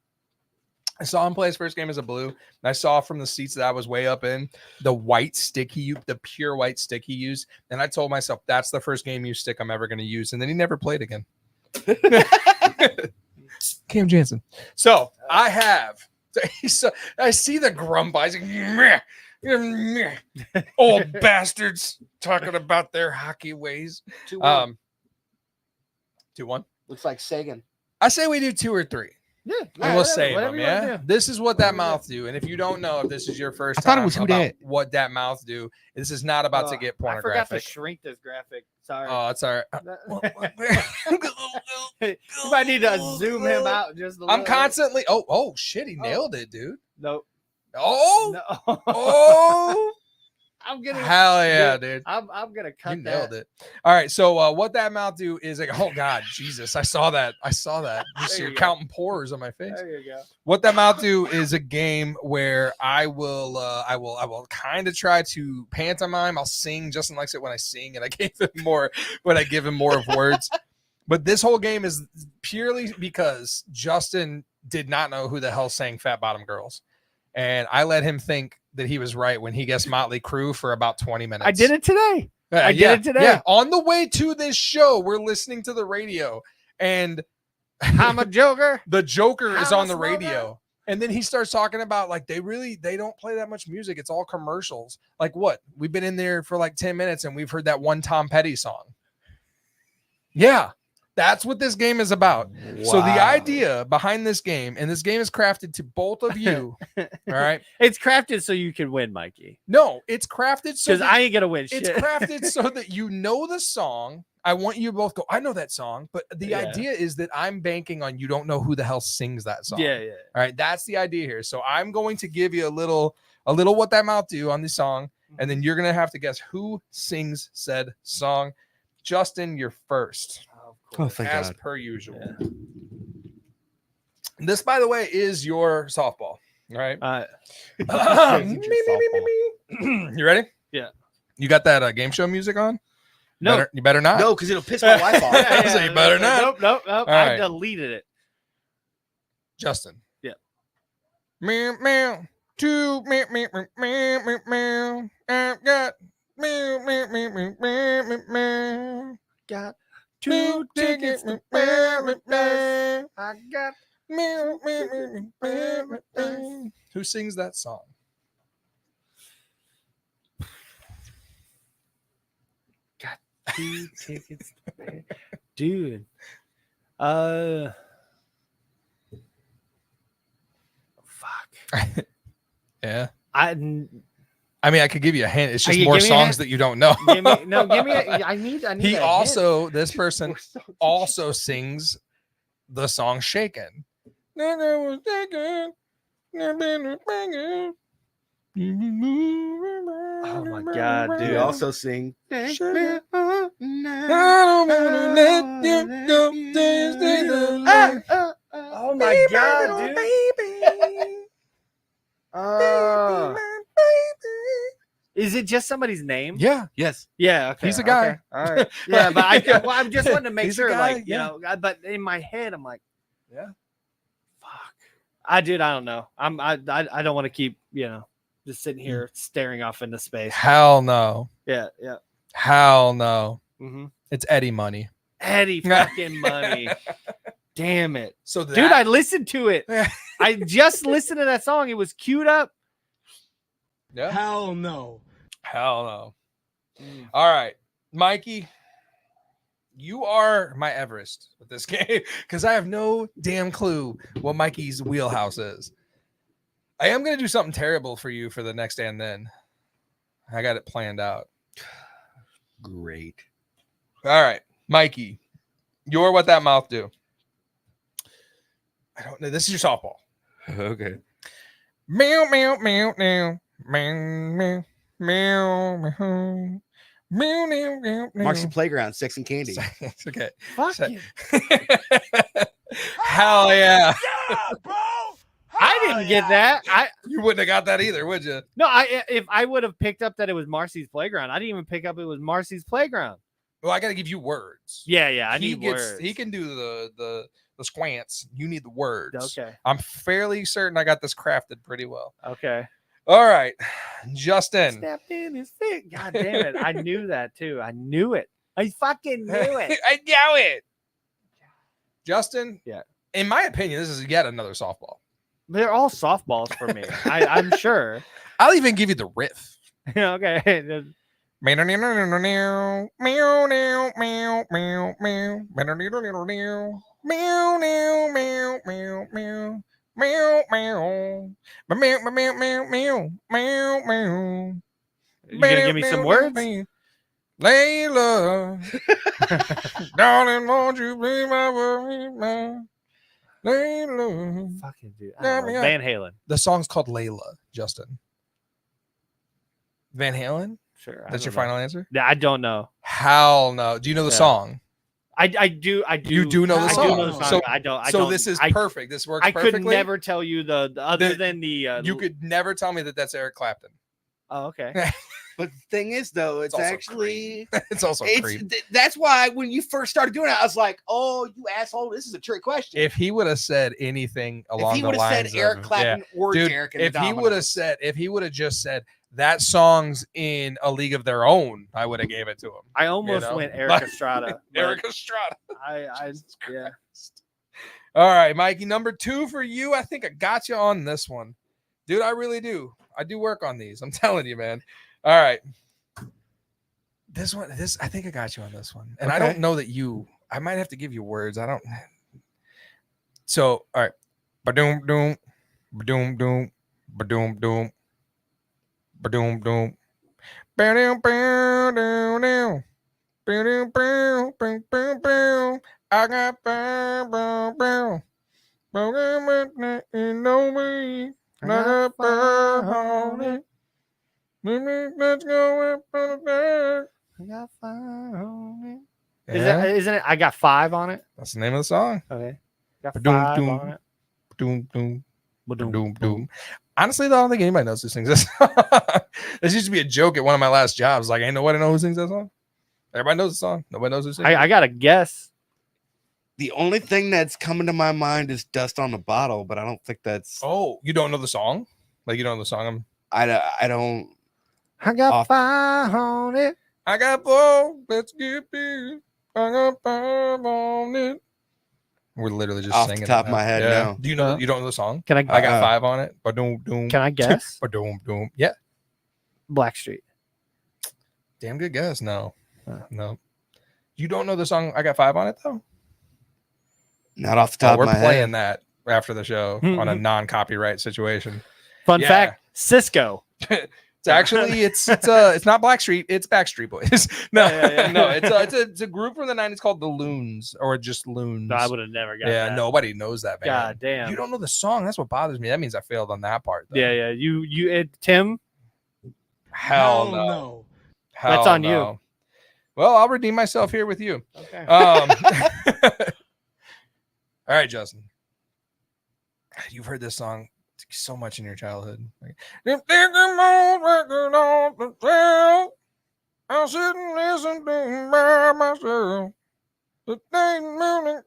I saw him play his first game as a Blue, and I saw from the seats that I was way up in the white stick the pure white stick he used, and I told myself that's the first game use stick I'm ever going to use, and then he never played again. Cam Jansen. So I have. So I see the grump. I like, meh, meh, old bastards talking about their hockey ways. 2-1. 2-1. Looks like Sagan. I say we do 2 or 3. Yeah, And we'll save whatever them, you wanna yeah? do. This is what that mouth do. And if you don't know, if this is your first I thought it time was who about dat. what that mouth do, this is not about to get I forgot to pornographic. shrink this graphic. Sorry. Oh, it's all right. You might need to zoom him out just a little. I'm constantly. Oh, shit. He nailed it, dude. Nope. Oh, No. oh. I'm gonna. Hell yeah, dude. I'm gonna cut You that. nailed it. All right. So what that mouth do is like, oh God, Jesus. I saw that. Just There you're you go. counting pores on my face. There you go. What that mouth do is a game where I will kind of try to pantomime. I'll sing. Justin likes it when I sing, and I gave him more when I give him more of words. But this whole game is purely because Justin did not know who the hell sang Fat Bottom Girls. And I let him think that he was right when he guessed Motley Crue for about 20 minutes. I did it today. I did it today. Yeah. On the way to this show, we're listening to the radio, and I'm a joker. the Joker is I'm on a the smoker. radio. And then he starts talking about like they don't play that much music. It's all commercials. Like what? We've been in there for like 10 minutes and we've heard that one Tom Petty song. Yeah. That's what this game is about. So the Wow. idea behind this game, and this game is crafted to both of you. All right. It's crafted so you can win, Mikey. No, it's crafted so Because that I ain't gonna win. it's shit. crafted so that you know the song. I want you to both go, I know that song, but the Yeah. idea is that I'm banking on you don't know who the hell sings that song. Yeah, yeah. All right, that's the idea here. So I'm going to give you a little what that mouth do on the song, and then you're gonna have to guess who sings said song. Justin, you're first, Oh, thank as God. per usual. This, by the way, is your softball. All right. You ready? Yeah. You got that game show music on? No. You better not. No, because it'll piss my wife off. Yeah, So you better not. Nope. All I right. deleted it. Justin. Yeah. Meow, meow. Two, meow, meow, meow, meow, meow, meow. I've got meow, meow, meow, meow, meow, meow, meow. Got Two tickets to meow, I got meow, meow, meow, meow, meow, meow. Who sings that song? two tickets. Dude. Fuck. Yeah. I mean, I could give you a hint. It's just you more give me a songs hint? that you don't know. give me no. Give me. I need. He a also, this person also sings the song Shaken. Oh my God, We dude. also sing. I don't wanna let you go. Oh my God, dude. Is it just somebody's name? Yeah. Yes. Yeah. Okay. He's a guy. okay, All right. Yeah, but I'm just wanting to make He's a sure, guy, like, yeah. you know, but in my head, I'm like, Yeah. fuck. I don't know. I don't want to keep, you know. just sitting here staring off into space. Hell no. Yeah. Hell no. Mm-hmm. It's Eddie Money. Eddie fucking Money. Damn it. So dude, I listened to it. I just listened to that song. It was queued up. Yeah. Hell no. Hell no. All right, Mikey, you are my Everest with this game because I have no damn clue what Mikey's wheelhouse is. I am going to do something terrible for you for the next and then. I got it planned out. Great. All right, Mikey, you're what that mouth do. I don't know. This is your softball. Okay. Meow, meow, meow, meow, meow, meow, meow, meow. Meow, meow, meow, meow. Marcy Playground, Sex and Candy. It's okay. Fuck you. Hell yeah. Bro. I didn't get that. You wouldn't have got that either, would you? No, if I would have picked up that it was Marcy's Playground, I didn't even pick up it was Marcy's Playground. Well, I got to give you words. Yeah, I need words. He can do the squants. You need the words. Okay. I'm fairly certain I got this crafted pretty well. Okay. All right, Justin. Snapped in his feet. God damn it. I knew that too. I knew it. I fucking knew it. I knew it. Justin. Yeah. In my opinion, this is yet another softball. They're all softballs for me. I'm sure. I'll even give you the riff. Okay. Meow, meow. Meow, meow, meow, meow, meow, meow, meow. You gonna give me some words? Layla. Darling, won't you be my world? Layla. Fucking dude. I don't know. Van Halen. The song's called Layla, Justin. Van Halen? Sure. That's your final answer? Yeah, I don't know. Hell no. Do you know the song? I do. You do know the song. I do know the song. So I don't. So this is perfect. This works I perfectly. could never tell you the other than the. You could never tell me that that's Eric Clapton. Oh, okay. But the thing is, though, it's also actually it's also creep. That's why when you first started doing it, I was like, "Oh, you asshole! This is a trick question." If he would have said anything along the lines, if he would have said Eric Clapton or dude, Derek, if he would have just said that song's in a league of their own, I would have gave it to him. I almost went Eric Estrada. Eric Estrada. Yeah. All right, Mikey, number 2 for you. I think I got you on this one, dude. I really do. I do work on these. I'm telling you, man. All right. This I think I got you on this one. And Okay. I don't know that I might have to give you words. I don't. So, all right. Ba-doom, doom, ba-doom, doom, ba-doom, doom, ba-doom, doom. Ba-doom, ba-doom, doom. Ba-doom, ba-doom, ba-doom, ba-doom. I got ba-doom, ba-doom. Ba-doom, you know me. I got ba-doom. Let's go up on the I got 5 on it. Isn't it? I got 5 on it. That's the name of the song. Okay. Got 5 Ba-doom, on it. Doom, doom, Ba-doom, doom, doom. Honestly, though, I don't think anybody knows who sings this. This used to be a joke at one of my last jobs. Like, ain't nobody know who sings that song. Everybody knows the song. Nobody knows who sings it. I got a guess. The only thing that's coming to my mind is "Dust on the Bottle," but I don't think that's. Oh, you don't know the song? Like, you don't know the song? I don't. I got 5 on it. I got 4. Let's get big. I got 5 on it. We're literally just Off the singing top it of my head, no. Do you know? You don't know the song? Can I got 5 on it. Ba-doom, doom. Can I guess? Ba-doom, doom. Yeah. Blackstreet. Damn good guess. No. No. You don't know the song I got 5 on it, though? Not off the top We're of my playing head. that after the show on a non-copyright situation. Fun Yeah. fact: Cisco. It's actually it's not Blackstreet, it's Backstreet Boys. No, no, it's a group from the 90s called the Loons, or just Loons. No, I would have never got Yeah, that. nobody knows that, man. God damn. You don't know the song. That's what bothers me. That means I failed on that part. Though. Yeah. Tim. Hell no. Hell That's on no. you. Well, I'll redeem myself here with you. Okay. All right, Justin. You've heard this song so much in your childhood. I'll sit and listen to by myself. The thing moving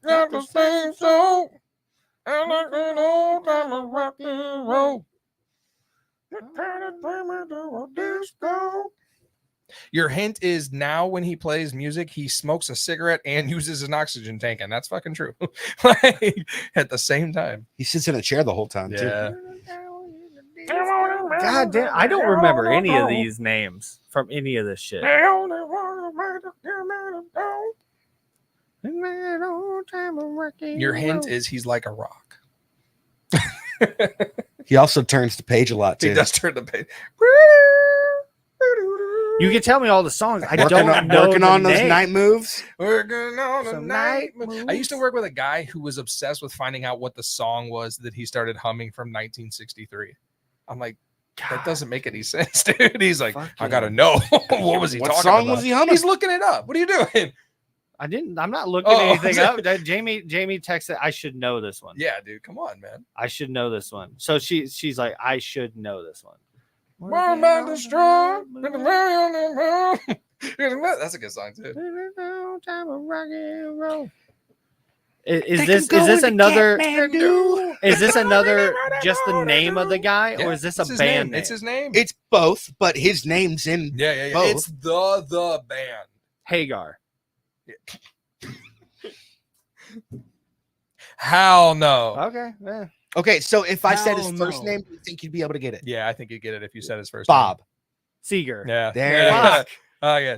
got the same soul. I like an old time of rock and roll. Your hint is now when he plays music, he smokes a cigarette and uses an oxygen tank, and that's fucking true. Like, at the same time. He sits in a chair the whole time, too. Yeah. God damn, I don't remember any of these names from any of this shit. Your hint is he's like a rock. He also turns the page a lot, too. He does turn the page. You can tell me all the songs. I Working don't know working the on those name. night moves. Working on a Some night. night I used to work with a guy who was obsessed with finding out what the song was that he started humming from 1963. I'm like, that doesn't make any sense, dude. He's like, I gotta know. What was he What talking song about? was he humming? He's looking it up. What are you doing? I'm not looking anything up. Jamie texted, I should know this one. Yeah, dude. Come on, man. I should know this one. So she's like, I should know this one. That's a good song too. Is this another? Is this another? Just the name of the guy, or is this a band name? It's his name. It's both, but his name's in Yeah. both. It's the band. Hagar. Hell no. Okay. Yeah. Okay, so if I said his Hell first no. name, do you think you'd be able to get it? Yeah, I think you get it if you said his first Bob. Seeger. name. Yeah. There it yeah. is. Oh yeah.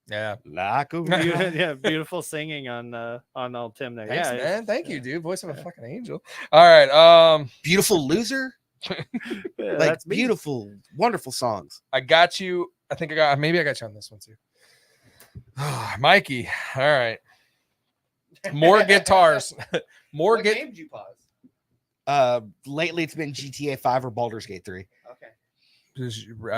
Yeah. Like a Yeah, beautiful singing on old Tim there. Thanks, Yeah, man. Thank you, dude. Voice of a fucking angel. All right. Beautiful Loser. yeah, Like that's me. beautiful, wonderful songs. I got you. I think I got you on this one too. Mikey. All right. More guitars. More game did you pause? Lately it's been GTA 5 or Baldur's Gate 3. Okay.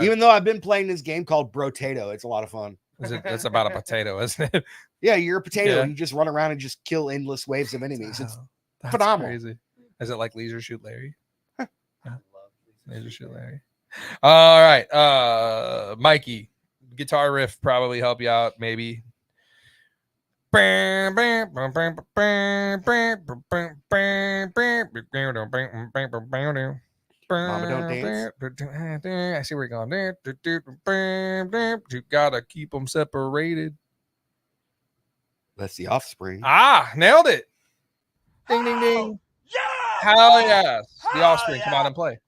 Even though I've been playing this game called Brotato, it's a lot of fun. It's about a potato, isn't it? Yeah, you're a potato. Yeah. And you just run around and just kill endless waves of enemies. It's That's phenomenal. Crazy. Is it like Leisure Shoot Larry? Leisure Shoot Larry. All right. Mikey, guitar riff probably help you out, maybe. Mama Don't Dance. I see where you're going. You gotta keep them separated. That's the Offspring. Ah, nailed it. Ding, ding, ding. Yeah. Hell yes. The Offspring, come out and play.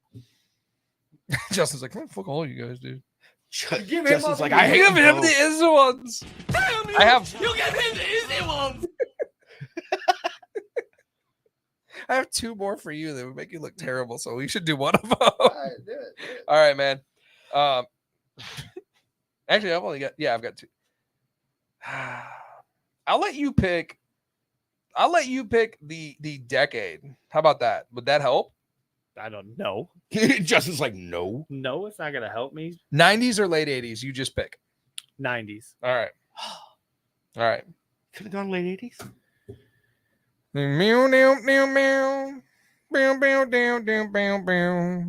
Justin's like, fuck all you guys, dude. Justin's like, I hate give him both. the easy ones. I have. You give him the easy ones. I have two more for you that would make you look terrible, so we should do one of them. All right, man. Actually, I've got two. I'll let you pick the decade. How about that? Would that help? I don't know. Justin's like, no. No, it's not gonna help me. 90s or late 80s? You just pick. 90s. All right. All right. Could have gone late 80s. Meow, meow, meow, meow. Meow, meow, down, down, meow, meow.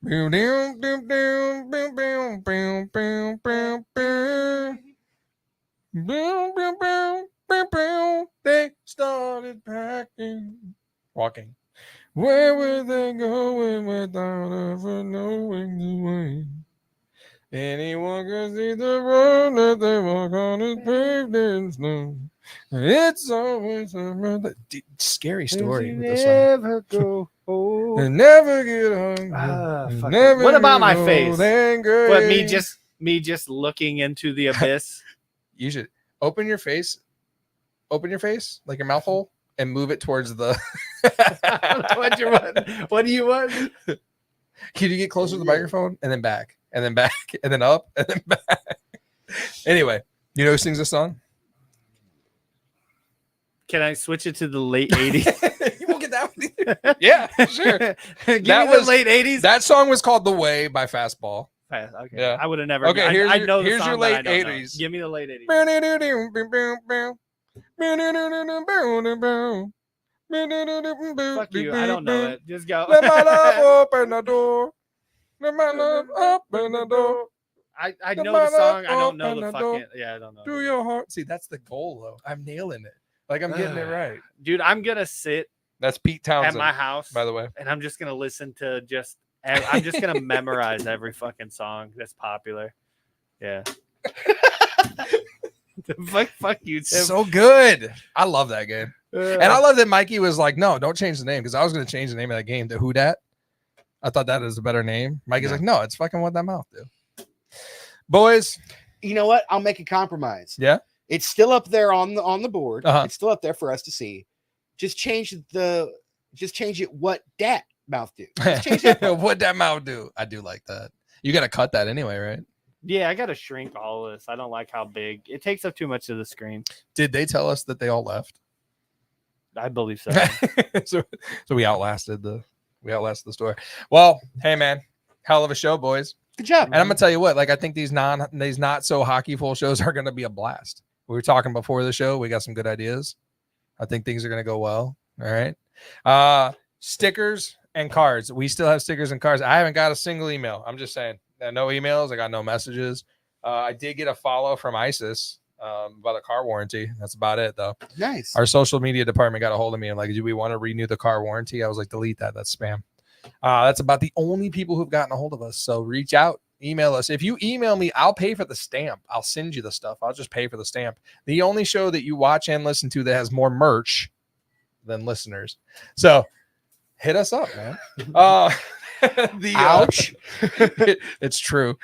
Meow, down, down, down, meow, meow, meow, meow, meow, meow. Meow, meow, meow, meow, meow. They started packing. Walking. Where were they going without ever knowing the way? Anyone can see the road that they walk on is paved in snow. It's always a scary story with the song. Never go home. And never get hungry. Never What about my get face? old and gray. What, me just looking into the abyss? You should open your face like your mouth hole and move it towards the What do you want? Can you get closer to the microphone and then back and then back and then up and then back? Anyway, you know who sings this song? Can I switch it to the late 80s? You won't get that one either. Yeah, sure. Give That me the was- late 80s. That song was called "The Way" by Fastball. Okay. Yeah. I would have never. Okay, I know the here's song, your but I late don't know. 80s. Give me the late 80s. Fuck you. I don't know it. Just go. Let my love open the door. Let my love open the door. I know the song. I don't know the door. fucking. Yeah, I don't know. Do your heart. See, that's the goal, though. I'm nailing it. Like I'm getting it right. Dude, I'm gonna sit That's Pete Townsend at my house, by the way. and I'm just gonna listen to just I'm just gonna memorize every fucking song that's popular. Yeah. fuck you, Tim. So good. I love that game. And I love that Mikey was like, no, don't change the name, because I was going to change the name of that game to Who Dat. I thought that was a better name. Mikey's like, no, it's fucking What That Mouth Do. Boys. You know what? I'll make a compromise. Yeah. It's still up there on the board. Uh-huh. It's still up there for us to see. Just change it. What Dat Mouth Do? Just change that. What That Mouth Do? I do like that. You got to cut that anyway, right? Yeah, I gotta shrink all this. I don't like how big it takes up too much of the screen. Did they tell us that they all left? I believe so. so we outlasted the story. Well, hey man, hell of a show, boys. Good job. And I'm gonna tell you what, like, I think these not so hockey full shows are gonna be a blast. We were talking before the show. We got some good ideas. I think things are gonna go well. All right. Stickers and cards. We still have stickers and cards. I haven't got a single email. I'm just saying. No emails. I got no messages. I did get a follow from ISIS about a car warranty. That's about it, though. Nice. Our social media department got a hold of me and like, do we want to renew the car warranty? I was like, delete that. That's spam. That's about the only people who've gotten a hold of us. So reach out, email us. If you email me, I'll pay for the stamp. I'll send you the stuff. I'll just pay for the stamp. The only show that you watch and listen to that has more merch than listeners. So hit us up, man. Ouch. It's true.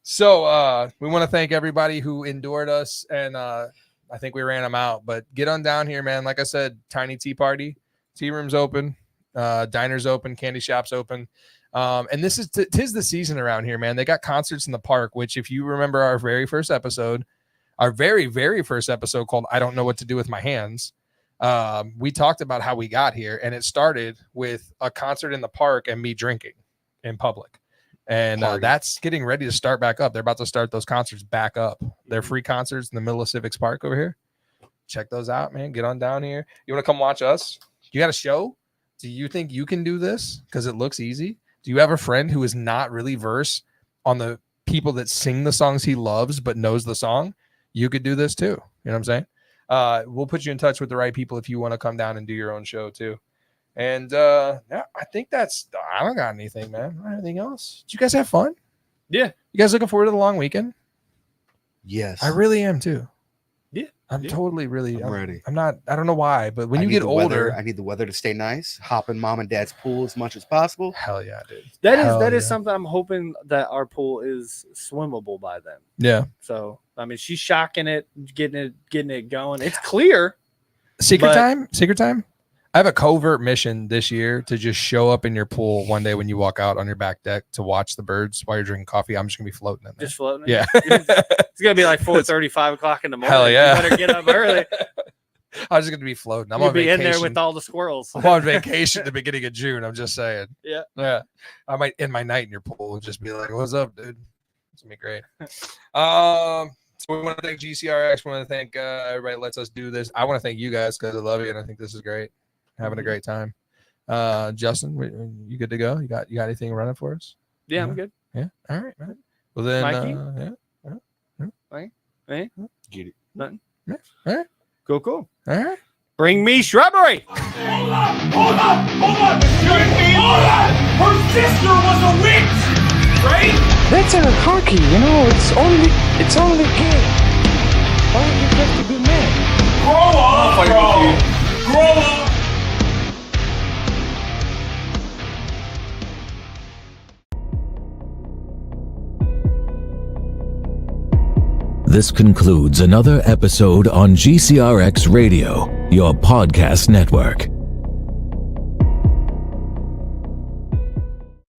So we want to thank everybody who endured us, and I think we ran them out, but get on down here, man. Like I said, Tiny Tea Party, tea room's open, diners open, candy shops open. And this is tis the season around here, man. They got concerts in the park, which if you remember our very first episode, our very, very first episode called I Don't Know What to Do with My Hands. We talked about how we got here, and it started with a concert in the park and me drinking in public. And that's getting ready to start back up. They're about to start those concerts back up. They're free concerts in the middle of Civics Park over here. Check those out, man. Get on down here. You want to come watch us? You got a show? Do you think you can do this? Because it looks easy. Do you have a friend who is not really versed on the people that sing the songs he loves but knows the song? You could do this too. You know what I'm saying? We'll put you in touch with the right people if you want to come down and do your own show too. And yeah, I think I don't got anything, man. Anything else? Did you guys have fun? Yeah. You guys looking forward to the long weekend? Yes. I really am too. Yeah. I'm totally really I'm ready. I'm not, I don't know why, but when you get older, I need the weather to stay nice. Hop in mom and dad's pool as much as possible. Hell yeah, dude. That is something I'm hoping that our pool is swimmable by then. Yeah. So I mean, she's shocking it, getting it going. It's clear. Secret time. I have a covert mission this year to just show up in your pool one day when you walk out on your back deck to watch the birds while you're drinking coffee. I'm just gonna be floating in there. Just floating. Yeah. It's gonna be like 4:30, 5 o'clock in the morning. Hell yeah. You better get up early. I was just gonna be floating. I'm You'll on be vacation. in there with all the squirrels. I'm on vacation at the beginning of June. I'm just saying. Yeah. Yeah. I might end my night in your pool and just be like, "What's up, dude?" It's gonna be great. So we want to thank GCRX. We want to thank everybody that lets us do this. I want to thank you guys because I love you and I think this is great. Having a great time. Justin, you good to go? You got anything running for us? Yeah, I'm good. Yeah. All right, man. Well then, Mikey? Hey? Get it. Nothing. Yeah. All right. Cool. All right. Bring me shrubbery. Hold on. Her sister was a witch, right? That's hockey, you know. It's only game. Why don't you have to be mad? Grow up, bro. Grow up. This concludes another episode on GCRX Radio, your podcast network.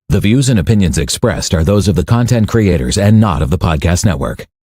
The views and opinions expressed are those of the content creators and not of the podcast network.